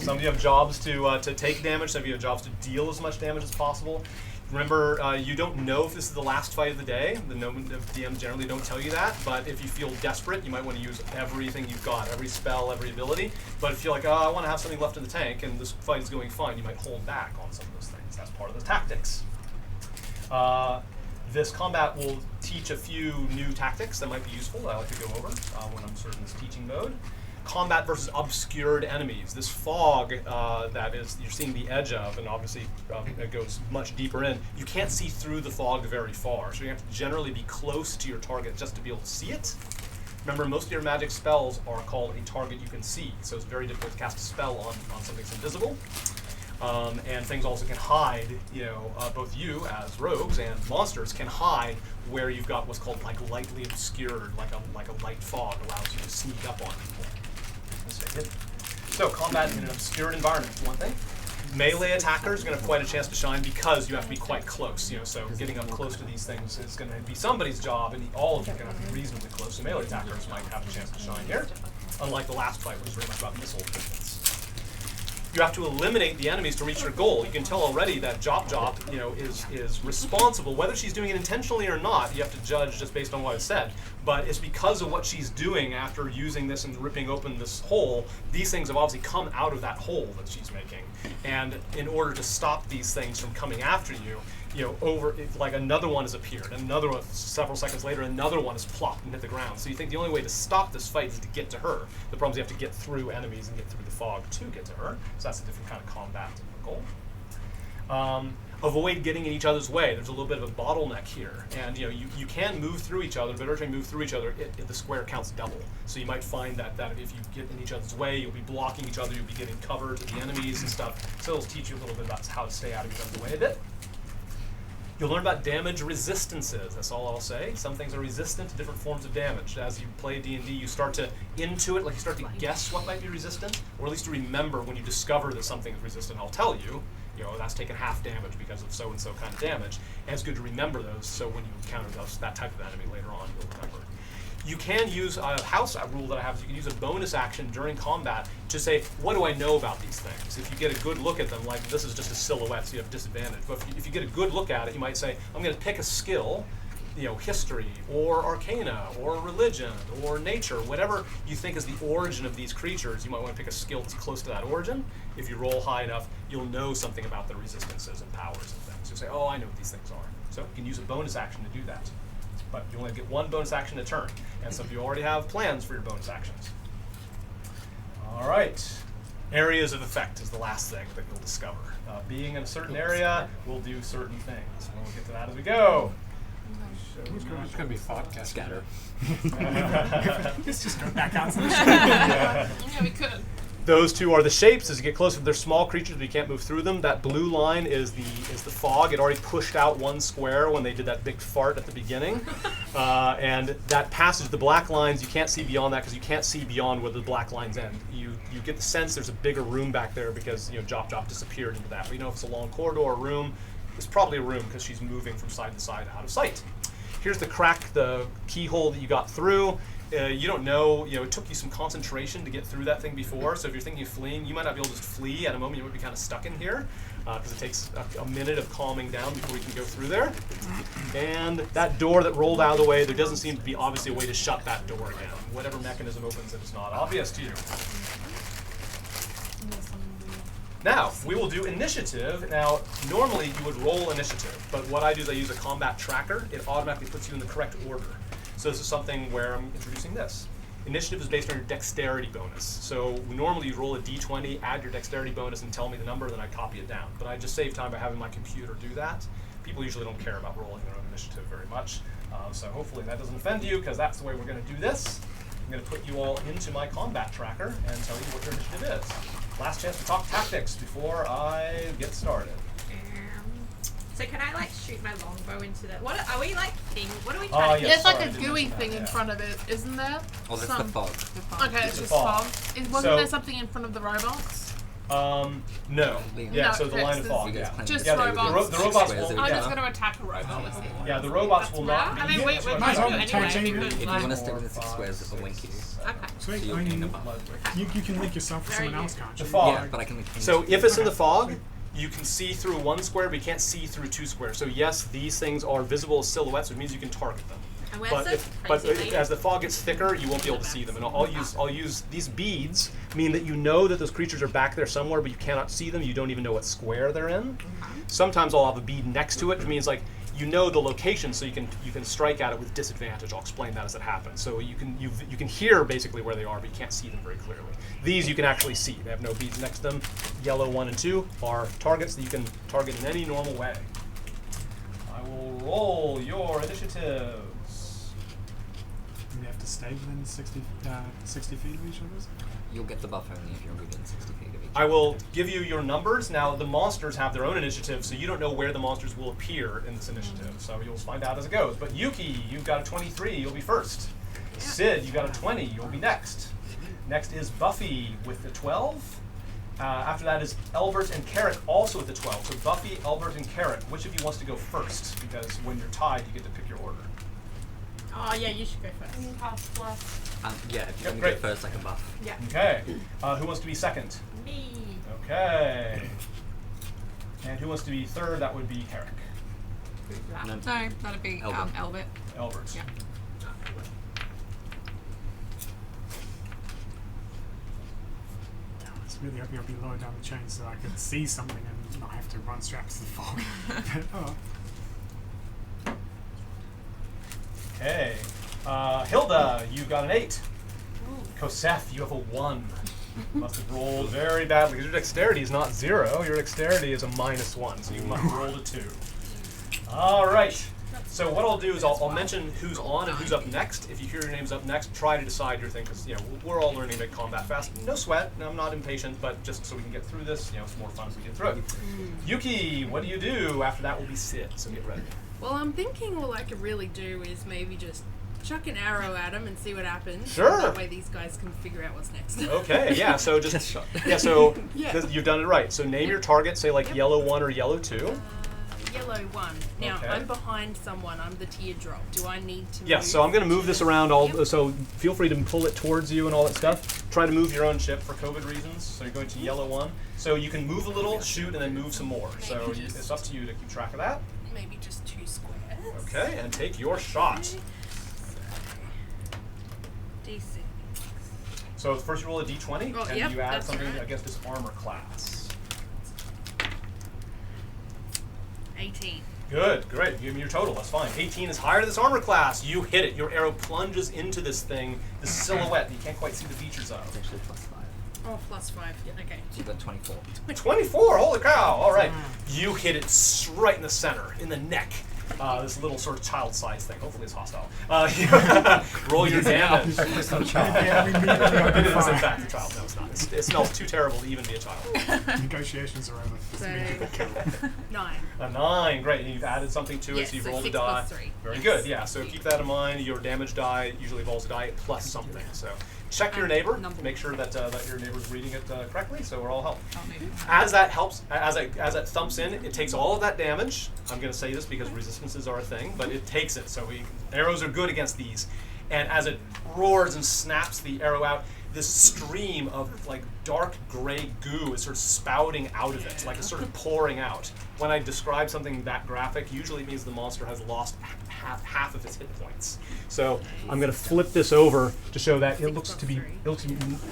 Some of you have jobs to take damage, some of you have jobs to deal as much damage as possible. Remember, you don't know if this is the last fight of the day. The DMs generally don't tell you that, but if you feel desperate, you might want to use everything you've got, every spell, every ability. But if you're like, oh, I want to have something left in the tank, and this fight is going fine, you might hold back on some of those things. That's part of the tactics. This combat will teach a few new tactics that might be useful that I like to go over when I'm sort of in this teaching mode. Combat versus obscured enemies. This fog that is you're seeing the edge of, and obviously it goes much deeper in. You can't see through the fog very far, so you have to generally be close to your target just to be able to see it. Remember, most of your magic spells are called a target you can see, so it's very difficult to cast a spell on something that's invisible. And things also can hide, you know, both you as rogues and monsters can hide where you've got what's called like lightly obscured, like a light fog allows you to sneak up on people. So combat in an obscured environment is one thing. Melee attackers are going to have quite a chance to shine because you have to be quite close. You know, so getting up close to these things is going to be somebody's job, and all of you are going to have to be reasonably close. So melee attackers might have a chance to shine here, unlike the last fight, which was very much about missile distance. You have to eliminate the enemies to reach your goal. You can tell already that Jop, you know, is responsible. Whether she's doing it intentionally or not, you have to judge just based on what I said. But it's because of what she's doing after using this and ripping open this hole. These things have obviously come out of that hole that she's making. And in order to stop these things from coming after you, you know, like another one has appeared, another one, several seconds later, another one has plopped and hit the ground. So you think the only way to stop this fight is to get to her. The problem is you have to get through enemies and get through the fog to get to her. So that's a different kind of combat goal. Avoid getting in each other's way. There's a little bit of a bottleneck here. And you know, you can move through each other, but every time you move through each other, the square counts double. So you might find that if you get in each other's way, you'll be blocking each other, you'll be getting cover to the enemies and stuff. So it'll teach you a little bit about how to stay out of each other's way a bit. You'll learn about damage resistances. That's all I'll say. Some things are resistant to different forms of damage. As you play D&D, you start to intuit, like you start to guess what might be resistant, or at least to remember when you discover that something is resistant. I'll tell you, you know, that's taken half damage because of so-and-so kind of damage. And it's good to remember those, so when you encounter that type of enemy later on, you'll remember. You can use a house rule that I have is you can use a bonus action during combat to say, what do I know about these things? If you get a good look at them, like this is just a silhouette, so you have disadvantage. But if you get a good look at it, you might say, I'm going to pick a skill, you know, history, or arcana, or religion, or nature, whatever you think is the origin of these creatures, you might want to pick a skill that's close to that origin. If you roll high enough, you'll know something about the resistances and powers and things. You'll say, oh, I know what these things are. So you can use a bonus action to do that. But you only get one bonus action a turn, and some of you already have plans for your bonus actions. All right. Areas of effect is the last thing that you'll discover. Being in a certain area will do certain things. And we'll get to that as we go. It's going to be vodka scatter. Let's just go back out to the Yeah, we could. Those two are the shapes. As you get closer, they're small creatures, but you can't move through them. That blue line is the fog. It already pushed out one square when they did that big fart at the beginning. And that passage, the black lines, you can't see beyond that because you can't see beyond where the black lines end. You get the sense there's a bigger room back there because, you know, Jop disappeared into that. We know if it's a long corridor or room. It's probably a room because she's moving from side to side out of sight. Here's the crack, the keyhole that you got through. You don't know, you know, it took you some concentration to get through that thing before, so if you're thinking of fleeing, you might not be able to just flee at a moment. You might be kind of stuck in here because it takes a minute of calming down before you can go through there. And that door that rolled out of the way, there doesn't seem to be obviously a way to shut that door again. Whatever mechanism opens it is not obvious to you. Now, we will do initiative. Now, normally you would roll initiative, but what I do is I use a combat tracker. It automatically puts you in the correct order. So this is something where I'm introducing this. Initiative is based on your dexterity bonus. So normally you roll a d20, add your dexterity bonus, and tell me the number, then I copy it down. But I just save time by having my computer do that. People usually don't care about rolling their own initiative very much. So hopefully that doesn't offend you, because that's the way we're going to do this. I'm going to put you all into my combat tracker and tell you what your initiative is. Last chance to talk tactics before I get started. So can I like shoot my longbow into the? What are we like? What are we trying to? Yes, There's like sorry, I a didn't gooey mention thing that, in yeah. front of it, isn't there? Oh, that's the fog. Okay, It's it's a just fog. fog. Wasn't So- there something in front of the robots? No. Liam. Yeah, No, so the line of it's fog, You guys yeah. claim Just that Yeah, they the, robots. the robots Squares will, are I'm yeah. just going to attack a robot. Yeah, the robots will not be. I mean, we Might as well do tag anyway team. because If you like, want to stick with the 6 squares, it'll link you. Okay. Sweet. So I you'll gain a mean, buff. you can link yourself with Very someone else, good. can't The you? fog. Yeah, but I can link any So two. if it's in the fog, you can see through one square, but you can't see through two squares. So yes, these things are visible as silhouettes, which means you can target them. And where's But, the crazy lady? as the fog gets thicker, you won't be able to see them. And I'll use these beads, mean that you know that those creatures are back there somewhere, but you cannot see them. You don't even know what square they're in. Sometimes I'll have a bead next to it, which means like you know the location, so you can strike at it with disadvantage. I'll explain that as it happens. So you can hear basically where they are, but you can't see them very clearly. These you can actually see. They have no beads next to them. Yellow 1 and 2 are targets that you can target in any normal way. I will roll your initiatives. We have to stay within 60 feet of each other. You'll get the buff only if you're within 60 feet of each I will give you your numbers. Now, the monsters have their own initiative, so you don't know where the monsters will appear in this initiative. So you'll find out as it goes. But Yuki, you've got a 23. You'll be first. Sid, you got a 20. You'll be next. Next is Buffy with the 12. After that is Elbert and Carrick also with the 12. So Buffy, Elbert, and Carrick. Which of you wants to go first? Because when you're tied, you get to pick your order. Oh yeah, you should go first. Cast plus. Yeah, if you're Yep, going to great. go first, I can buff. Yeah. Okay. Who wants to be second? Me. Okay. And who wants to be third? That would be Carrick. No, No, that'd be Albert. Albert. Elbert. Yeah. I was really hoping I'd be lower down the chain so I could see something and not have to run strapped to the fog. Oh. Okay. Hilda, you got an 8. Kosef, you have a 1. Must have rolled very badly because your dexterity is not 0. Your dexterity is a -1, so you must have rolled a 2. All right. So what I'll do is I'll mention who's on and who's up next. If you hear your names up next, try to decide your thing because we're all learning to make combat fast. No sweat. I'm not impatient, but just so we can get through this, it's more fun if we get through it. Yuki, what do you do? After that will be Sid. So get ready. Well, I'm thinking all I could really do is maybe just chuck an arrow at him and see what happens. Sure. That way these guys can figure out what's next. Okay. Yeah. So just shot. yeah. So Yeah. you've done it right. So name your target. Say like yellow 1 or yellow 2. Yellow 1. Now, Okay. I'm behind someone. I'm the teardrop. Do I need to Yeah, move? so I'm going to move this around. Yep. So feel free to pull it towards you and all that stuff. Try to move your own ship for COVID reasons. So you're going to yellow 1. So you can move a little, shoot, and then move some more. So Maybe just- it's up to you to keep track of that. Maybe just 2 squares. Okay, and take your shot. D6. So first you roll a d20, Oh, and yep, you add that's something right. against this armor class. 18. Good, great. Give me your total. That's fine. 18 is higher than this armor class. You hit it. Your arrow plunges into this thing, this silhouette that you can't quite see the features of. It's actually +5. Oh, +5. Okay. So you got 24. 24, holy cow! All right, you hit it right in the center, in the neck. This little sort of child-sized thing. Hopefully it's hostile. Roll your damage. It's not a child. Yeah, we immediately It open is in fire. fact a child. No, it's not. It smells too terrible to even be a child. Negotiations are over. It's So, immediately kill. 9. A 9, great. And you've added something to it, Yes, so you've so rolled a 6 die. plus 3. Very Yes. good. Yeah. So keep that in mind. Your damage die usually involves a die plus something. So check your neighbor. Number. Make sure that that your neighbor's reading it correctly. So we're all helping. Oh, maybe. As that helps, as that thumps in, it takes all of that damage. I'm going to say this because resistances are a thing, but it takes it. So arrows are good against these. And as it roars and snaps the arrow out, this stream of like dark gray goo is sort of spouting out of it, like it's sort of pouring out. When I describe something that graphic, usually it means the monster has lost half of its hit points. So I'm going to flip this over to show that it looks to be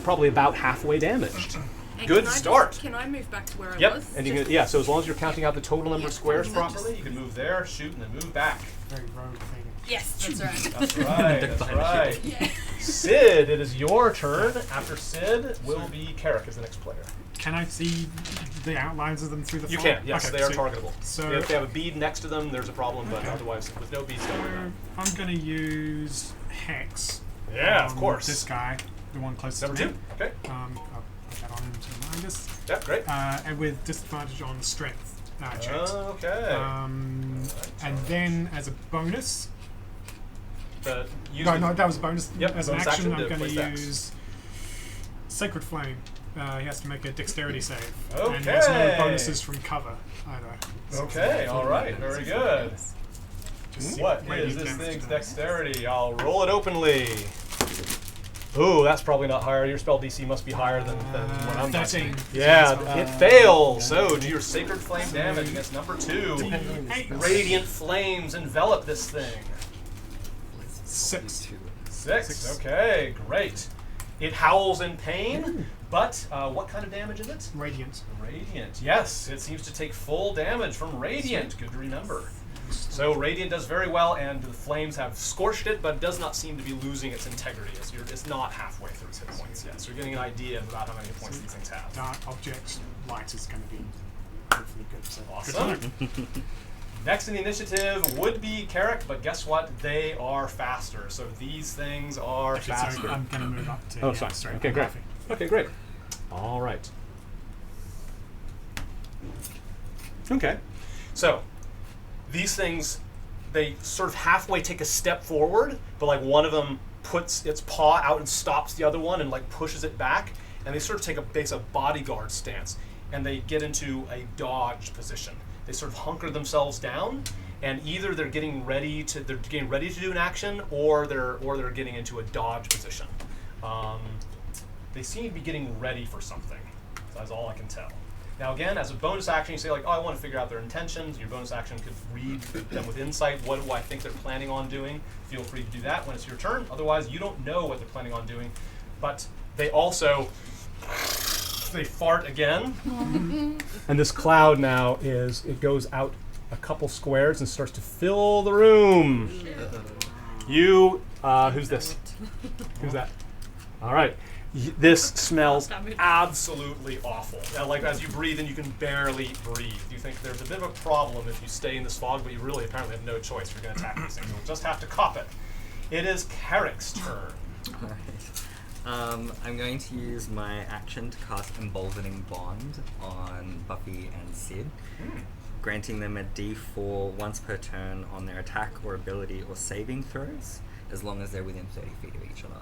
probably about halfway damaged. And Good can I start. Can I move back to where I Yep, was? and you Just- can, yeah. So as long as you're counting out the total number of Yeah, squares and then properly, you can move there, shoot, and then move back. Very rogue thing. Yes, that's right. That's right. That's right. Yeah. Sid, it is your turn. After Sid will be Carrick as the next player. Can I see the outlines of them through the You fog? can, yes, Okay, they are so- targetable. So If they have a bead next to them, there's a problem, but Okay. otherwise, with no beads, don't worry about it. I'm going to use Hex. Yeah, of on course. This guy, the one closest Number to 2. me. Okay. I'll put that on to remind us. Yep, great. And with disadvantage on strength checks. Okay. And then as a bonus, Use no, that was a bonus. Yep, as an bonus action, action I'm to going place to that. use Sacred Flame. He has to make a dexterity save. Okay. And there's no bonuses from cover either. So Okay, alright, very good. just see What radiant is this damage thing's does. dexterity? I'll roll it openly. Ooh, that's probably not higher. Your spell DC must be higher than what I'm 13. Yeah, it fails. So do your Sacred Flame damage against number 2. Eight. Radiant flames envelop this thing. 6. 6. Okay, great. It howls in pain, but what kind of damage is it? Radiant. Radiant. Yes, it seems to take full damage from Radiant. Good to remember. So Radiant does very well, and the flames have scorched it, but does not seem to be losing its integrity. It's not halfway through its hit points yet. So you're getting an idea about how many hit points these things have. Dark object light is going to be hopefully good. So Awesome. Next in the initiative would be Carrick, but guess what? They are faster. So these things are Actually, faster. sorry, I'm going to move up to. Oh, yeah, sorry. straight. Okay, I'm great. laughing. Okay, great. All right. Okay. So, these things, they sort of halfway take a step forward, but like one of them puts its paw out and stops the other one and like pushes it back, and they sort of take a bodyguard stance, and they get into a dodge position. They sort of hunker themselves down, and either they're getting ready to do an action, or they're getting into a dodge position. They seem to be getting ready for something. So that's all I can tell. Now again, as a bonus action, you say like, oh, I want to figure out their intentions. Your bonus action could read them with insight. What do I think they're planning on doing? Feel free to do that when it's your turn. Otherwise, you don't know what they're planning on doing. But they also, they fart again. And this cloud now it goes out a couple squares and starts to fill the room. You, who's this? Who's that? All right. This smells absolutely awful. Now, like as you breathe in, you can barely breathe. You think there's a bit of a problem if you stay in this fog, but you really apparently have no choice. You're going to attack these things. You'll just have to cop it. It is Carrick's turn. Alright. I'm going to use my action to cast Emboldening Bond on Buffy and Sid, granting them a D4 once per turn on their attack or ability or saving throws, as long as they're within 30 feet of each other.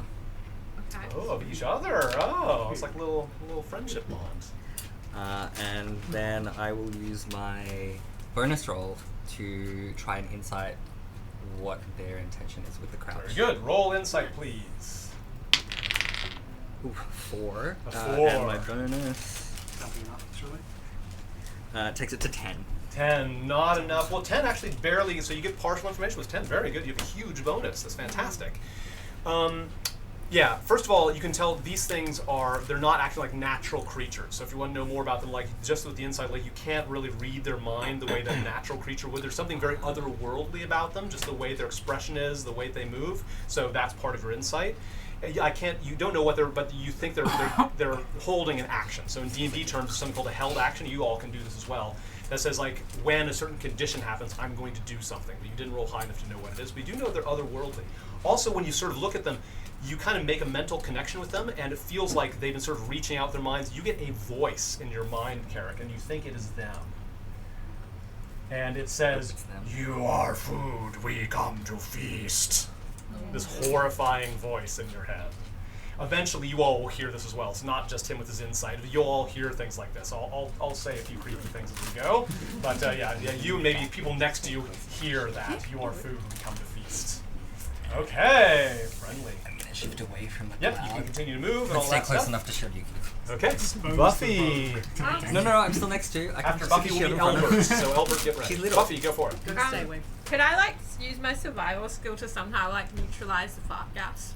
Okay. Oh, of each other. Oh, it's like a little friendship bond. And then I will use my bonus roll to try and insight what their intention is with the crouch. Very good. Roll insight, please. Ooh, 4. A And my 4. bonus That'll be enough, surely. takes it to 10. 10, not enough. Well, 10 actually barely, so you get partial information with 10. Very good. You have a huge bonus. That's fantastic. Yeah, first of all, you can tell these things they're not acting like natural creatures. So if you want to know more about them, like just with the insight, like you can't really read their mind the way that a natural creature would. There's something very otherworldly about them, just the way their expression is, the way they move. So that's part of your insight. You don't know what but you think they're holding an action. So in D&D terms, there's something called a held action. You all can do this as well. That says like, when a certain condition happens, I'm going to do something. But you didn't roll high enough to know what it is. But you do know they're otherworldly. Also, when you sort of look at them, you kind of make a mental connection with them, and it feels like they've been sort of reaching out their minds. You get a voice in your mind, Carrick, and you think it is them. And it says, "You are food, we come to feast." This horrifying voice in your head. Eventually, you all will hear this as well. It's not just him with his insight. You'll all hear things like this. I'll say a few creepy things as we go. But yeah, you and maybe people next to you hear that. You are food, we come to feast. Okay, friendly. I'm going to shift away from the Yep, cloud. you can continue to move and all Stay that close stuff. enough to shield you. Okay, Suppose Buffy. No, I'm still next to you. I can After just Buffy shield will be in front of Elbert, her. so Elbert, get ready. She's little. Buffy, go for it. Good stay away. Could I like use my survival skill to somehow like neutralize the fart gas?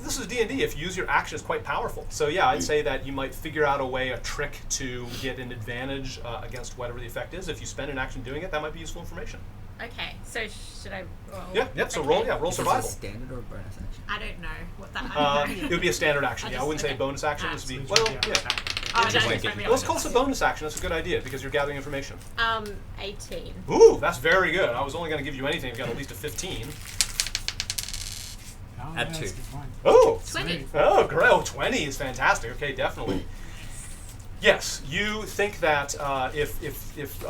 This is D&D. If you use your action, it's quite powerful. So yeah, I'd say that you might figure out a trick to get an advantage against whatever the effect is. If you spend an action doing it, that might be useful information. Okay, so should I roll? Yeah. So Okay. roll Is survival. this a standard or a bonus action? I don't know what that It would be a standard action. I'll Yeah, I just- wouldn't say okay. bonus action. Ah. This would be So well, yeah. yeah. Oh, no, Interesting. it's maybe Let's call this a bonus. bonus action. That's a good idea because you're gathering information. 18. Ooh, that's very good. I was only going to give you anything if you got at least a 15. Oh, Add yeah, that's 2. a good point. Oh, 20. oh, great. Oh, 20 is fantastic. Okay, definitely. Yes, you think that if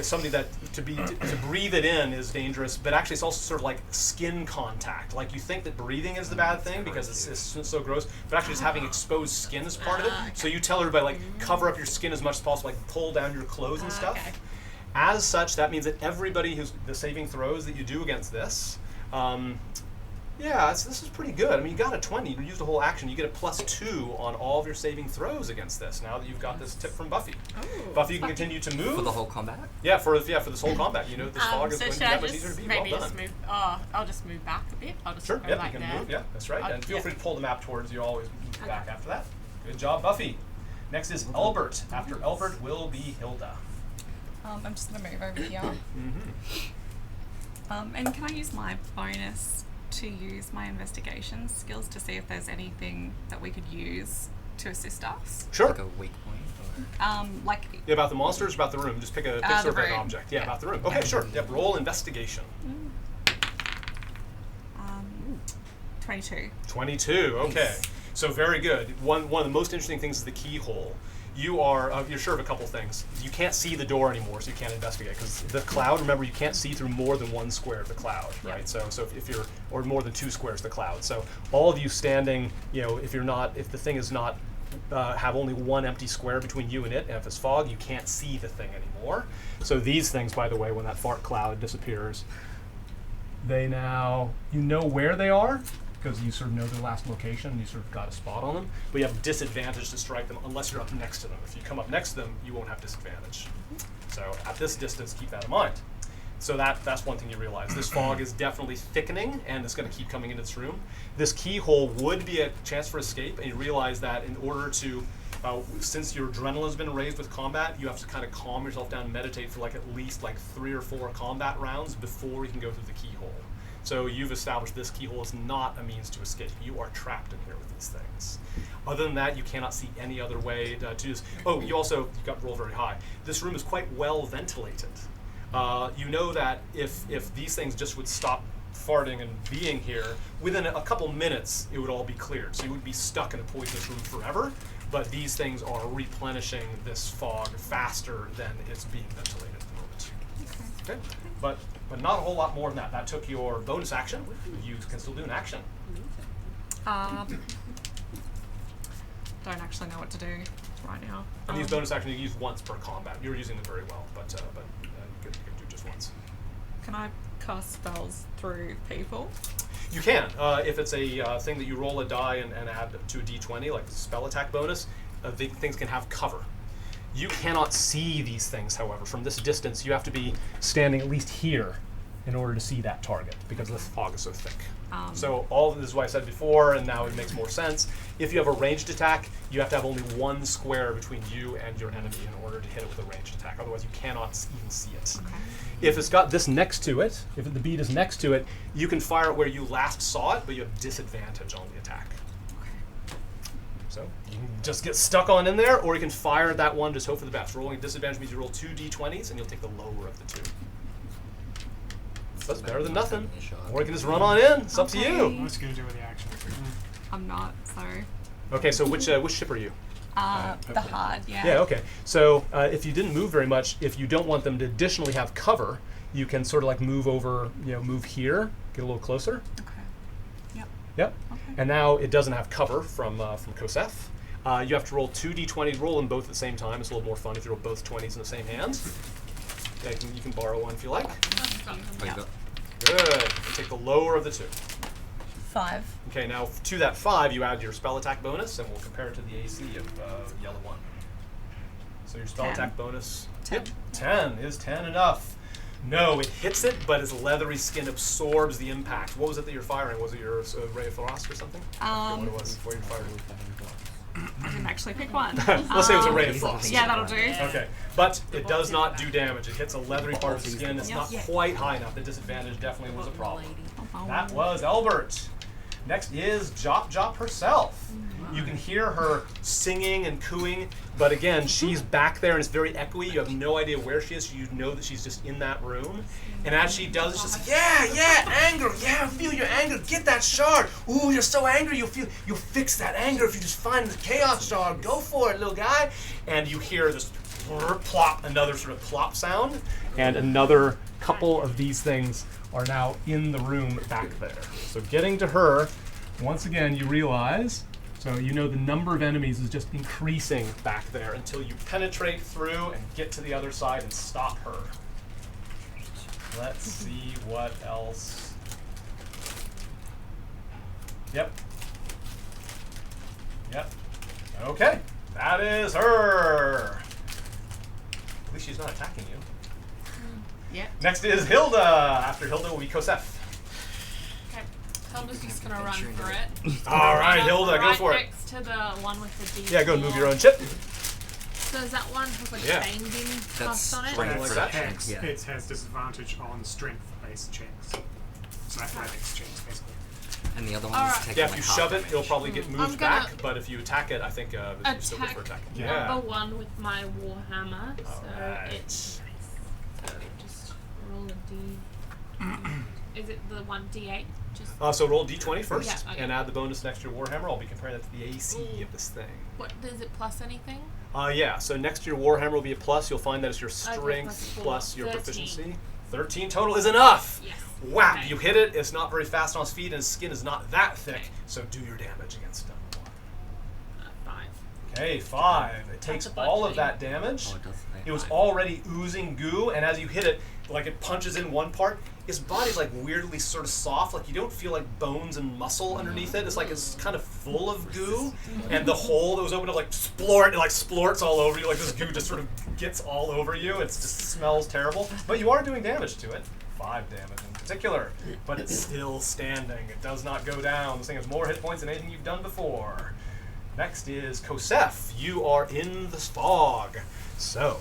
somebody that to breathe it in is dangerous, but actually it's also sort of like skin contact. Like you think that breathing is the bad thing because it's so gross, but actually just having exposed skin is part of it. Okay. So you tell everybody like cover up your skin as much as possible, like pull down your clothes and stuff. Okay. As such, that means that everybody who's the saving throws that you do against this. This is pretty good. I mean, you got a 20. You used a whole action. You get a +2 on all of your saving throws against this. Now that you've got this tip from Buffy. Oh, Buffy, you can continue to move. For the whole combat? Yeah, for this whole combat. You know, this fog is So going to should be I that much easier to just beat. maybe Well just done. move? I'll just move back a bit. I'll just Sure. go Yep, like you can there. move. Yeah, that's right. And feel yeah. free to pull the map towards you. Always move back after that. Good job, Buffy. Next is Elbert. After Elbert will be Hilda. I'm just gonna move over here. Mm-hmm. And can I use my bonus to use my investigation skills to see if there's anything that we could use to assist us? Sure. Like a weak point? Or? Like Yeah, about the monsters, about the room. Just pick the sort of an room. object. Yeah, Yeah. about the room. Okay, sure. Yep. Roll investigation. 22. 22. Okay. So very good. One of the most interesting things is the keyhole. You're sure of a couple things. You can't see the door anymore, so you can't investigate because the cloud. Remember, you can't see through more than one square of the cloud, right? So if you're or more than 2 squares of the cloud. So all of you standing, if the thing is not have only one empty square between you and it, and if it's fog, you can't see the thing anymore. So these things, by the way, when that fart cloud disappears, they now you know where they are. Because you sort of know their last location, you sort of got a spot on them, but you have disadvantage to strike them unless you're up next to them. If you come up next to them, you won't have disadvantage. So at this distance, keep that in mind. So that's one thing you realize. This fog is definitely thickening, and it's going to keep coming into this room. This keyhole would be a chance for escape, and you realize that in order to, since your adrenaline's been raised with combat, you have to kind of calm yourself down and meditate for at least 3 or 4 combat rounds before you can go through the keyhole. So you've established this keyhole is not a means to escape. You are trapped in here with these things. Other than that, you cannot see any other way to just. Oh, you got rolled very high. This room is quite well ventilated. You know that if these things just would stop farting and being here, within a couple minutes it would all be cleared. So you would be stuck in a poisonous room forever. But these things are replenishing this fog faster than it's being ventilated at the moment. Okay. But not a whole lot more than that. That took your bonus action. You can still do an action. Don't actually know what to do right now. And these bonus actions you use once per combat. You're using them very well, but you can do just once. Can I cast spells through people? You can. If it's a thing that you roll a die and add to a d20, like spell attack bonus, things can have cover. You cannot see these things, however. From this distance, you have to be standing at least here in order to see that target because the fog is so thick. So all of this is what I said before, and now it makes more sense. If you have a ranged attack, you have to have only 1 square between you and your enemy in order to hit it with a ranged attack. Otherwise, you cannot even see it. Okay. If it's got this next to it, if the bead is next to it, you can fire it where you last saw it, but you have disadvantage on the attack. So you can just get stuck on in there, or you can fire that one, just hope for the best. Rolling disadvantage means you roll 2 d20s, and you'll take the lower of the 2. That's better than nothing. Or you can just run on in. It's up to you. I'm just going to do with the action. I'm not, so. Okay, so which ship are you? The hard, yeah. Yeah, okay. So if you didn't move very much, if you don't want them to additionally have cover, you can sort of move over, move here, get a little closer. Okay. Yep. Okay. And now it doesn't have cover from Kosef. You have to roll 2 d20s, roll them both at the same time. It's a little more fun if you roll both 20s in the same hand. Yeah, you can borrow one if you like. Oh, you got Good. You take the lower of the 2. 5. Okay, now to that 5, you add your spell attack bonus, and we'll compare it to the AC of yellow 1. So your spell 10. attack bonus. 10. Yep, 10. Is 10 enough? No, it hits it, but its leathery skin absorbs the impact. What was it that you're firing? Was it your ray of frost or something? I forget what it was before you fired it. I don't actually pick one. Let's say it was a ray of frost. Yeah, that'll do. Okay, but it does not do damage. It hits a leathery part of the skin. It's not quite high enough. The disadvantage definitely was a problem. That was Albert. Next is Jop Jop herself. You can hear her singing and cooing, but again, she's back there and it's very echoey. You have no idea where she is. You know that she's just in that room. And as she does, it's just, yeah, anger. Yeah, feel your anger. Get that shard. Ooh, you're so angry. You'll fix that anger if you just find the chaos shard. Go for it, little guy. And you hear this plop, another sort of plop sound, and another couple of these things are now in the room back there. So getting to her, once again, you realize, so you know the number of enemies is just increasing back there until you penetrate through and get to the other side and stop her. Let's see what else. Yep. Okay, that is her. At least she's not attacking you. Yep. Next is Hilda. After Hilda will be Kosef. Okay. Hilda's just gonna run for it. All right, Hilda, go for it. Next to the one with the D4. Yeah, go and move your own chip. So is that one has like Yeah. banging That's cast on it? strength Like for that? checks. Yeah. It has disadvantage on strength-based checks. So athletics checks, basically. And the other All one's right. taking Yeah, if like you half shove it, damage. it'll probably get moved I'm gonna back. But if you attack it, I think you still go for Attack attacking. number one with my warhammer. So Alright. it's just roll a D. Is it the 1d8? Just So roll d20 first, Yeah, okay. and add the bonus next to your Warhammer. I'll be comparing that to the AC of this thing. what is it plus anything? Yeah, so next to your Warhammer will be a plus. You'll find that it's your strength plus four. plus your 13. proficiency. 13 total is enough! Yes. Whap! Okay. You hit it. It's not very fast on its feet, and its skin is not that thick, Okay. so do your damage against it. 5. Okay, 5. It takes a all of bludgeoning. that damage. Oh, it does. It was 5. already oozing goo, and as you hit it, like it punches in one part, its body's like weirdly sort of soft, like you don't feel like bones and muscle underneath it. It's like it's kind of full of goo, and the hole that was opened up like splorts all over you, like this goo just sort of gets all over you. It just smells terrible, but you are doing damage to it. 5 damage in particular, but it's still standing. It does not go down. This thing has more hit points than anything you've done before. Next is Kosef. You are in the fog. So,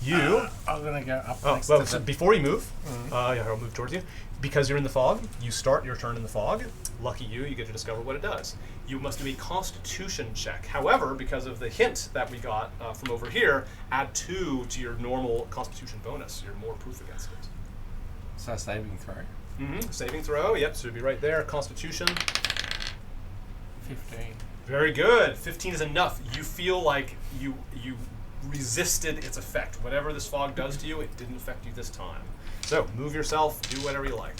you... I'm gonna go up Oh, next well, to so the before you move, I'll move towards you. Because you're in the fog, you start your turn in the fog. Lucky you, you get to discover what it does. You must do a Constitution check. However, because of the hint that we got from over here, add 2 to your normal Constitution bonus. You're more proof against it. so saving throw. Saving throw, yep, so it'd be right there. Constitution. 15. Very good. 15 is enough. You feel like you resisted its effect. Whatever this fog does to you, it didn't affect you this time. So move yourself, do whatever you like.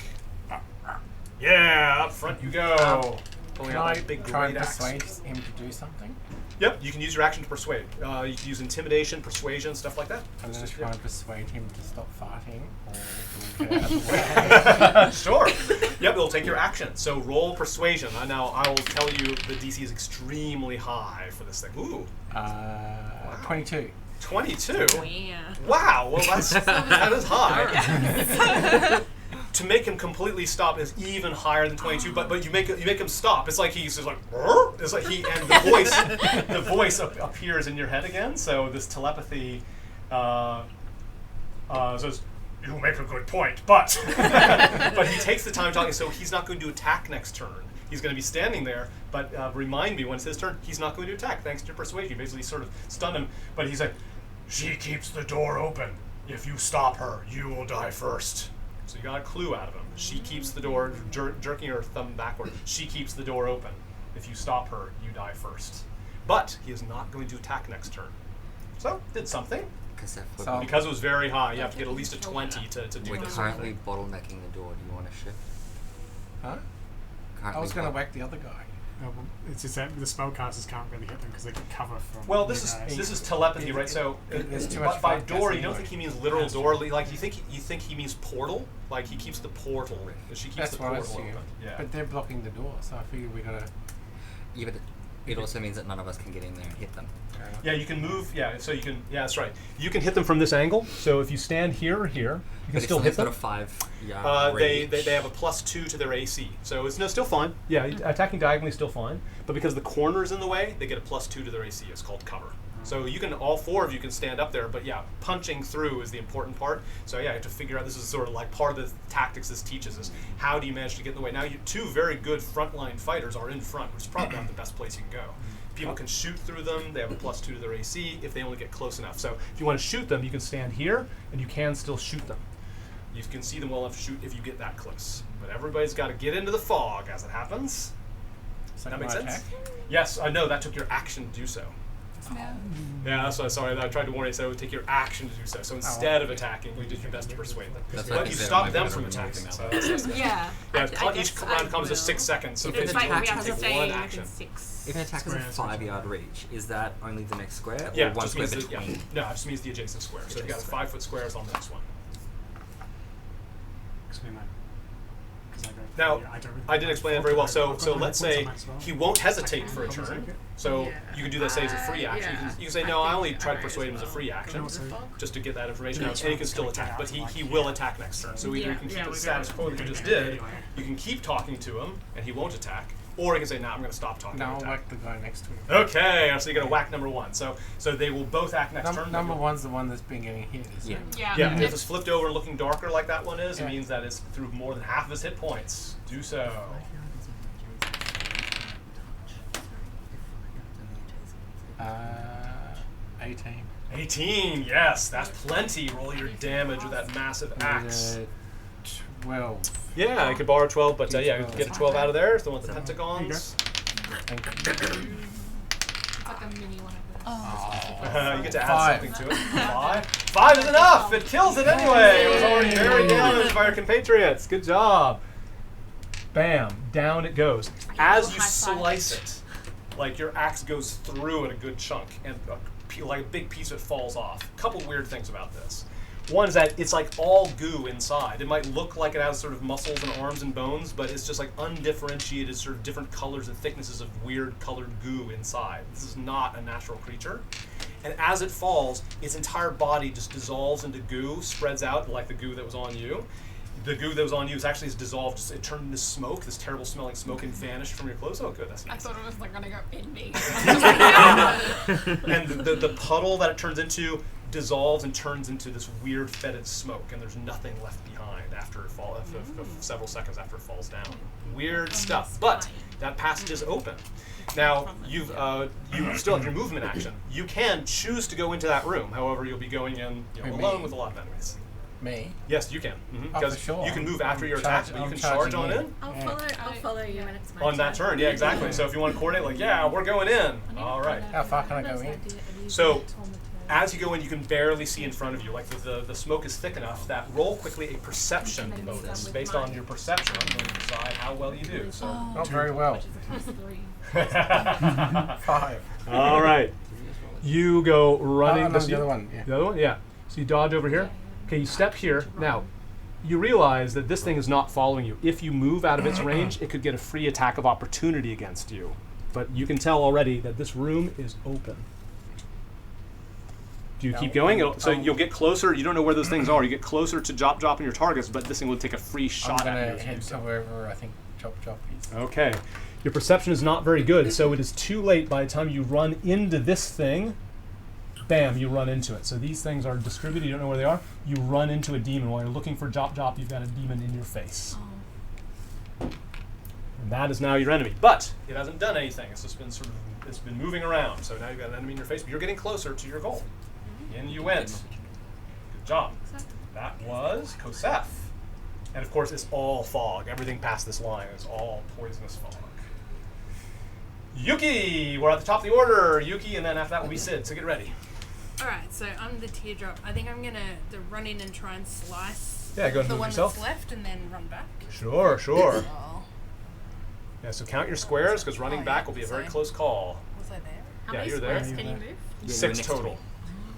Yeah, up front you go. Pulling Can out I that big try great and axe. persuade him to do something? Yep, you can use your action to persuade. You can use intimidation, persuasion, stuff like that. I'm It's gonna just- try yeah. and persuade him to stop farting, or get out of the way. Sure. Yep, it'll take your action. So roll persuasion. Now I will tell you the DC is extremely high for this thing. Ooh, 22. 22. Yeah. Wow. Well, that is high. To make him completely stop is even higher than 22. But you make him stop. It's like he's just like. "Rrr." It's like and the voice appears in your head again. So this telepathy says. You make a good point, but but he takes the time talking, so he's not going to attack next turn. He's going to be standing there, but remind me when it's his turn, he's not going to attack thanks to persuasion. You basically sort of stun him, but he's like, she keeps the door open. If you stop her, you will die first. So you got a clue out of him. She keeps the door, jerking her thumb backward. She keeps the door open. If you stop her, you die first. But he is not going to attack next turn. So, did something. So- Because it was very high, you have to get at least a 20 to do We're this sort of currently thing. bottlenecking the door. Do you want to shift? Huh? Currently I was gonna bot- whack the other guy. Well, it's just that the spellcasters can't really hit them because they can cover from. Well, you this guys. is telepathy, right? So There's too by- much by focus door, you don't anyway. think he means literal door. Like you think he means portal. Like he keeps the portal. She keeps That's the what I portal assume. open. Yeah. But they're blocking the door, so I figured we gotta. Yeah, but it also means that none of us can get in there and hit them. Yeah, you can move. Yeah, so you can. Yeah, that's right. You can hit them from this angle. So if you stand here or here, you can But still if hit someone's them. got a 5 yard They range. have a +2 to their AC, so it's still fine. Yeah, attacking diagonally is still fine. but because the corner's in the way, they get a +2 to their AC. It's called cover. So you can, all four of you can stand up there, but yeah, punching through is the important part. So yeah, you have to figure out, this is sort of like part of the tactics this teaches is how do you manage to get in the way. Now, you two very good frontline fighters are in front, which is probably not the best place you can go. People can shoot through them, they have a +2 to their AC if they only get close enough. So if you want to shoot them, you can stand here, and you can still shoot them. You can see them well enough to shoot if you get that close. But everybody's got to get into the fog as it happens. Does that make sense? Attack? Yes, I know, that took your action to do so. No. Yeah, that's why, sorry, I tried to warn you, so it would take your action to do so. So instead of attacking, you did your best to persuade them. That's But like you they stopped might them be from better attacking. than So that. that's Yeah. each round comes to 6 seconds, so It's basically like we you have to take stay one within action. 6. If an attack is a Squares, 5-yard reach, is that only the next square, Yeah, or one just square means between? no, it just means the adjacent square. So you got a 5-foot squares on the next one. Explain that. 'Cause I go, Now, yeah, don't really I did explain it very well. So I've got so my let's points say on that as well. he won't hesitate for a turn. So Yeah. you can do that, say, as a free action. Yeah. You can say, I no, I think only I try to might persuade him as as a well. free action, Also, just to get that information Yeah, out, so and he can it's still gonna attack, get but out he like will here. attack next turn. So either Yeah, you can keep yeah, the we status got it. quo that you just did, you can keep talking to him, and he won't attack, or he can say, no, I'm going to stop talking No, and I'll attack. whack the guy next to him. Okay, so you're going to whack number 1. So they will both act next turn. Number one's the one that's been getting hit, isn't Yeah. it? Yeah. Yeah, and if it's flipped over and looking darker like that one is, Yeah. it means that it's through more than half of his hit points. Do so. 18. 18, yes, that's plenty. Roll your damage with that massive axe. 12. Yeah, I could borrow 12, but yeah, D12. get a 12 out of there. It's the one with the pentagons. Thank you. It's like a mini one of those. You get to add 5. something to it. 5. 5 is enough. It kills it anyway. It was already very damaged by our compatriots. Good job. Bam, down it goes. As you slice it, like your axe goes through it a good chunk, and like a big piece of it falls off. A couple weird things about this. One is that it's like all goo inside. It might look like it has sort of muscles and arms and bones, but it's just like undifferentiated sort of different colors and thicknesses of weird colored goo inside. This is not a natural creature. And as it falls, its entire body just dissolves into goo, spreads out like the goo that was on you. The goo that was on you is actually dissolved. It turned into smoke, this terrible smelling smoke, and vanished from your clothes. Oh, good, that's I nice. thought it was like gonna go in me. And the puddle that it turns into dissolves and turns into this weird fetid smoke, and there's nothing left behind after it falls, several seconds after it falls down. Weird stuff. But that passage is open. Now you still have your movement action. You can choose to go into that room. However, you'll be going in alone with a lot of enemies. Me? Yes, you can. Oh, Because for sure. you can move after your Charge- attack, but you I'm can charge charging on in. in. I'll follow you when it's my On that turn, yeah, exactly. So if you want to coordinate, like, yeah, we're going in. All right. How far can I go in? So as you go in, you can barely see in front of you. Like the smoke is thick enough that roll quickly a perception bonus. Based on your perception, I'm going to decide how well you do. So. Not very well. 5. All right. You go running. Oh, no, the other one. Yeah. The other one? Yeah. So you dodge over here. Okay, you step here. Now, you realize that this thing is not following you. If you move out of its range, it could get a free attack of opportunity against you. But you can tell already that this room is open. Do you keep going? So you'll get closer. You don't know where those things are. You get closer to dropping your targets, but this thing will take a free shot I'm at going you. to head to wherever I think Chop is. Okay. Your perception is not very good, so it is too late by the time you run into this thing. Bam, you run into it. So these things are distributed, you don't know where they are. You run into a demon. While you're looking for Jop, you've got a demon in your face. And that is now your enemy. But it hasn't done anything. It's just been it's been moving around. So now you've got an enemy in your face, but you're getting closer to your goal. In you went. Good job. That was Kosef. And of course, it's all fog. Everything past this line is all poisonous fog. Yuki, we're at the top of the order. Yuki, and then after that will be Sid. So get ready. Alright, so I'm the teardrop. I think I'm gonna run in and try and slice Yeah, go ahead and the move one yourself. that's left and then run back. Sure. Oh, Yeah, so count your squares because running Oh, back yeah, will be a so- very close call. was I there? How Yeah, many you're there. squares can you move? Yeah, 6 you're next to total. me.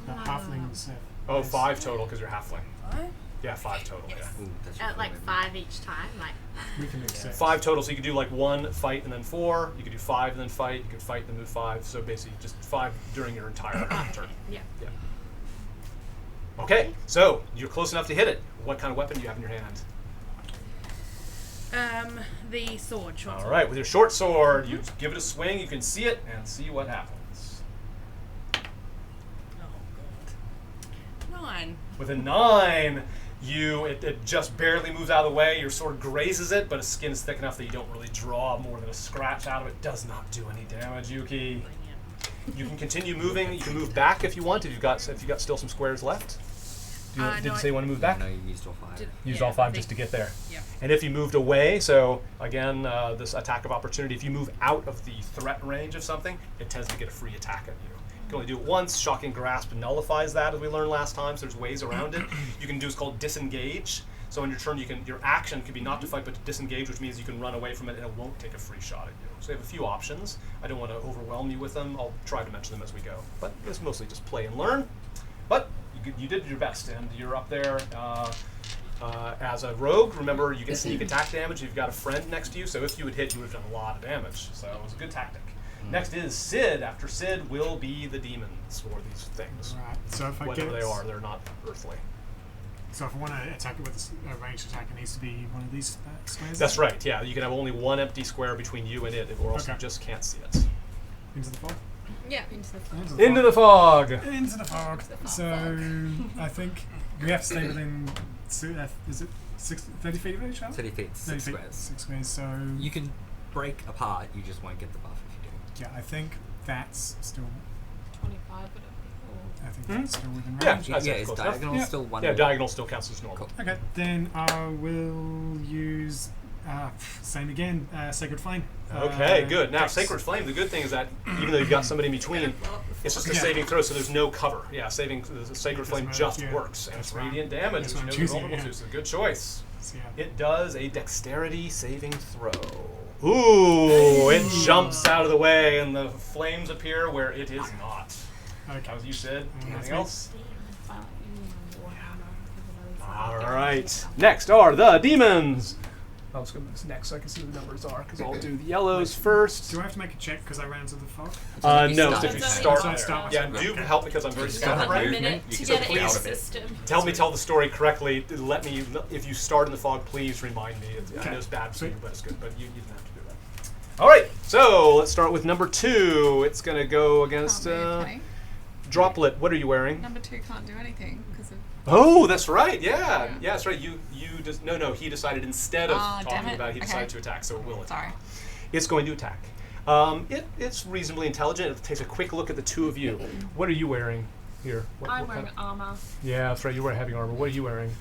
The halflings. Oh, 5 total because you're halfling. Five? Yeah, 5 total. Yeah. Ooh, that's your Like problem. 5 each time, like. We can move 6. 5 total, so you could do like 1 fight and then 4. You could do 5 and then fight. You could fight and then move 5. So basically, just 5 during your entire turn. Yeah. Yeah. Okay, so you're close enough to hit it. What kind of weapon do you have in your hand? The sword. Short All sword. right, with your short sword, you give it a swing. You can see it and see what happens. Oh god. 9. With a 9, it just barely moves out of the way. Your sword grazes it, but its skin is thick enough that you don't really draw more than a scratch out of it. Does not do any damage, Yuki. You can continue moving. You can move back if you want. If you've got still some squares left. Did you say you want to move back? No, you used all 5. Used all 5 just to get there. Yeah. And if you moved away, so again, this attack of opportunity, if you move out of the threat range of something, it tends to get a free attack at you. You can only do it once. Shocking Grasp nullifies that, as we learned last time, so there's ways around it. You can do what's called disengage. So on your turn, your action can be not to fight, but to disengage, which means you can run away from it and it won't take a free shot at you. So you have a few options. I don't want to overwhelm you with them. I'll try to mention them as we go. But it's mostly just play and learn. But you did your best, and you're up there as a rogue. Remember, you get sneak attack damage. You've got a friend next to you, so if you would hit, you would have done a lot of damage. So it was a good tactic. Next is Sid. After Sid will be the demons, or these things. Right. So if I Whatever get they are, they're not earthly. So if I want to attack it with a ranged attack, it needs to be one of these squares. That's right, yeah. You can have only one empty square between you and it, or else you just can't see it. Into the fog. Yeah, into the fog. Into the fog! Into the fog. So I think we have to stay within. Is it 30 feet of each other? 30 feet, 6 squares. 6 squares. So You can break apart, you just won't get the buff if you do. yeah, I think that's still. 25 would it be? I think that's still within Yeah, range. that's Yeah, close is enough. diagonal Yeah. still 1? Yeah, diagonal still counts as normal. Cool. Okay, then I will use same again. Sacred Flame. Okay, good. Now, Dex. Sacred Flame, the good thing is that even though you've got somebody in between, it's just a Yeah. saving throw, so there's no cover. Yeah, the Sacred Flame matter, just yeah. works. And it's That's right. radiant damage, That's which what you I'm know is choosing, vulnerable yeah. to, so good choice. So, yeah. It does a dexterity saving throw. Ooh, it jumps out of the way, and the flames appear where it is not. Okay. That was you, Sid. That's Anything me. else? Fine. All right. Next are the demons. I'll just go to this next so I can see what the numbers are, because I'll do the yellows first. Do I have to make a check because I ran to the fog? No, start if you there. start So I there. start Yeah, with- do okay. help because I'm very still have scatterbrained. movement. Minute You to can get still it in out the of it. system. Tell me tell the story correctly. Let me, if you start in the fog, please remind me. I Okay. know it's bad for Sweet. you, but it's good. But you didn't have to do that. All right, so let's start with number 2. It's going to go against Can't move, hey? Droplet. What are you wearing? Number 2 can't do anything because of. Oh, that's right. Yeah, Yeah. yeah, that's right. You just no. He decided instead of Ah, damn talking it. about it, he Okay. decided to attack. So it will attack. Sorry. It's going to attack. It's reasonably intelligent. It takes a quick look at the two of you. What are you wearing here? I'm what wearing kind armor. Yeah, that's right. You wear heavy armor. What are you wearing?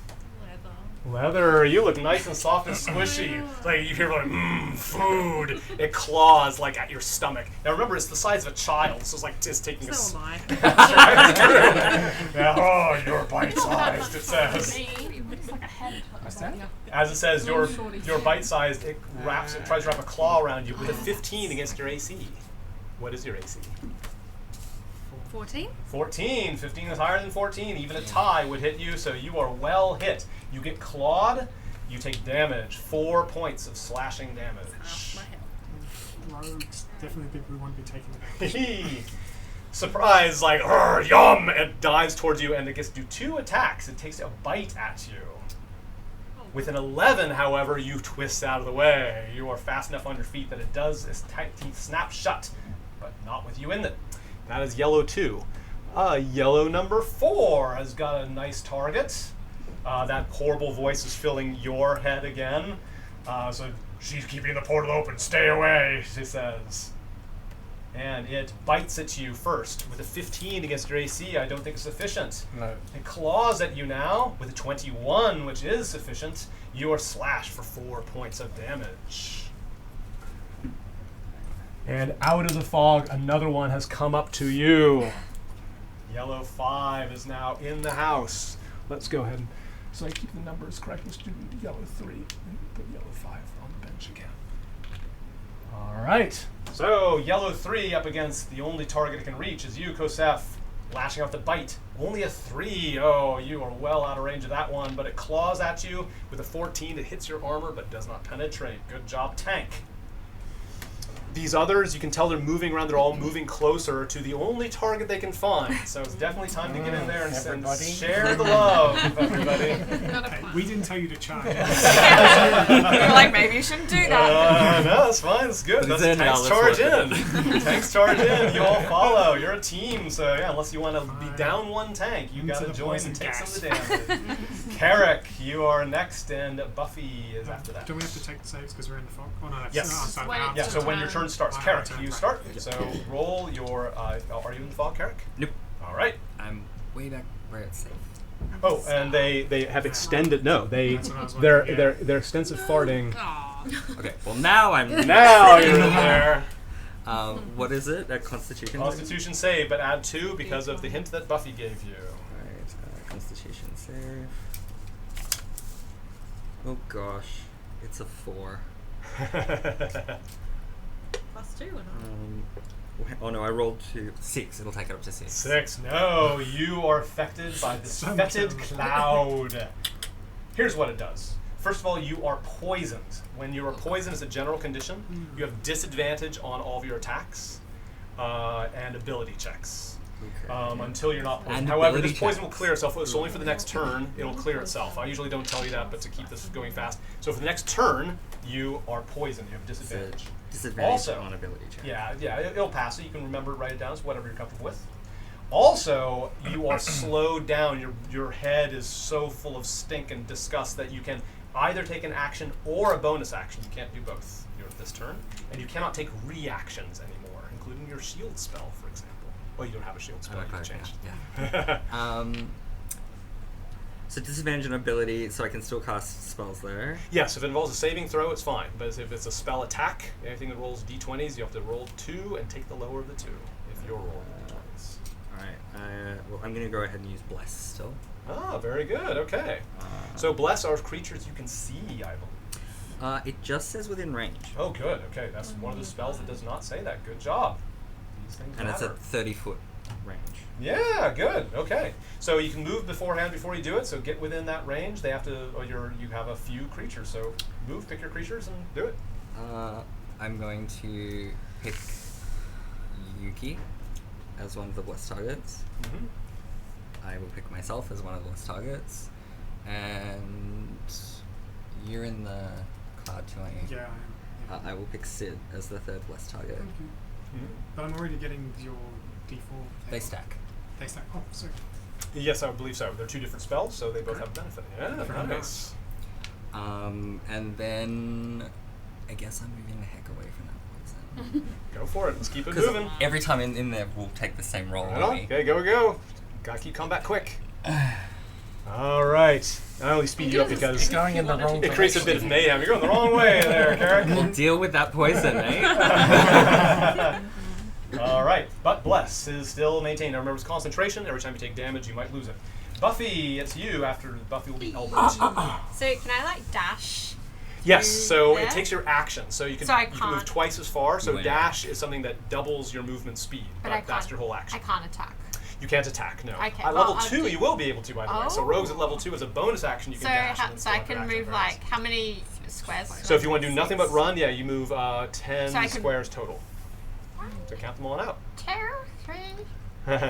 Leather. Leather. You look nice and soft and squishy. Like you hear like food. It claws like at your stomach. Now remember, it's the size of a child. So it's like just taking So am I. Yeah, oh, you're bite-sized. It says. It's like a head. What's that? As it says, you're bite-sized. It tries to wrap a claw around you with a 15 against your AC. What is your AC? 14. 14. 15 is higher than 14. Even a tie would hit you, so you are well hit. You get clawed. You take damage. 4 points of slashing damage. Half my health. Rogues. Definitely people who want to be taken. Surprise, like, yum! It dives towards you and it gets to do 2 attacks. It takes a bite at you. With an 11, however, you twist out of the way. You are fast enough on your feet that it does, its tight teeth snap shut, but not with you in it. That is yellow 2. Yellow number 4 has got a nice target. That horrible voice is filling your head again. So she's keeping the portal open. Stay away, she says. And it bites at you first with a 15 against your AC. I don't think it's sufficient. No. It claws at you now with a 21, which is sufficient. You are slashed for 4 points of damage. And out of the fog, another one has come up to you. Yellow 5 is now in the house. Let's go ahead and, so I keep the numbers correct, let's do yellow 3 and put yellow 5 on the bench again. All right. So yellow 3 up against the only target it can reach is you, Kosef, lashing out the bite. Only a 3. Oh, you are well out of range of that one, but it claws at you with a 14. It hits your armor but does not penetrate. Good job, tank. These others, you can tell they're moving around. They're all moving closer to the only target they can find. So it's definitely time to get in there and share the love, everybody. We didn't tell you to charge. You're like, maybe you shouldn't do that. No, that's fine. It's good. But That's then now tanks let's charge work in. Tanks charge in. You all follow. You're a team. So yeah, unless you want to be down one tank, you Into got to the join poison and take gas. some of the damage. Carrick, you are next, and Buffy is after that. Do we have to take the saves because we're in the fog? Oh no, that's Yes. outside When out. Yeah, it's so when turn. your turn starts, Wow, Carrick, turn, you right. start. So roll your. Are you in the fog, Carrick? Nope. All right. I'm way back where it's safe. Oh, and they have extended. No, That's what I was wondering, their extensive farting. Aw. Okay, well now I'm Now you're in there. What is it? A Constitution? Constitution save, but add 2 because of the hint that Buffy gave you. Alright, Constitution save. Oh gosh, it's a 4. +2 or not? Oh no, I rolled 6. It'll take it up to 6. 6. No, you are affected by this So much fetid damage. cloud. Here's what it does. First of all, you are poisoned. When you are poisoned as a general condition, you have disadvantage on all of your attacks and ability checks. Okay. Until you're not poisoned. And However, ability this poison will checks. clear itself. It's only for the next turn. It'll clear itself. I usually don't tell you that, but to keep this going fast. So for the next turn, you are poisoned. You have disadvantage. Disadvantage Also- on ability check. Yeah, it'll pass. So you can remember, write it down. So whatever you're comfortable with. Also, you are slowed down. Your head is so full of stink and disgust that you can either take an action or a bonus action. You can't do both. You're at this turn, and you cannot take reactions anymore, including your shield spell, for example. Well, you don't have a shield spell. You can change. Yeah. So disadvantage on ability, so I can still cast spells there. Yes, if it involves a saving throw, it's fine. But if it's a spell attack, anything that rolls d20s, you have to roll 2 and take the lower of the 2 if you're rolling d20s. Alright, well I'm going to go ahead and use Bless still. Ah, very good. Okay. So bless are creatures you can see, I believe. It just says within range. Oh, good. Okay, that's one of the spells that does not say that. Good job. These things And it's matter. at 30-foot range. Yeah, good. Okay. So you can move beforehand before you do it. So get within that range. They have to. Or you have a few creatures. So move, pick your creatures, and do it. I'm going to pick Yuki as one of the blessed targets. Mm-hmm. I will pick myself as one of the blessed targets. And you're in the cloud too, aren't you? Yeah, I am. I will pick Sid as the third blessed target. Thank you. But I'm already getting your D4. They stack. They stack. Oh, sorry. Yes, I believe so. They're 2 different spells, so they both Correct. have benefit. Yeah, Fair nice. And then I guess I'm moving the heck away from that poison. Go for it. Let's keep it Because moving. every time in there, we'll take the same roll. Right won't on. we? Okay, go. Gotta keep combat quick. All right. I only speed you up because It's going in the wrong it creates a bit of mayhem. You're going the wrong way there, Carrick. We'll deal with that poison, eh? All right, but bless is still maintained. Now remember, it's concentration. Every time you take damage, you might lose it. Buffy, it's you. After Buffy will be Albert. So can I like dash? Yes. So there? it takes your action. So you can So I you can move can't- twice as far. So Right. dash is something that doubles your movement speed. But But I that's can't- your whole action. I can't attack. You can't attack. No. Okay, At well, level I'll 2, do- you will be able to, by the way. So Oh. rogues at level 2 as a bonus action, you So can dash. and then so I still have your can action move bonus. like how many squares? So if you want to do nothing but run, yeah, you move 10 So I can- squares total. So count them all out. 2, 3,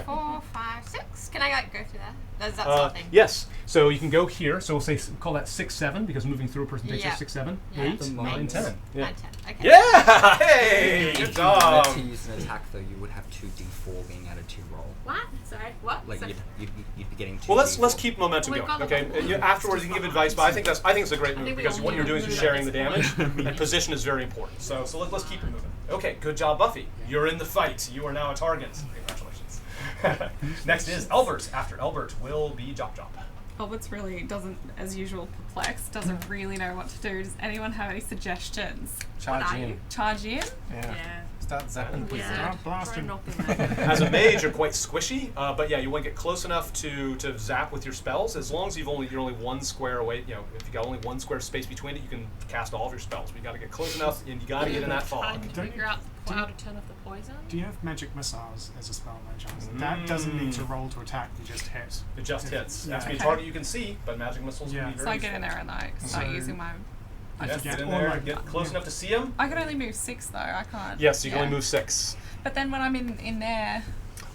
4, 5, 6. Can I like go through that? Does that something? Yes. So you can go here. So we'll say call that 6, 7 because moving through a person takes Yeah. 6, 7, Yeah. 8, The 9, mines. 10. Yeah. 9, 10. Okay. Yeah! Hey! Good If you wanted job! to use an attack, though, you would have 2d4 being added to your roll. What? Sorry. What? Like Sorry. you'd be getting 2d4. Well, let's keep momentum We've going, got okay? the- And afterwards, you can give advice, but I think it's a great move think we because all what you're need doing to is move sharing at the this damage, and position is very important. So let's keep it moving. Okay, good job, Buffy. You're in the fight. You are now a target. Congratulations. Next is Albert. After Albert will be Jop Jop. Albert's really doesn't, as usual, perplexed, doesn't really know what to do. Does anyone have any suggestions? Charge are in. you? Charge in? Yeah. Yeah. Start zapping with Yeah. it. blast Try him. knocking that. As a mage, you're quite squishy, but yeah, you want to get close enough to zap with your spells. As long as you're only 1 square away, you know, if you got only 1 square space between it, you can cast all of your spells. But you got to get close enough, and you got to get in that fog. Trying to figure out how to turn off the poison. Do you have magic missiles as a spell by chance? That doesn't need to roll to attack, you just hit. It just hits. It has to be a Okay. target you can see, but magic missiles Yeah. can be So very I get in useful. there and I start So- using my I Yeah, forget get in all there, my get close enough to see him. I can only move 6 though. I can't. Yes, you can Yeah. only move 6. But then when I'm in there,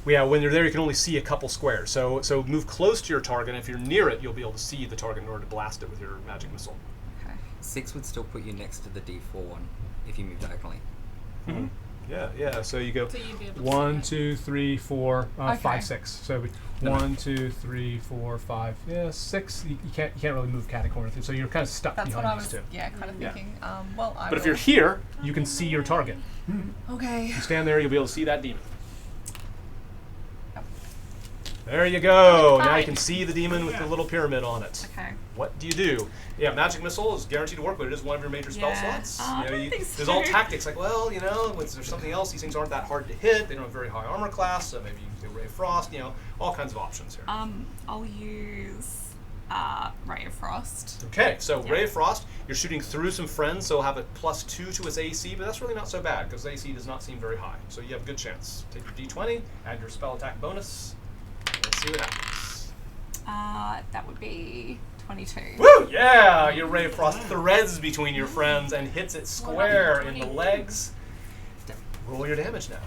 Yeah, when you're there, you can only see a couple squares. So move close to your target, and if you're near it, you'll be able to see the target in order to blast it with your magic missile. okay. 6 would still put you next to the D4 one if you move diagonally. Mm-hmm. Yeah. So you go So you'd be able to 1, see 2, 3, 4, Okay. 5, 6. So it'd be 1, 2, 3, 4, 5. Yeah, 6. You can't really move catty-corner through, so you're kind of stuck That's what behind I these was, two. kind of Yeah. thinking. Well, I But if will- you're here, you can see your target. okay. You stand there, you'll be able to see that demon. There you go. Now you Fine. can see the demon with the little pyramid on it. Okay. What do you do? Yeah, magic missile is guaranteed to work, but it is one of your major spell Yeah. slots. Oh, I don't think there's all so. tactics like, well, there's something else. These things aren't that hard to hit. They don't have very high armor class, so maybe you can do Ray of Frost. All kinds of options here. I'll use Ray of Frost. Okay, so Yeah. Ray of Frost, you're shooting through some friends, so it'll have a +2 to its AC, but that's really not so bad because AC does not seem very high. So you have a good chance. Take your D20, add your spell attack bonus. Let's see what happens. That would be 22. Woo! Yeah! Your Ray of Frost threads between your friends and hits it square in the legs. Roll your damage now.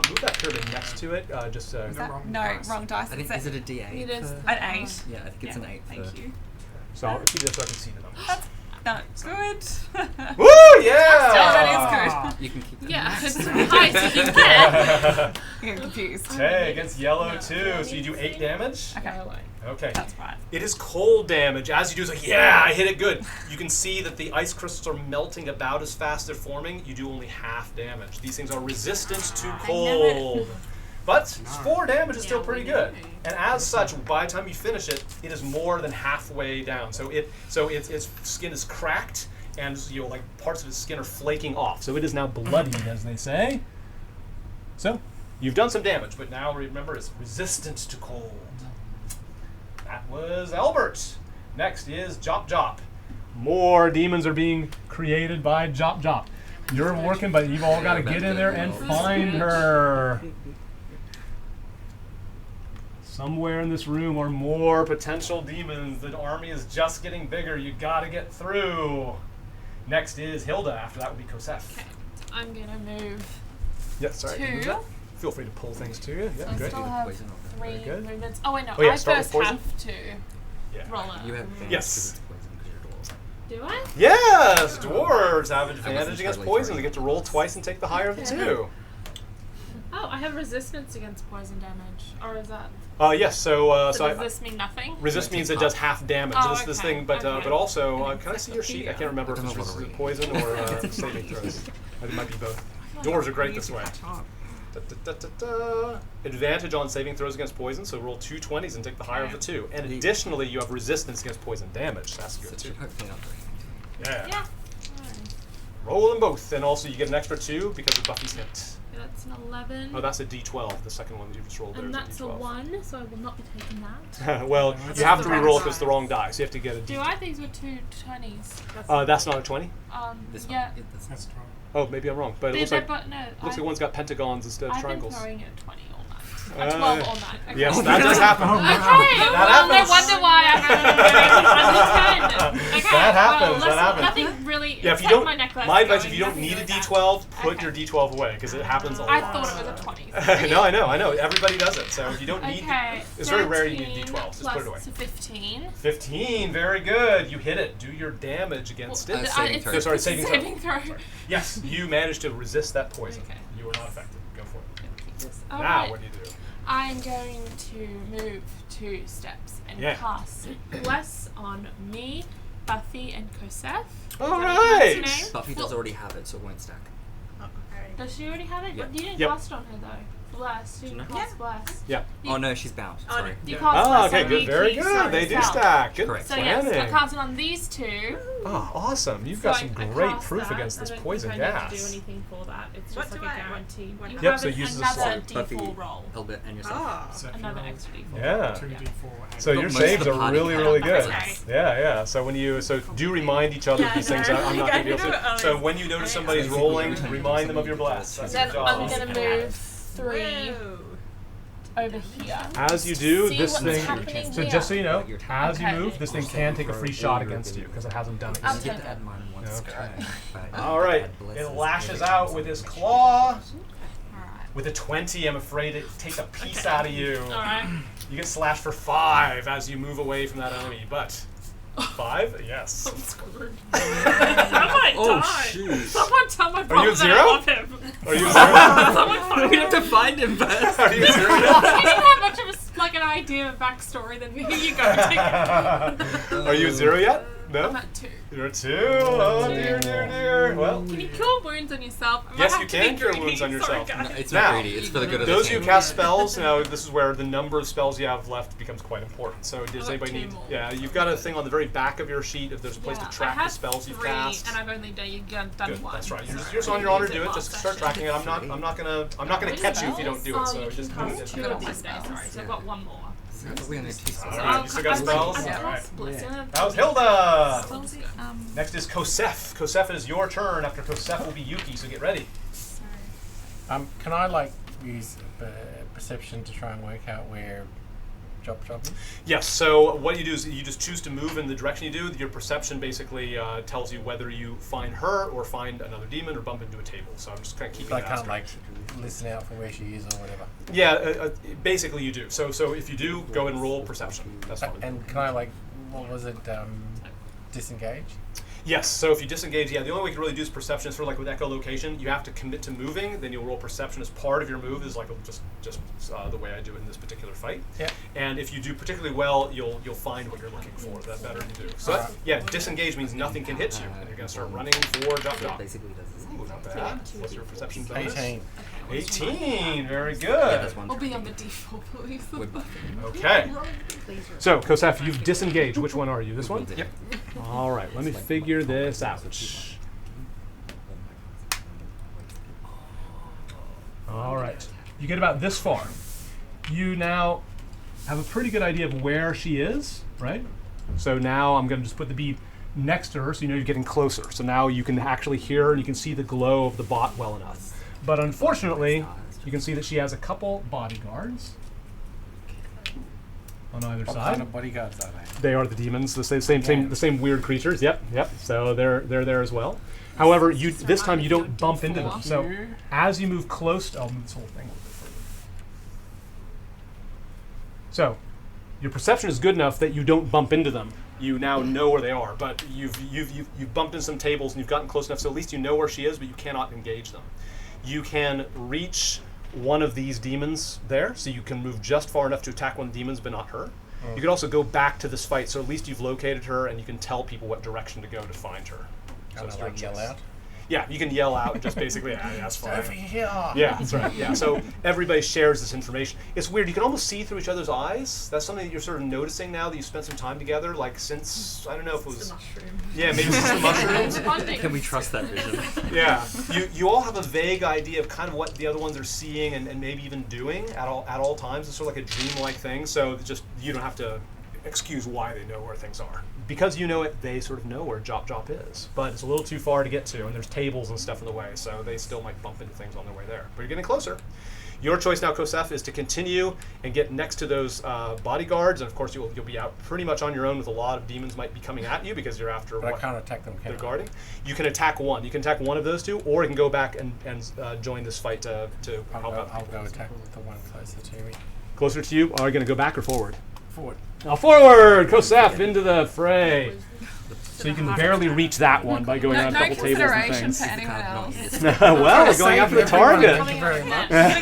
Move that pyramid next to it. Is No, that, wrong no, dice. wrong dice. I think, is it a D8? It is for- an 8? Yeah, I think it's an 8. Thank for- you. So I'll repeat this so I can see the numbers. That's good. Woo! Yeah! that You can keep them. Yeah, it's high as you can get. I'm confused. Okay, against yellow too. So you do 8 damage. Okay, Okay. that's right. It is cold damage. As you do, it's like, yeah, I hit it good. You can see that the ice crystals are melting about as fast as they're forming. You do only half damage. These things are resistant to cold. But 4 damage is still pretty good. And as such, by the time you finish it, it is more than halfway down. So its skin is cracked, and like parts of its skin are flaking off. So it is now bloodied, as they say. So you've done some damage, but now remember it's resistant to cold. That was Albert. Next is Jop Jop. More demons are being created by Jop Jop. You're working, but you've all got to get in there and find her. Somewhere in this room are more potential demons. The army is just getting bigger. You got to get through. Next is Hilda. After that would be Kosef. Okay, I'm gonna move Yeah, sorry. can you move 2. that? Feel free to pull things to you. Yeah, I great. still have Poison on 3 Very good. movements. Oh wait, no. Oh, yeah, I start with first poison. have to Yeah. roll up. You have advantage Yes. 'cause it's poison 'cause you're a dwarf. Do I? Yes, dwarves have advantage wasn't against totally poison. sure. They get to roll twice and take the higher of the Okay. 2. Oh, I have resistance against poison damage. Or is that? Yes. So So does this mean nothing? resist No, it means takes it does half. half damage. Oh, this okay, thing, but okay. but also, An can I see your sheet? I can't encyclopedia. remember if I it's don't know what resistant to to poison or saving throws. It might be both. Dwarves are great this way. Advantage on saving throws against poison, so roll 2 20s and take the higher of the 2. And The- additionally, you have resistance against poison damage. That's So good it too. should hopefully not do anything. Yeah. Yeah. Roll them both, and also you get an extra 2 because of Buffy's hint. That's an 11. Oh, that's a D12. The second one that you just rolled there and is that's a a D12. 1, so I will not be taking that. Well, That's you have the to wrong re-roll side. because it's the wrong die, so you have to get a D. Do I? These were 2 20s. That's not a 20? This Yeah. one, that's That's wrong. Oh, maybe I'm wrong, but it looks They're like but no. looks like one's got pentagons instead of I've triangles. been throwing it at 20 all night. Uh, 12 all night. Okay. Yes, that does happen. Oh, wow. Okay, well, no happens. wonder why I'm under 10. Okay, That happens, well, that happens. Nothing really. Yeah, if you except don't, my necklace my advice, going, if you don't nothing need a like that. D12, put Okay. your D12 away because it happens a lot. I thought it was a 20. No, I know. Everybody does it. So if you don't need, Okay. it's very rare you need 13 D12. Just put it away. plus 15. 15, very good. You hit it. Do your damage against Well, it. saving it's throw. No, sorry, it's a saving throw. saving throw. Sorry. Yes, you managed to resist that poison. Okay. You were not affected. Go for it. Now, Alright. what do you do? I'm going to move 2 steps and Yeah. cast Bless on me, Buffy, and Kosef. All Is that right. your name? Buffy does already have it, so it won't stack. Does she already have it? Yeah. You didn't Yep. cast on her though. Bless. You Do you didn't know? cast Bless. Yeah. Oh no, she's bound. Sorry. You Oh, cast Bless okay, on good. me, Very keep good. They do yourself. stack. Good Correct. So yes, planning. I cast it on these 2. Oh, awesome. You've So got I- some I great cast proof that. against I this don't poison think I gas. need to do anything for that. It's What just do like a I- guarantee. what You happens? Yep, have so it uses a another slot. Buffy, D4 roll. Elbit, and yourself. Ah. So if you Another roll extra D4. Yeah. 2d4. So your Most saves of the are party really, have really that. good. Okay. Yeah. So when you do remind each other Yeah, of these I things. know. I'm not going to be able I to. know. So when you notice somebody's Yeah. rolling, Yeah. remind them of your blast. That's Then your job. I'm gonna move 3 Whoa. over here. As you do, See this what's thing. happening So here. just so you know, as you Okay. move, this thing can take a free shot against you because it hasn't done it I'll yet. take You get to add mine once. Okay. All right. It lashes out with his claw. With a 20, I'm afraid it takes a piece out of you. Alright. You get slashed for 5 as you move away from that enemy, but 5? Yes. I'm screwed. Someone Oh die. shoot! Someone tell my Are you brother at that I zero? love him. Are you 0? Someone find We him. have to find him first. Are you 0? You didn't have much of an idea of a backstory than me. You go take it. Are you 0 yet? No? I'm at 2. You're at 2. Oh dear, dear, dear. Well, Can you cure wounds on yourself? I might yes, have you to can be cure greedy. wounds on yourself. Sorry, guys. It's Now, not greedy. It's for the good of the those of you team. who cast spells, now this is where the number of spells you have left becomes quite important. So does got anybody 2 need? more. Yeah, you've got a thing on the very back of your sheet if there's a place Yeah, to track I the had spells you've 3, cast. and I've only done Good, 1. that's right. You're just on your honor to do it. Just start tracking it. I'm not gonna catch you if you don't do it. Oh, So you just can do cast it. 2 on one day. Sorry, so I've got 1 more. We only have 2 spells. Alright, you still got spells? I've Alright. cast Bliss. That was Hilda. Spellsy, Next is Kosef. Kosef, it is your turn. After Kosef will be Yuki. So get ready. Can I like use perception to try and work out where Chop is? Yes, so what you do is you just choose to move in the direction you do. Your perception basically tells you whether you find her or find another demon or bump into a table. So I'm just kind of keeping But I that can't straight. like listen out for where she is or whatever. Yeah, basically you do. So if you do, go and roll perception. That's fine. And can I like, what was it, disengage? Yes, so if you disengage, yeah, the only way you can really do is perception. Is sort of like with echolocation. You have to commit to moving, then you'll roll perception as part of your move. Is like just the way I do it in this particular fight. Yeah. And if you do particularly well, you'll find what you're looking for. That better you do. So yeah, disengage means nothing can hit you, and you're gonna start running for Jop. Basically does the same. Ooh, not bad. What's your perception bonus? 18. 18. Very Yeah, good. that's one. I'll be on the default, please. We're buffing. Okay. So Kosef, you've disengaged. Which one are you? This one? Yep. All right. Let me figure this out. All right. You get about this far. You now have a pretty good idea of where she is, right? So now I'm going to just put the bead next to her so you know you're getting closer. So now you can actually hear her and you can see the glow of the bot well enough. But unfortunately, you can see that she has a couple bodyguards on either What side. kind of bodyguards are they? They are the demons, the same weird creatures. Yep. So they're there as well. However, this time you don't bump into them. So as you move close, I'll move this whole thing a little bit further. So your perception is good enough that you don't bump into them. You now know where they are, but you've bumped into some tables and you've gotten close enough, so at least you know where she is, but you cannot engage them. You can reach one of these demons there, so you can move just far enough to attack one of the demons, but not her. You can also go back to this fight, so at least you've located her, and you can tell people what direction to go to find her. So Can it's I your like yell choice. out? Yeah, you can yell out and just basically, yeah, that's fine. Over here! Yeah, that's right. Yeah, so everybody shares this information. It's weird. You can almost see through each other's eyes. That's something that you're sort of noticing now that you spent some time together. Like since I don't know if it was. Yeah, maybe since the mushrooms. Can we trust that vision? Yeah, you all have a vague idea of kind of what the other ones are seeing and maybe even doing at all times. It's sort of like a dream-like thing. So just you don't have to excuse why they know where things are. Because you know it, they sort of know where Jop is. But it's a little too far to get to, and there's tables and stuff in the way, so they still might bump into things on their way there. But you're getting closer. Your choice now, Kosef, is to continue and get next to those bodyguards, and of course you'll be out pretty much on your own with a lot of demons might be coming at you because you're after But I what can't attack them, can they're I? guarding. You can attack one. You can attack one of those two, or you can go back and join this fight to help out. I'll go attack the one closer to me. Closer to you, are you going to go back or forward? Forward. Now forward! Kosef, into the fray. So you can barely reach that one by going around a couple tables and consideration things. for anyone else. Well, we're going after the target. Thank you very much. Yeah,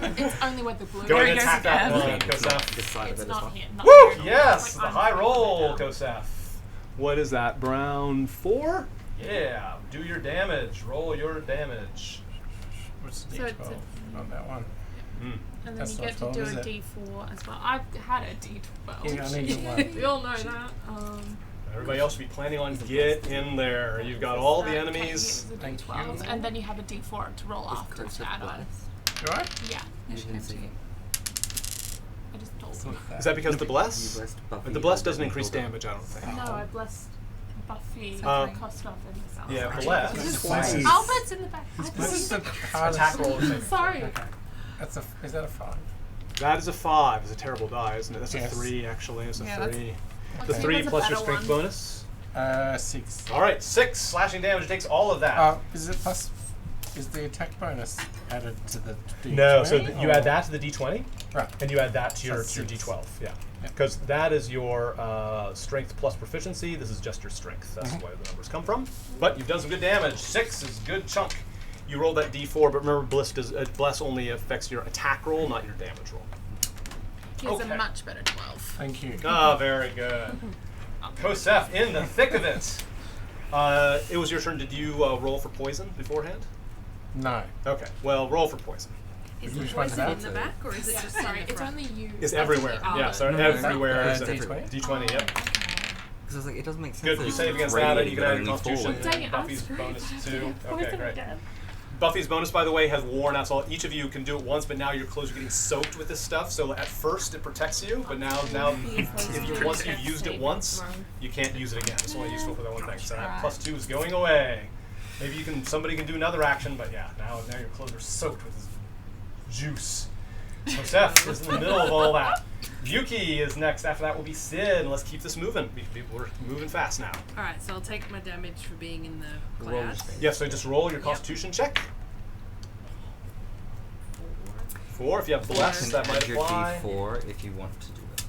like, it's only with the blue. Go ahead he and goes attack that again. one, Kosef. This side It's of it as not well. here. Not Woo! here. Yes, Like, the I'm high not roll, here. Kosef. What is that, Brown 4? Yeah, do your damage. Roll your damage. What's So it's D12 on that one? Mm. And then That's you not get to 12, do is a it? D4 as well. I've had a D12. Yeah, I need one. We all know that. Everybody else should be planning on get in there. You've got all the Okay, enemies. here's a Thank D12, you. and then you have a D4 to roll after Curse to of add on. Bless. Do I? Yeah, You didn't say I just told It's you. not Is that because of the you bless? blessed Buffy. The bless and doesn't then increase Hilda. damage, I don't think. No, I blessed Buffy, Um, Kostoff, and myself. Yeah, bless. Twice. Albert's in the back. This is the Attack hardest. roll. Sorry. Is that a 5? That is a 5. It's a terrible die, isn't it? That's Yes. a 3, actually. It's a Yeah, that's- 3. What's The the 3 other plus your better strength one? bonus. 6. All right, 6 slashing damage. It takes all of that. Is it plus? Is the attack bonus added to the D20? No, so you or- add that to the D20, Right. and you add that to your Plus to your 6. D12. Yeah, Yep. because that is your strength plus proficiency. This is just your strength. That's Mhm. where the numbers come from. But you've done some good damage. 6 is a good chunk. You rolled that D4, but remember, bless only affects your attack roll, not your damage roll. He has Okay. a much better 12. Thank you. Ah, very good. Kosef, in the thick of it. It was your turn. Did you roll for poison beforehand? No. Okay. Well, roll for poison. Is Which the one's poison in that? the back or is it Yeah, just sorry, in the it's front? only you. It's everywhere. Oh, Yeah, so no, everywhere no, is a D20? D20. Yep. Because I was like, it doesn't make sense. Good. that You it's save against that. radiating, You can but add your only Constitution. forward. Dang it, I'm Buffy's screwed. bonus too. Okay, Poison great. again. Buffy's bonus, by the way, has worn out. So each of you can do it once, but now your clothes are getting soaked with this stuff. So at first it protects you, but now once you've used it once, you can't use it again. It's only useful for that one thing. So that +2 is going away. Maybe somebody can do another action, but yeah, now your clothes are soaked with this juice. So Seth is in the middle of all that. Yuki is next. After that will be Sid, and let's keep this moving. We're moving fast now. Alright, so I'll take my damage for being in the Roll cloud. strength. Yeah, so just roll your Constitution check. 4. If you have bless, You that can might add your apply. D4 if you want to do it.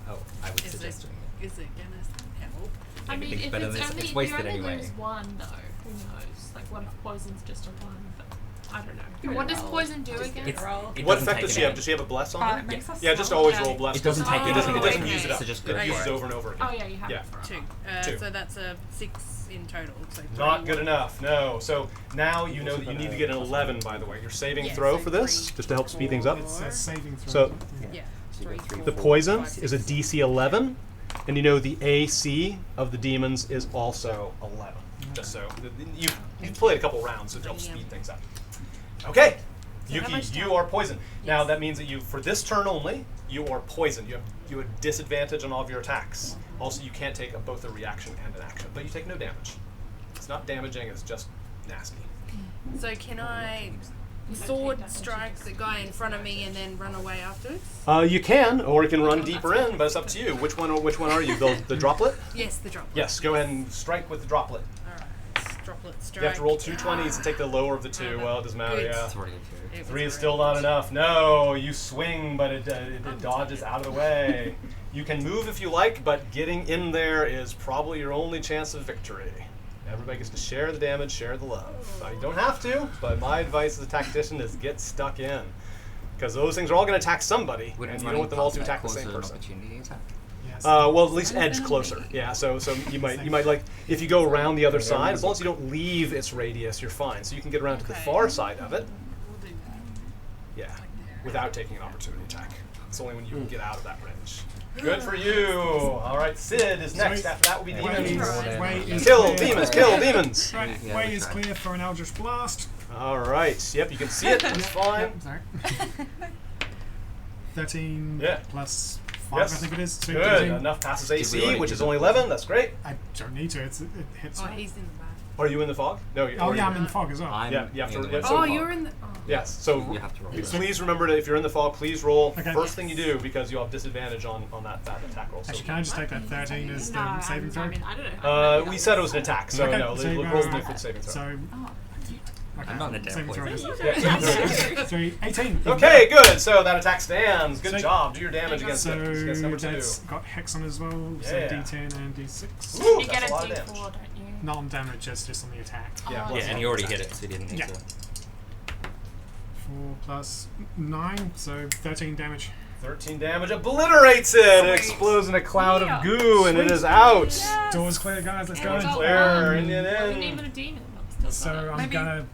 Oh, I would Is suggest it, doing it. is it gonna help? I mean, Everything's if better it's than only, it's if wasted you only anyway. lose 1 though, who knows? Like, what if poison's just a 1? But I don't know. Good What does roll. poison do Just again? good roll. It What doesn't effect take does it she have? out. Does she have a bless on It her? makes us Yeah, just so always bad. roll bless. It doesn't take Oh, it doesn't out. use it up. So just It go uses for it. over and over again. Oh yeah, you have Yeah. it for 2. 2. So that's a 6 in total. So Not 3, good 1. enough, no. So now you know that you need to get an 11, by the way. Your saving Yeah, throw so for this, 3, just to help speed things up. It's a saving throw. So Yeah. So you go 3, the 4, poison 5, is a 6. DC 11, and you know the AC of the demons is also 11. Just so you've played a couple rounds, so it helps Yeah. speed things up. Okay, So how Yuki, much you time? are poisoned. Now Yes. that means that for this turn only, you are poisoned. You have disadvantage on all of your attacks. Also, you can't take both a reaction and an action, but you take no damage. It's not damaging; it's just nasty. So can I sword strike the guy in front of me and then run away afterwards? You can, or you can run deeper in, but it's up to you. Which one are you? The droplet? Yes, the droplet. Yes, go ahead and strike with the droplet. Alright, droplet strike. You have to roll 2 20s and take the lower of the two. Well, it doesn't matter, Good. yeah. It's already a 2. It 3 was is still very not good. enough. No, you swing, but it dodges out of the way. You can move if you like, but getting in there is probably your only chance of victory. Everybody gets to share the damage, share the love. You don't have to, but my advice as a tactician is get stuck in. Because those things are all going to attack somebody, Wouldn't and you running don't want them all past to that attack the cause same an person. opportunity attack? Yes. Well, at least edge closer. Yeah, so you might like if you go around the other side, as long as you don't leave its radius, you're fine. So you can get around to the Okay. far side of it. We'll do that. Yeah, without taking an opportunity attack. It's only when you can get out of that range. Good for you. All right, Sid is next. After that will be demons. Way is Kill clear. demons. Kill demons. Right, Yeah, way we is tried. clear for an Eldritch Blast. All right. Yep, you can see it. That's fine. Yep, sorry. 13 Yeah. plus 5, Yes. I think it is. So Good. 13. Enough passes Did we AC, already which do is the only poison? 11. That's great. I don't need to. It hits. Oh, me. he's in the back. Are you in the fog? No. Oh yeah, I'm in the fog as well. I'm Yeah, you have to- in the yeah, one. so- Oh, you're in the. Oh. Yes. So You have to roll. please remember to, if you're in the fog, please roll Okay. first thing you do because you'll have disadvantage on that attack roll. So, Actually, can I just take that 13 as No, the saving throw? I mean, I don't know. we said it was an attack, so Okay, no. so Roll you the go- for saving throw. So, okay. I'm not in a damn saving throw poison. is- Yeah, saving throw. So 18. Okay, good. So that attack stands. Good So- job. Do your damage against So it. Against number 2. that's got Hex on as well. So Yeah. D10 and D6. Ooh, You that's get a a lot of D4, damage. don't you? Not on damage, just on the attack. Yeah, Oh, plus Yeah, and one you already attack. hit it, so you didn't need Yeah. to. 4 plus 9, so 13 damage. 13 damage obliterates it. It explodes in a cloud of goo, and it is out. Door's clear, guys. Let's go. Door's Oh, clear. In. Wasn't even a demon. That was still So fun. I'm Maybe- gonna.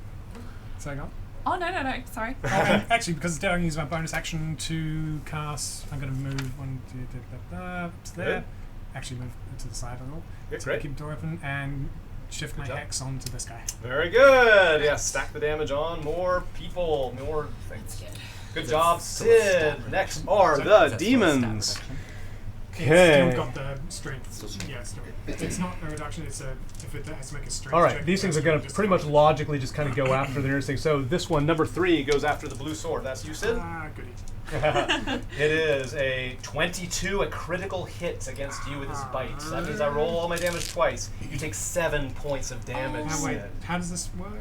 So hang on. Oh no, sorry. Oh, and actually, because it's down, use my bonus action to cast. I'm going to move 1, 2, 3, to there. Good. Actually, move to the side of it all. Yeah, So great. keep the door open and shift Good my job. hex onto this guy. Very good. Yeah, stack the damage on more people, more things. Good job, still a stat Sid. reduction? Next are Sorry, the is that still a stat demons. reduction? Okay. still got the strength. Yeah, still. It's not a reduction. It's a if it has to make a strength. All check, right, these it things has are to going be to pretty much logically just kind of go after the nearest thing. So this one, number 3, goes after the blue sword. That's you, Sid? Goody. It is a 22, a critical hit against you with his bite. So that means I roll all my damage twice. You take 7 points of damage, Wait, Sid. how does this work?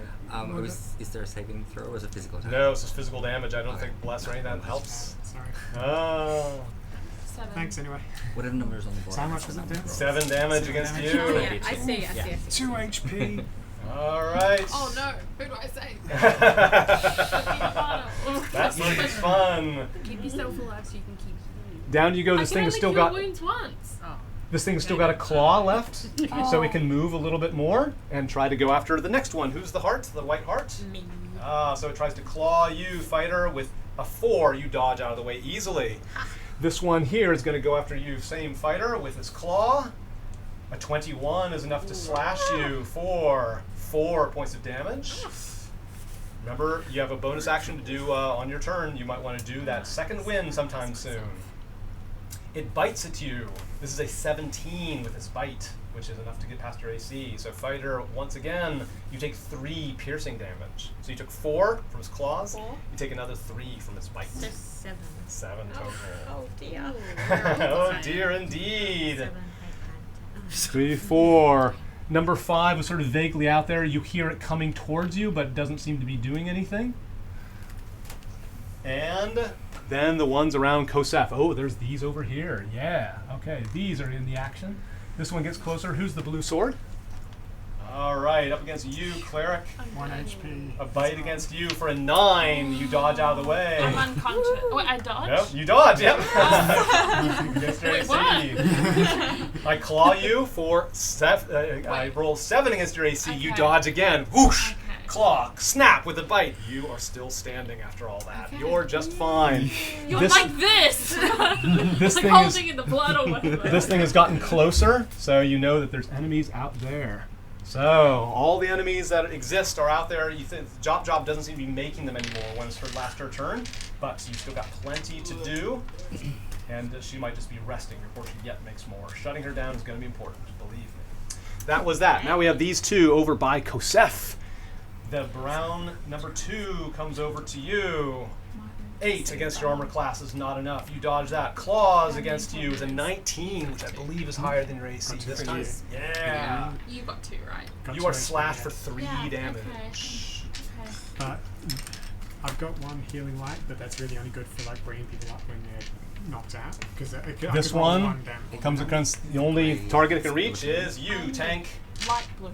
Is there a saving throw or is it physical attack? No, it's just physical damage. I don't think bless or anything that helps. Sorry. Oh. 7. Thanks anyway. What are the numbers on the bottom? So how much was it down? 7 damage against damage. you. Oh, yeah, I see. 2 HP. All right. Oh no, who do I say? That might be fun. Keep yourself alive so you can keep. Down you go. I This can thing only has still cure got. wounds once. Oh. This thing's still got a claw left, so we Oh. can move a little bit more and try to go after the next one. Who's the heart? The white heart? Me. So it tries to claw you, fighter, with a 4. You dodge out of the way easily. This one here is going to go after you, same fighter, with his claw. A 21 is enough to slash you for 4 points of damage. Remember, you have a bonus action to do on your turn. You might want to do that second win sometime soon. It bites at you. This is a 17 with its bite, which is enough to get past your AC. So fighter, once again, you take 3 piercing damage. So you took 4 from his claws. 4. You take another 3 from his bite. So 7. 7 total. Oh dear. Oh dear indeed. 7. 3, 4. Number 5 was sort of vaguely out there. You hear it coming towards you, but it doesn't seem to be doing anything. And then the ones around Kosef. Oh, there's these over here. Yeah, okay. These are in the action. This one gets closer. Who's the blue sword? All right, up against you, Cleric. 1 HP. A bite against you for a 9. You dodge out of the way. I'm unconscious. Wait, I dodge? Yep, you dodge, yep. Against your Wait, AC. what? I claw you for I roll 7 against your AC. You dodge again. Whoosh! Okay. Claw, snap with a bite. You are still standing after all that. Okay. You're just fine. You're This- like this! This like thing holding is in the blood or whatever. this thing has gotten closer, so you know that there's enemies out there. So all the enemies that exist are out there. You think Job doesn't seem to be making them anymore when it's her last turn, but you still got plenty to do. And she might just be resting before she yet makes more. Shutting her down is going to be important, believe me. That was that. Now we have these two over by Kosef. The brown number 2 comes over to you. 8 against your armor class is not enough. You dodge that. Claws against you is a 19, which I believe is higher than your AC Got 2 this for time. you. Yeah. You got 2, right? Got You 2 are HP, slashed yeah. for 3 Yeah, damage. Okay. But I've got 1 healing light, but that's really only good for like bringing people up when they're knocked out. Because This one comes against the only target it can reach is you, tank. Light blue.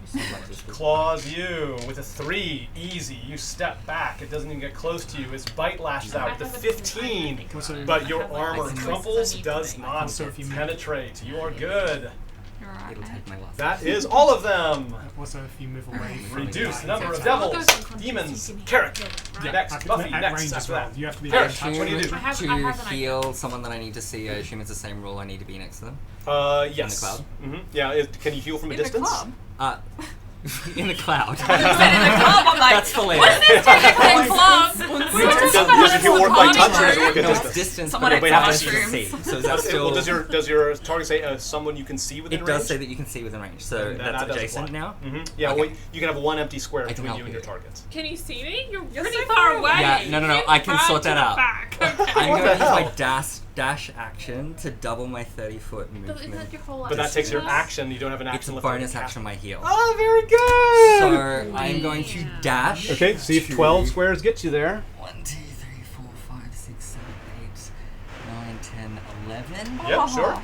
Claws you with a 3. Easy. You step back. It doesn't even get close to you. Its bite lashes out with a 15. But your armor crumples, does not So if you move- penetrate. You are good. Alright. It'll take my last. That is all of them. Also, if you move away from Reduce the the number of So I'll go devils, unconscious, demons, you can Carrick. kill it, right? Yeah, Next, at Buffy, at next range as after well. that. You have to be Carrick, able to touch what do you them. do? I have To an heal someone that I need to see, I assume it's the same rule. I need to be next to them. Yes. cloud? Mm-hmm. Yeah. Can you heal from a In the distance? club? In the cloud. In the club, I'm like, That's hilarious. what's this doing in the club? We were just Does it heal work by touch or does it work at No, it's distance? distance, Someone but at it how has much to you- see. So is that still? Well, does your target say someone you can see within It range? does say that you can see within range, so Then that that's doesn't adjacent apply. now. Mm-hmm. Yeah, Okay. well, you can have 1 empty square I can between help you and you. your target. Can you see me? You're You're pretty so far far away. away. Yeah, no, Keep I can right sort to that the out. back. I'm Okay. going to use hell? my dash action to double my 30-foot Isn't movement. that your whole But that takes your action? action. You don't have an It's action a left. on bonus your action, my heal. Oh, very good. So I'm going to Yeah. dash. Okay, see if to 12 squares get you there. 1, 2, 3, 4, 5, 6, 7, 8, 9, 10, 11. Yep, sure.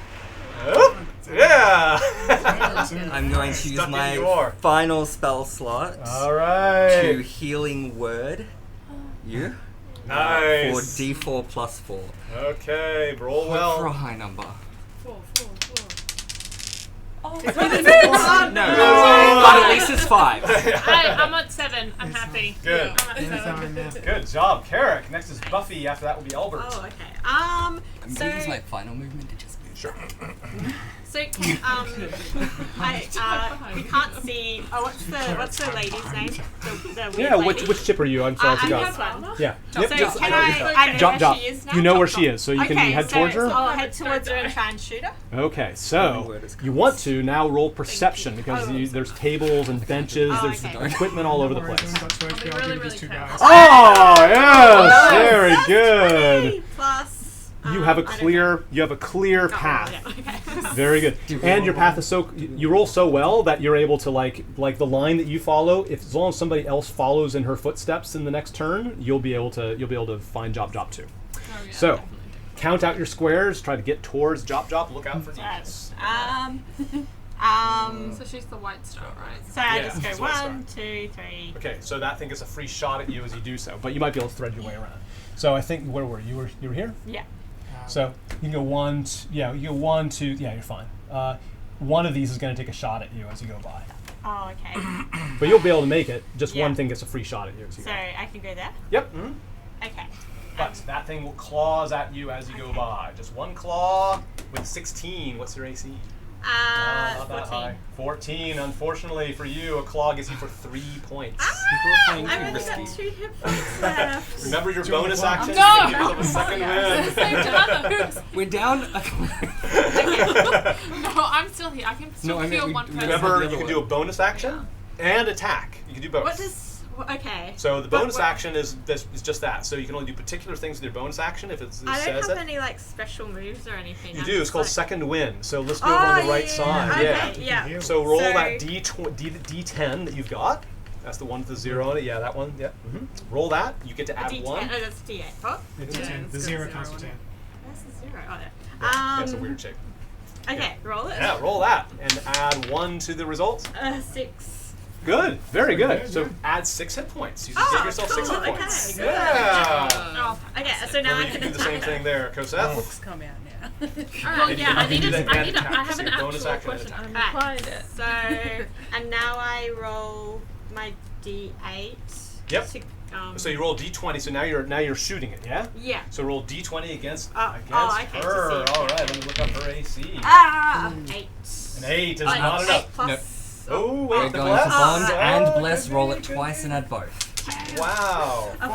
Oh, yeah. I'm going to use Stuck in my you are. final spell slot All right. to healing word. You. Nice. For D4 plus 4. Okay, roll For a well. high number. 4. Oh, No, but at least it's 5. I'm at 7. I'm happy. Good. I'm at 7. Good job, Carrick. Next is Buffy. After that will be Albert. Oh, okay. I'm So going to use my final movement to just move Sure. So we can't see. Oh, what's the lady's name? The weird lady? Which chip are you? I'm sorry, I I'm forgot. this one. Yeah. So Yep, just- can I know Jop, where Jop. she is now? You know where she is, so you can head towards her. So I'll head towards her and try and shoot her. Okay, so you want to now roll perception because there's tables and benches, there's equipment all over the place. Oh yes, very good. Plus. You have a clear path. Oh, okay. Very good. And your path is so you roll so well that you're able to like the line that you follow. If as long as somebody else follows in her footsteps in the next turn, you'll be able to find Jop too. Oh, yeah, So, definitely. count out your squares. Try to get towards Jop. Look out for demons. So she's the white star, right? So I Yeah, just go it's a white 1, 2, 3. Okay, so that thing gets a free shot at you as you do so, but you might be able to thread your way around. So I think where were you? You were here. Yeah. So you can go 1, you go 1, 2. Yeah, you're fine. One of these is going to take a shot at you as you go by, Oh, okay. but you'll be able to make it. Just Yeah. one thing gets a free shot at you as you So go. I can go there. Yep. Okay. But that thing will claws at you as you go by. Just one claw with 16. What's your AC? Not that 14. high. 14. Unfortunately for you, a claw gets you for 3 points. playing I've too only got risky. 2 hit points left. Remember your bonus action? No! You can give yourself a second win. Same time. We're down. No, I'm still here. I can still No, I mean, heal we- one we person. Remember, the you other can one. do a bonus action and attack. You can do both. What does... Okay. So the But bonus what- action is just that. So you can only do particular things with your bonus action if it I says don't have it. any like special moves or anything. You I'm do. It's just called like... second wind. So let's go over on the right side. Okay, Yeah. yeah. So roll So- that D10 that you've got. That's the one with the 0 on it. Yeah, that one. Yeah. Roll that. You get to A add D10. 1. Oh, that's D8. Oh, It's a 10. The it's 0 got counts for 10. zero that's a 0. Oh, there. That's a weird shape. Okay, roll it. Yeah, roll that and add 1 to the result. 6. Good. Very good. good, So yeah. add 6 hit points. You just give yourself 6 hit cool, points. okay, good. Yeah. Oh, Okay, so now Maybe I you can can do the same thing there, Cosette. Books come out now. well, And yeah, I you need can do a, that I and need a, I attack. have So an your bonus actual action and question. I'm attack. required it. So, and now I roll my D8. Yep. To, So you roll D20. So now you're shooting it. Yeah. yeah. So roll D20 against Okay, her. to see it, All yeah. right. Let me look up her AC. 8. An 8 is Oh, not 8 enough. plus. Oh We're wait, the going for bless. bond Oh, and Oh, bless. good, Roll good, it good, twice good. and add both. Wow. A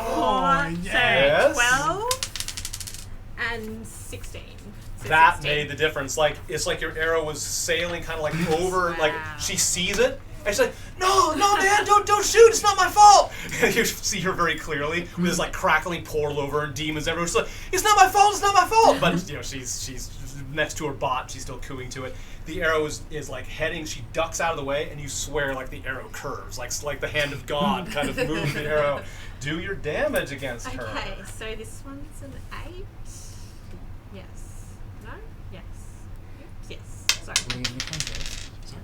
4. yes. So 12 and 16. So That 16. made the difference. Like it's like your arrow was sailing kind of like over. Like Wow. she sees it. And she's like, no, man, don't shoot. It's not my fault. And you see her very clearly with this like crackling pour over and demons everywhere. She's like, it's not my fault. It's not my fault. But you know, she's next to her bot. She's still cooing to it. The arrow is like heading. She ducks out of the way, and you swear like the arrow curves, like the hand of God kind of moves the arrow. Do your damage against her. Okay, so this one's an 8. Yes. No? Yes. Yes. Sorry.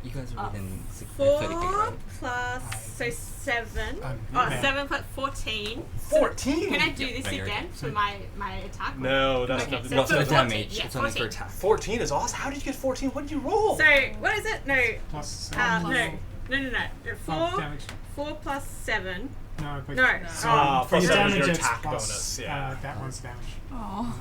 You guys are within 30 feet, 4 right? plus, so 7. yeah. 7 plus 14. 14. Can I do this No, you're again okay. for my attack? No, that's Okay, not. so Not for the 14, damage. yeah, It's only 14. for attack. 14 is awesome. How did you get 14? What did you roll? So, what is it? No. Plus No. 4, damage. 4 plus 7. No, but No. Ah, for plus your 7 is damage, your it's attack plus, bonus. Yeah. that one's damage. Oh.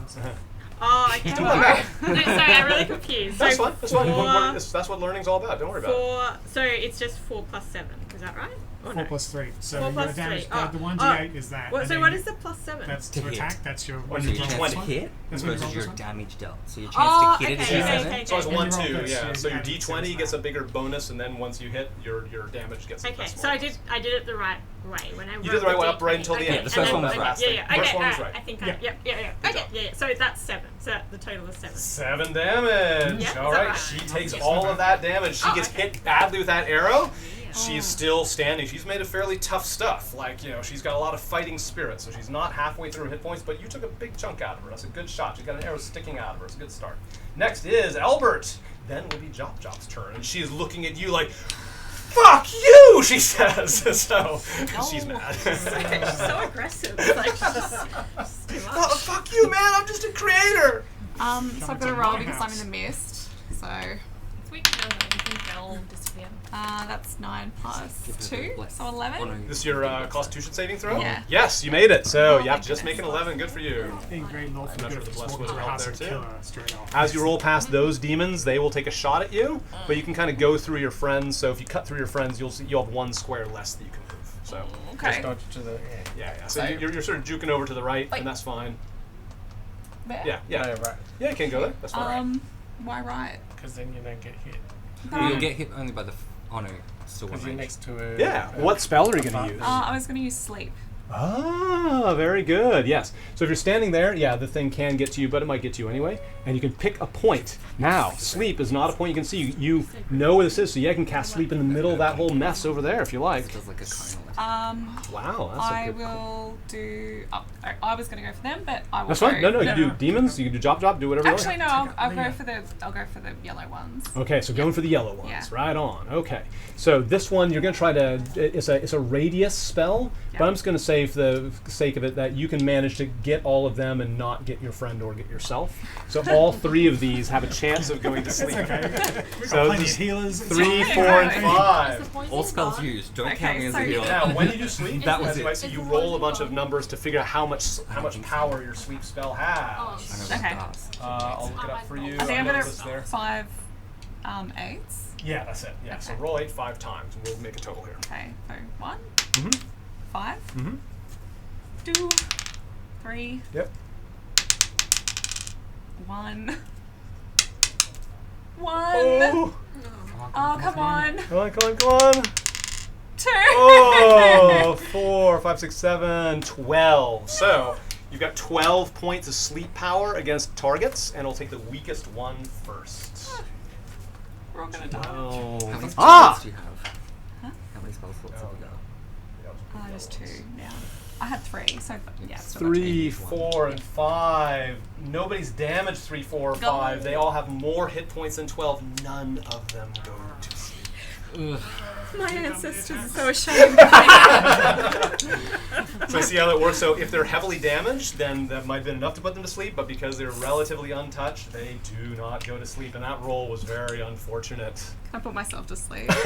Oh, okay. Don't worry about it. No, sorry, I'm really confused. That's so fine. That's fine. four- That's what learning's all about. Don't worry about it. 4, so it's just 4 plus 7. Is that right? Or 4 no? plus 3. So 4 your plus damage, 3. the 1d8 is that. What, and so then what is the plus 7? That's To to hit. attack. That's your On when your you roll D20. this To one. hit That's when you roll versus your this one. damage dealt. So your chance Oh, to hit it is okay, your okay, 7. okay. So it's And you 1, roll 2, this, yeah. you So your add D20 six gets a now. bigger bonus, and then once you hit, your damage gets. Okay, plus so one. I did it the right way when I You did the right way up right until the okay, end. The first and one then- was right. Yeah, yeah. Okay, First one was alright, right. I think Yeah. yeah. Good Okay, job. yeah. So that's 7. So the total is 7. 7 damage. Yeah, All is that right. right? She takes Yes. all of that damage. She Oh, gets okay. hit badly with that arrow. She is still standing. She's made of fairly tough stuff. Like, you know, she's got a lot of fighting spirit, so she's not halfway through her hit points, but you took a big chunk out of her. That's a good shot. She's got an arrow sticking out of her. It's a good start. Next is Albert. Then will be Jop's turn, and she is looking at you like, fuck you, she says. So, she's mad. She's so aggressive. It's like she's just too Oh, much. fuck you, man. I'm just a creator. So I've got to to roll my because I'm house. in the mist. So If we kill her, we can kill disappear. That's 9 plus Give her the 2, bless. so 11. Oh, no, This is your Constitution saving throw? Yeah. Yes, you made it. So Oh you have my to just make an goodness. 11. Good for you. Being very lawful I'm not good sure the if bless just would walking help past there and too. kill her straight off. As you roll past those demons, they will take a shot at you, but you can kind of go through your friends. So if you cut through your friends, you'll have 1 square less that you can move. So Okay. Just dodge to the. yeah. So you're sort of juking over to the right, Wait. and that's fine. There? Yeah. Yeah, right. Yeah, you can go there. That's fine. Why right? Because then you don't get hit. You'll get hit only by the. Oh no, still one Because you're range. next to a. Yeah. What spell are you going to use? I was going to use sleep. Ah, very good. Yes. So if you're standing there, yeah, the thing can get to you, but it might get to you anyway. And you can pick a point. Now, sleep is not a point you can see. You know where this is, so yeah, you can cast sleep in the middle of that whole mess over there if you like. It does like a cone. Wow, that's a I good will do. I was going to go for them, but I will. That's go, fine. No, you can do demons. You can do chop, do whatever Actually, you no. want. I'll go for the. I'll go for the yellow ones. Okay, so going for the yellow ones. Yeah. Right on. Okay. So this one you're going to try to. It's a radius spell, but Yeah. I'm just going to say for the sake of it that you can manage to get all of them and not get your friend or get yourself. So all 3 of these have a chance of going to sleep. Okay. So Plenty of these healers. 3, 4, Right. and Is the 5. poison All spells gone? used. Don't Okay, count me as a so- healer. Now, when you do sleep, That was that's it. right. So Is you the roll a poison bunch of gone? numbers to figure out how much power your sleep spell has. Oh. I know what Okay. it does. I'll look it up for you. I think I'm know going this to there. 5 8s. Yeah, that's it. Yeah. So Okay. roll 8 5 times, and we'll make a total here. Okay, so 1, Mhm. 5, Mhm. 2, 3, Yep. 1. Oh, Oh, come on. come on. 2. Oh, 4, 5, 6, 7, 12. So you've got 12 points of sleep power against targets, and it'll take the weakest one first. We're all going to die. Oh. How many spell Ah! slots do you have? Huh? How many spell slots have you got? Just 2 now. I had 3, so yeah. Still got 3, 2. 4, and 5. Nobody's damaged 3, 4, or 5. They all have more hit points than 12. None of them go to sleep. My ancestors are so ashamed. So see how that works? So if they're heavily damaged, then that might have been enough to put them to sleep, but because they're relatively untouched, they do not go to sleep, and that roll was very unfortunate. I put myself to sleep. Does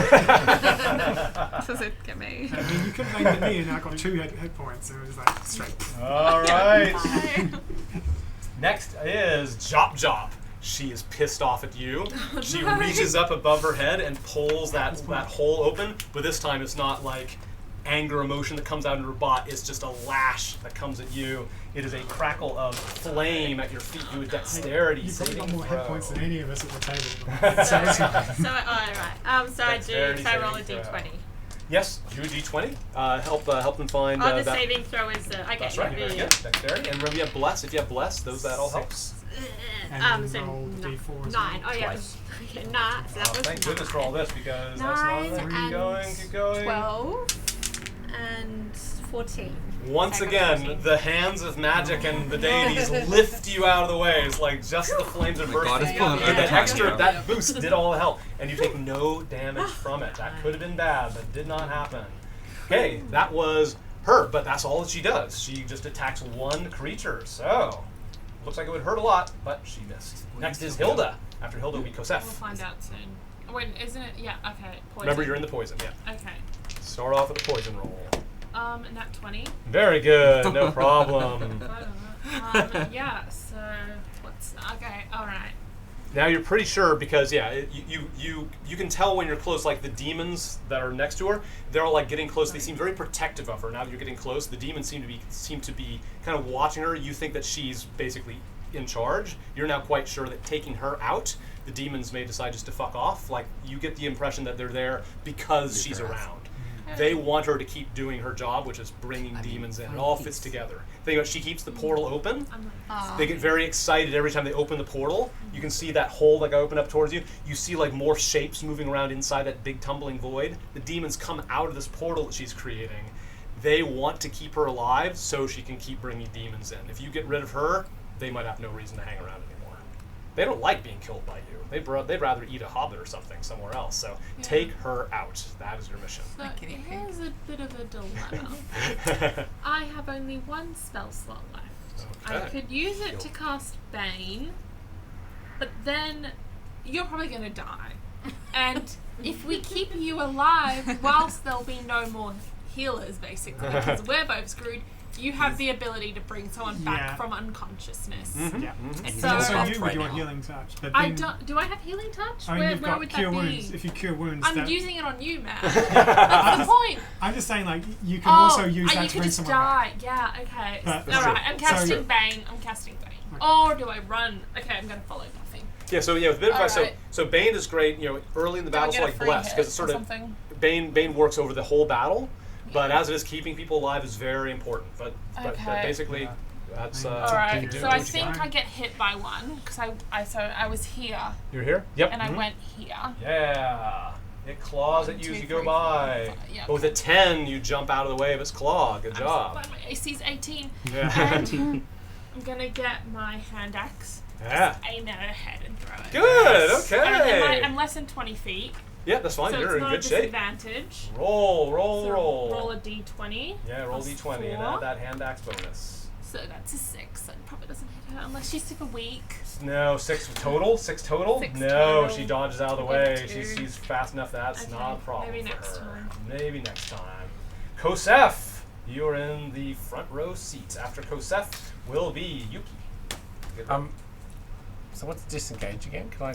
it get me? I mean, you could have aimed at me and I got 2 hit points. It was like straight. All right. Next is Jop. She is pissed off at you. She reaches up above her head and pulls that hole open, but this time it's not like anger emotion that comes out of her bot. It's just a lash that comes at you. It is a crackle of flame at your feet. Do a dexterity You've probably saving got more throw. hit points than any of us at the table. So I roll a Dexterity d20. Yes, do a d20. Help them find Oh, the that. saving throw is the. Okay. That's right. Very good. Dexterity. And remember, you have bless. If you have bless, that all helps. And So roll the d4 as 9. well. Oh yeah. Twice. Okay, 9. So that was Thank goodness for all this because that's 9 not. and Keep going. 12 and 14. Once So I got again, 14. the hands of magic and the deities lift you out of the way. It's like just the flames are God is bursting. pulling And that overtime extra, now. that boost did all the help, and you take no damage from it. That could have been bad, but did not happen. Okay, that was her, but that's all that she does. She just attacks one creature. So looks like it would hurt a lot, but she missed. Next is Hilda. After Hilda, will be We'll Kosef. find out soon. Wait, isn't it? Yeah. Okay. Poison. Remember, you're in the poison. Yeah. Okay. Start off with a poison roll. Nat 20. Very good. No problem. Yeah. So what's okay? All right. Now you're pretty sure because you can tell when you're close. Like the demons that are next to her, they're all like getting close. They seem very protective of her. Now that you're getting close, the demons seem to be kind of watching her. You think that she's basically in charge. You're now quite sure that taking her out, the demons may decide just to fuck off. Like you get the impression that they're there because she's around. They want her to keep doing her job, which is bringing demons in. It all fits together. Think about it, she keeps the portal open. They get very excited every time they open the portal. You can see that hole like open up towards you. You see like more shapes moving around inside that big tumbling void. The demons come out of this portal that she's creating. They want to keep her alive so she can keep bringing demons in. If you get rid of her, they might have no reason to hang around anymore. They don't like being killed by you. They'd rather eat a hobbit or something somewhere else. So take her out. That is your mission. So here's a bit of a dilemma. I have only 1 spell slot left. I Okay. could use it to cast Bane, but then you're probably going to die. And if we keep you alive, whilst there'll be no more healers, basically, because we're both screwed, you have the ability to bring someone back from unconsciousness. Yeah. And he's So- not Also buffed you with right your now. healing touch. But I then, don't. Do I have healing touch? I mean, you've where got would cure that wounds. be? If you cure wounds, I'm that, using it on you, man. That's the point. I'm just saying, like, you can also use you that to could bring just someone back. die. Yeah. Okay. But- All right. I'm So- casting Bane. I'm casting Bane. Or do I run? Okay. I'm gonna follow nothing. Yeah, so with a bit of advice, Alright. so Bane is great, early in the Do I battle, get so a like free Blessed, hit because it's sort or of, something? Bane works over the whole battle, but as it is, keeping people alive is very important. But Okay. basically, that's, All All you right. do So what I you think can. I get hit by one because I was here You're here? Yep. and I went here. Yeah. It claws at you as you go by. Yep. But with a 10, you jump out of the way of its claw. Good job. My AC's 18. Yeah. And I'm gonna get my hand axe. Yeah. Aim at her head and throw it. Good, And okay. I'm less than 20 feet. Yeah, that's fine. So You're it's in not good a shape. disadvantage. Roll. So roll a d20. Yeah, roll plus d20 and 4. add that hand axe bonus. So that's a 6. That probably doesn't hit her unless she's super weak. No, 6 total? 6 total? Six No, total. she dodges out of the One, way. two. She's fast enough. That's Okay, not a problem maybe for next her. time. Maybe next time. Kosef, you're in the front row seat. After Kosef will be Yuki. Good. So what's disengage again? Can I?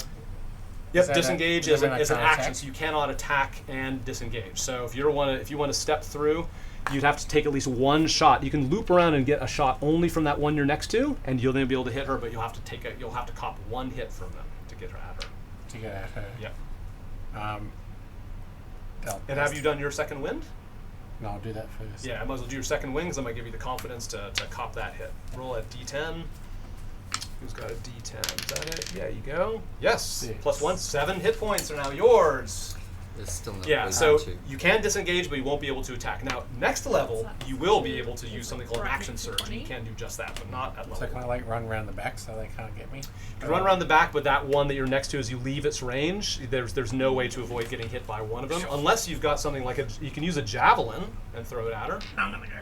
Yep, is that disengage a- is when I an can't action, attack? so you cannot attack and disengage. So if you want to step through, you'd have to take at least one shot. You can loop around and get a shot only from that one you're next to, and you'll then be able to hit her. But you'll have to cop one hit from them to get her at her. To get at her. Yep. And have you done your second wind? No, I'll do that first. Yeah, I might as well do your second wing, because I might give you the confidence to cop that hit. Roll a d10. Who's got a d10? Is that it? Yeah, you go. Yes. 6. Plus 1, 7 hit points are now yours. There's still no Yeah, way so to. you can disengage, but you won't be able to attack. Now, next level, you will be able to use something called an action surge, and you can do just that, but not at So level. can I like run around the back so they can't get me? You can run around the back, but that one that you're next to, as you leave its range, there's no way to avoid getting hit by one of them, unless you've got something like you can use a javelin and throw it at her. I'm gonna go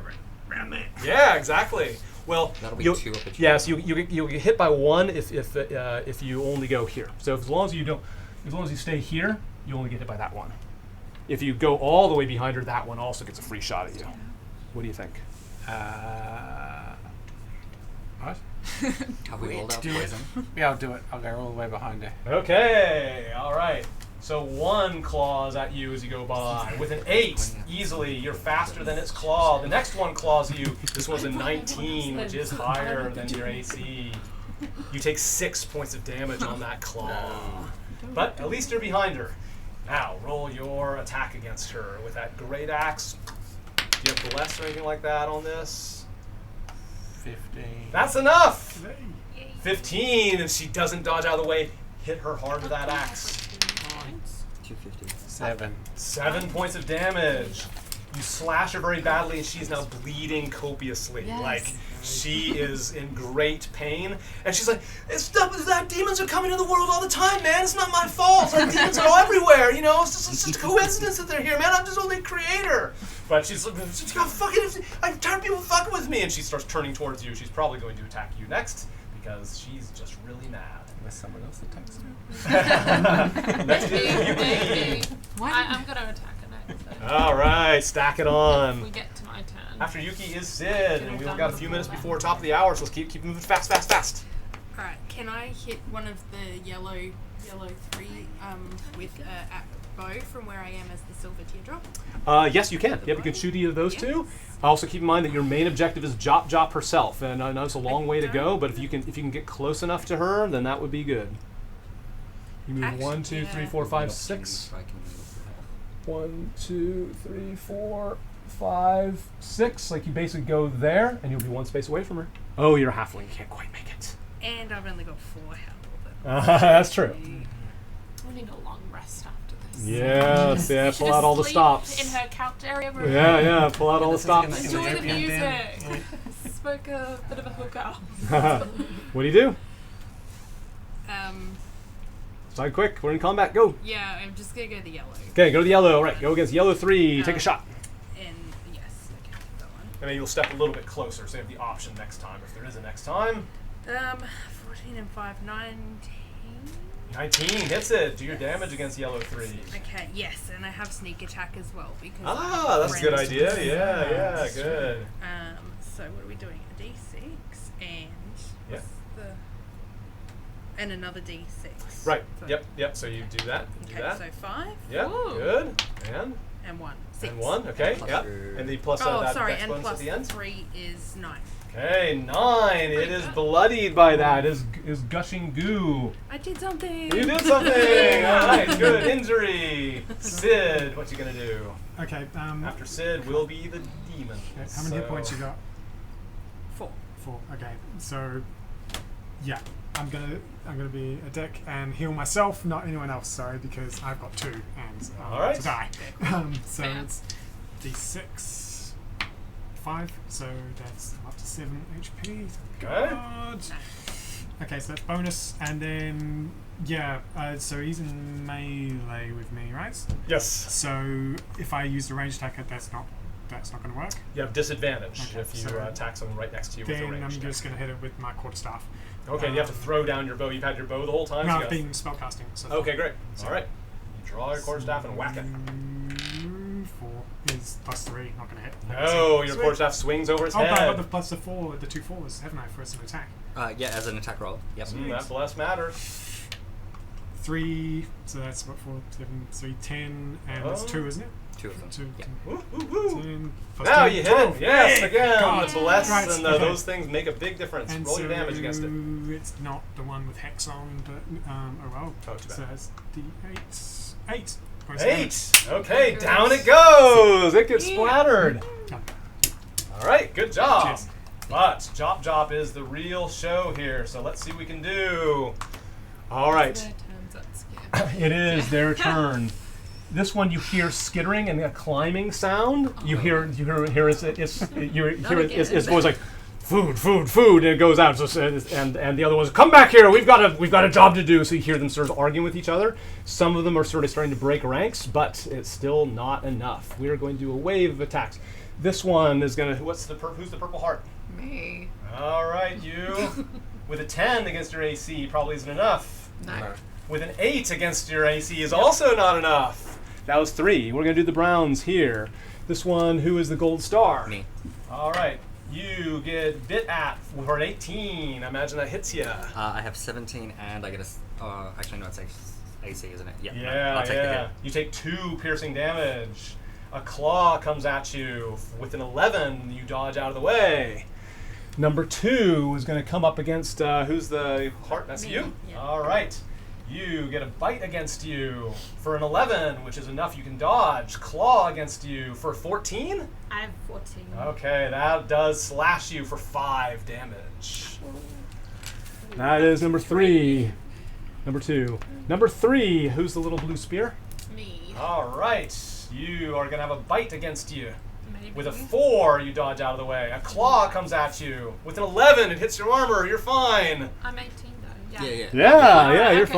around there. Yeah, exactly. Well, That'll be you'll- 2 opportunities. yeah, so you'll get hit by one if you only go here. So as long as you stay here, you only get hit by that one. If you go all the way behind her, that one also gets a free shot at you. What do you think? What? Have we rolled out Do it. poison? Yeah, I'll do it. I'll go all the way behind her. Okay, all right. So one claws at you as you go by. With an 8, easily, you're faster than its claw. The next one claws at you. This one's a 19, which is higher than your AC. You take 6 points of damage on that claw. But at least you're behind her. Now, roll your attack against her with that great axe. Do you have bless or anything like that on this? 15. That's enough! 15, and she doesn't dodge out of the way. Hit her hard with that axe. 250. 7. 7 points of damage. You slash her very badly, and she's now bleeding copiously. Yes. Like, she is in great pain. And she's like, it's that demons are coming in the world all the time, man. It's not my fault. Like, demons are everywhere, you know? It's just a coincidence that they're here, man. I'm just only a creator. But she's got fucking, I'm tired of people fucking with me. And she starts turning towards you. She's probably going to attack you next, because she's just really mad. Unless someone else attacks her. Next is Yuki. I'm gonna attack her next. So All right, stack it if we on. get to my turn. After Yuki is Sid, and we've got a few minutes before top of the hour, so let's keep moving fast. Alright, can I hit one of the yellow 3 with a bow from where I am as the silver teardrop? Yes, you can. Yep, you can shoot either of those two. Also, keep in mind that your main objective is Jop herself, and I know it's a long way to go, but if you can get close enough to her, then that would be good. You move Actually, 1, 2, 3, 4, 5, 6. Striking move. 1, 2, 3, 4, 5, 6. Like, you basically go there, and you'll be one space away from her. Oh, you're a halfling. You can't quite make it. And I've only got 4 health. That's true. We need a long rest after this. Yes, yeah, We should pull out all the sleep stops. in her couch area room. Yeah, pull out all the stops. Enjoy the European music. Smoke a bit of a hookah. What do you do? Um, Decide quick. We're in combat. Go. yeah, I'm just gonna go the yellow. Okay, go to the yellow. All right, go against yellow 3. Take a shot. And yes, okay, that one. And then you'll step a little bit closer, so you have the option next time, if there is a next time. 14 and 5, 19. 19 hits it. Do your damage against yellow 3. Okay, yes, and I have sneak attack as well because That's a good friends. idea. Yeah, good. So what are we doing? A D6 and Yeah. and another D6. Right. So, Yep. So you do that. Okay, so 5 Yeah. Ooh. Good. and 1. 6. And 1. Okay. Plus Yep. your- And the plus Oh, that sorry, dex and bonus plus at the end. 3 is 9. Okay, 9. It is bloodied by that. Is gushing goo. I did something. You did something. All right. Good. Injury. Sid, what you gonna do? Okay. After Sid will be the demon. Okay, how many hit points you got? 4. 4. Okay. So, yeah, I'm gonna be a dick and heal myself, not anyone else. Sorry, because I've got 2 and I'm All about right. to die. So Fair. it's D6. 5, so that's up to 7 HP. Okay. God. Okay, so that's bonus, and then so he's in melee with me, right? Yes. So if I use the range attack, that's not going to work. You have disadvantage Okay, if you so attack someone right next to you with a Then range. I'm just going to hit it with my quarterstaff. Okay, you have to throw down your bow. You've had your bow the whole time. No, so I've you gotta- been spellcasting. So Okay, great. So- All right. You draw your quarterstaff and whack it. 4 is plus 3, not going to hit. No, your Sweet. quarterstaff swings over his Oh, but I head. got the plus the 4, the 2 4s, haven't I, for an attack? Yeah, as an attack roll. Yep. That bless matters. 3, so that's what, 4, 7, 3, 10, and that's 2, isn't it? 2 of them. 2, Yeah. Woo, woo, woo. 10, plus Now 10, you hit 12. it. Yes, Hey, again. God. The bless Right, and okay. those things make a big difference. And Roll your so damage against it. It's not the one with hex on, but oh well. Oh, too bad. So it's D8. 8. Points 8. Okay, down it goes. It gets splattered. damage. All right, good job. Cheers. But Jop is the real show here, so let's see what we can do. All right. Their turns up scared. It is their turn. This one you hear skittering and a climbing sound. You hear his voice like food, and it goes out. So, and the other ones, come back here. We've got a job to do. So you hear them sort of arguing with each other. Some of them are sort of starting to break ranks, but it's still not enough. We are going to do a wave of attacks. This one is gonna. Who's the purple heart? Me. All right, you with a 10 against your AC probably isn't enough. No. With an 8 against your AC is also not enough. That was 3. We're going to do the browns here. This one, who is the gold star? Me. All right. You get bit at for an 18. I imagine that hits you. I have 17, and I get actually, no, it's AC, isn't it? Yeah. no, Yeah, I'll take the hit. You take 2 piercing damage. A claw comes at you. With an 11, you dodge out of the way. Number 2 is going to come up against, who's the heart? That's Me, you? yeah. All right. You get a bite against you for an 11, which is enough you can dodge. Claw against you for 14? I have 14. Okay, that does slash you for 5 damage. That is number 3. Number 2. Number 3, who's the little blue spear? Me. All right. You are going to have a bite against you. Maybe. With a 4, you dodge out of the way. A claw comes at you. With an 11, it hits your armor. You're fine. I'm 18 though. Yeah, yeah. Yeah, you're Okay.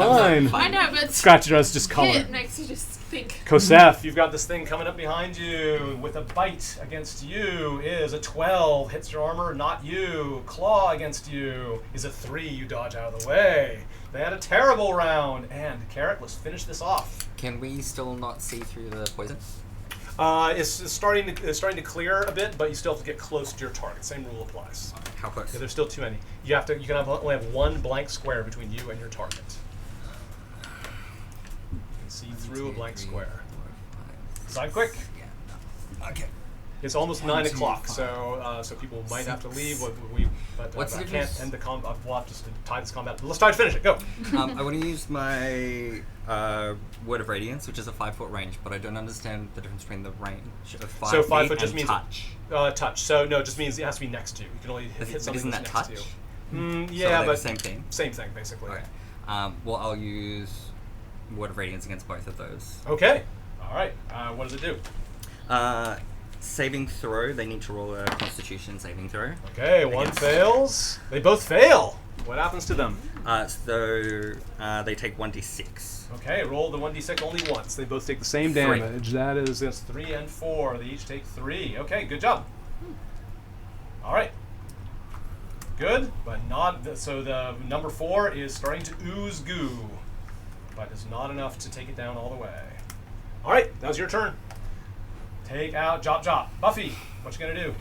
fine. I know, but Scratch your just color. hit makes you just think. Kosef, you've got this thing coming up behind you with a bite against you is a 12, hits your armor, not you. Claw against you is a 3, you dodge out of the way. They had a terrible round, and Carrot, let's finish this off. Can we still not see through the poison? It's starting to clear a bit, but you still have to get close to your target. Same rule applies. How close? Yeah, there's still too many. You only have 1 blank square between you and your target. You can see through a blank square. Side quick. Yeah. Okay. It's almost 9 o'clock, so people might have to leave. But What's the I can't difference? end the combat. We'll have to tie this combat. But let's try to finish it. Go. I want to use my Word of Radiance, which is a 5-foot range, but I don't understand the difference between the range of 5 So 5 feet foot just and means touch. Touch. So no, it just means it has to be next to you. You can only hit But something isn't that's that next touch? to you. So Yeah, are they but the same thing. same thing basically. Okay. Well, I'll use Word of Radiance against both of those. Okay. All right. What does it do? Saving throw. They need to roll a Constitution saving throw. Okay, one Against- fails. They both fail. What happens to them? So they take 1d6. Okay, roll the 1d6 only once. They both take the same 3. damage. That is against 3 and 4. They each take 3. Okay, good job. All right. Good, but not. So the number 4 is starting to ooze goo. but it's not enough to take it down all the way. All right, that was your turn. Take out Jop. Buffy, what you gonna do?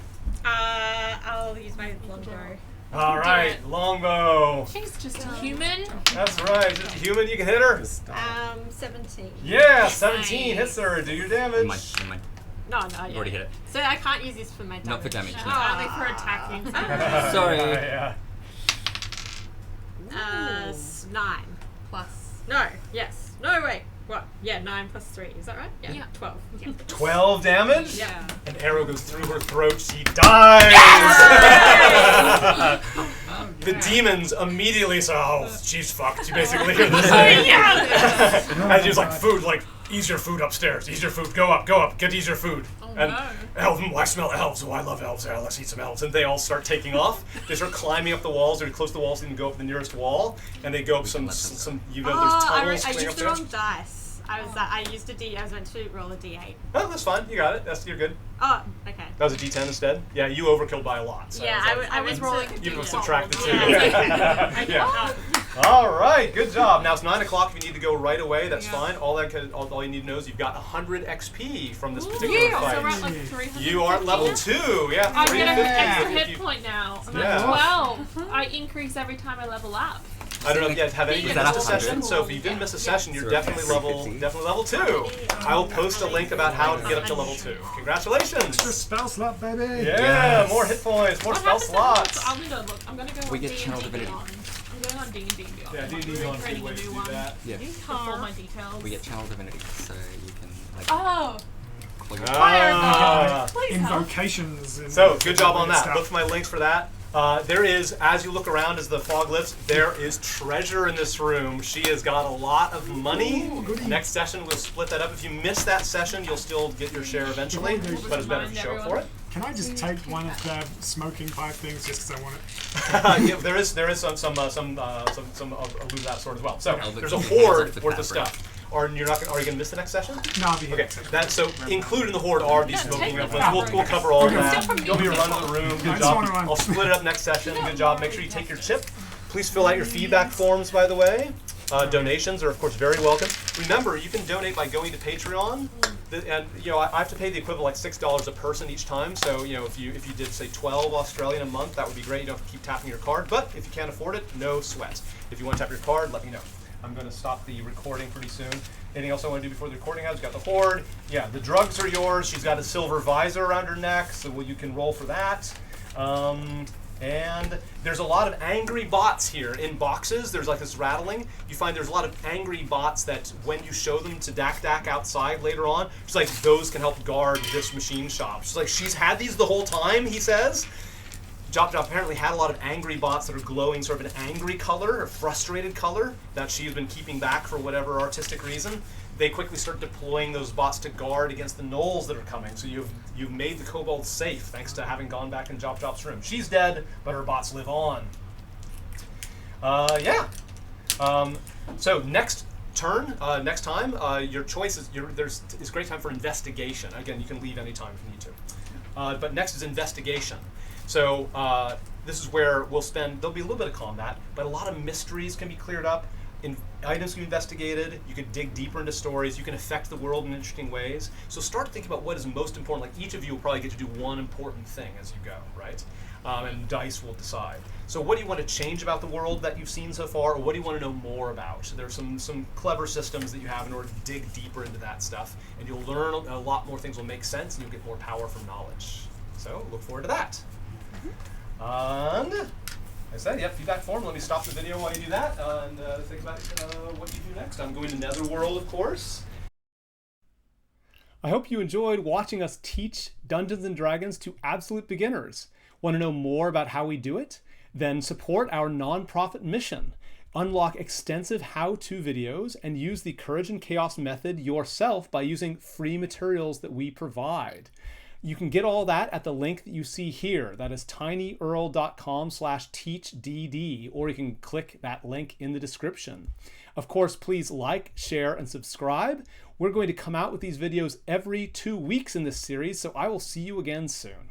I'll use my longbow. All right, longbow. She's just a human. That's right, just a human. You can hit her. 17. Yeah, 17 hits her. Do your damage. You might No, You've already hit it. So I can't use this for my damage. Not for damage. No. Only for attacking. Sorry. Yeah. 9. Plus. No, yes. No, wait. What? Yeah, 9 plus 3. Is that right? Yeah. 12. Yeah. 12 damage? Yeah. An arrow goes through her throat. She dies! The demons immediately say, oh, she's fucked. You basically hear this. And she's like, food, like, ease your food upstairs. Ease your food. Go up. Get ease your food. And I smell elves. Oh, I love elves. Yeah, let's eat some elves. And they all start taking off. They start climbing up the walls. They're close to the walls. So you can go up the nearest wall. And they go up some you know, there's tunnels I going used the upstairs. wrong dice. I used a D. I was meant to roll a D8. Oh, that's fine. You got it. You're good. Oh, okay. That was a D10 instead? Yeah, you overkilled by a lot. So Yeah, I was rolling. you can subtract the 2. Yeah. Yeah. All right, good job. Now it's 9 o'clock. If you need to go right away, that's fine. All you need to know is you've got 100 XP from this particular fight. So we're at like 300. You are at level 2. Yeah, I get an 350. extra If hit you- point now. I'm Yeah. at 12. I increase every time I level up. I don't know if you have any Is missed that a 100? session. So if you didn't miss a session, you're So definitely it's level 350. 2. I will post a link about how to get up to level 2. Congratulations. Just spell slot, baby. Yeah, more hit points, more What spell happens slots. I'm gonna look. I'm gonna go We on get D&D channel divinity. Beyond. I'm going on D&D Beyond. Yeah, D&D Beyond is a good way to do that. Yeah. For all my details. We get channel divinity, so you can like Oh! call your Ah. Please help. Invocations. And So, good job on that. stuff. Look for my links for that. There is, as you look around as the fog lifts, there is treasure in this room. She has got a lot of money. Next session, we'll split that up. If you miss that session, you'll still get your share eventually, but it's better if you show up for it. Can I just take one of the smoking pipe things just because I want it? Yeah, there is some of that sort as well. So I'll look there's a at the hands horde of the worth of fabric. stuff. Are you gonna miss the next session? No, I'll be here. Okay, that so included in the horde are these smoking take the weapons. We'll fabric. cover all of Okay. that. Still from You'll be me. running the room. I Good just job. wanna run. I'll split it up next session. Good job. Make sure you take your chip. Please fill out your feedback forms, by the way. Donations are of course very welcome. Remember, you can donate by going to Patreon. And you know, I have to pay the equivalent like $6 a person each time. So you know, if you did say 12 Australian a month, that would be great. You don't have to keep tapping your card. But if you can't afford it, no sweat. If you want to tap your card, let me know. I'm going to stop the recording pretty soon. Anything else I want to do before the recording has? Got the horde. Yeah, the drugs are yours. She's got a silver visor around her neck, so you can roll for that. And there's a lot of angry bots here in boxes. There's like this rattling. You find there's a lot of angry bots that when you show them to Dak outside later on, it's like those can help guard this machine shop. She's like, she's had these the whole time, he says. Jop apparently had a lot of angry bots that are glowing sort of an angry color, or frustrated color, that she's been keeping back for whatever artistic reason. They quickly start deploying those bots to guard against the gnolls that are coming. So you've made the kobolds safe thanks to having gone back in Jop's room. She's dead, but her bots live on. So next turn, next time, your choice is it's a great time for investigation. Again, you can leave anytime if you need to. But next is investigation. So this is where there'll be a little bit of combat, but a lot of mysteries can be cleared up. Items can be investigated. You can dig deeper into stories. You can affect the world in interesting ways. So start thinking about what is most important. Like each of you will probably get to do one important thing as you go, right? And dice will decide. So what do you want to change about the world that you've seen so far, or what do you want to know more about? So there's some clever systems that you have in order to dig deeper into that stuff, and you'll learn a lot more things will make sense, and you'll get more power from knowledge. So look forward to that. And I said, yep, feedback form. Let me stop the video while you do that and think about what you do next. I'm going to Netherworld, of course. I hope you enjoyed watching us teach Dungeons & Dragons to absolute beginners. Want to know more about how we do it? Then support our nonprofit mission. Unlock extensive how-to videos and use the Courage and Chaos method yourself by using free materials that we provide. You can get all that at the link that you see here. That is tinyurl.com/teachdd, or you can click that link in the description. Of course, please like, share, and subscribe. We're going to come out with these videos every 2 weeks in this series, so I will see you again soon.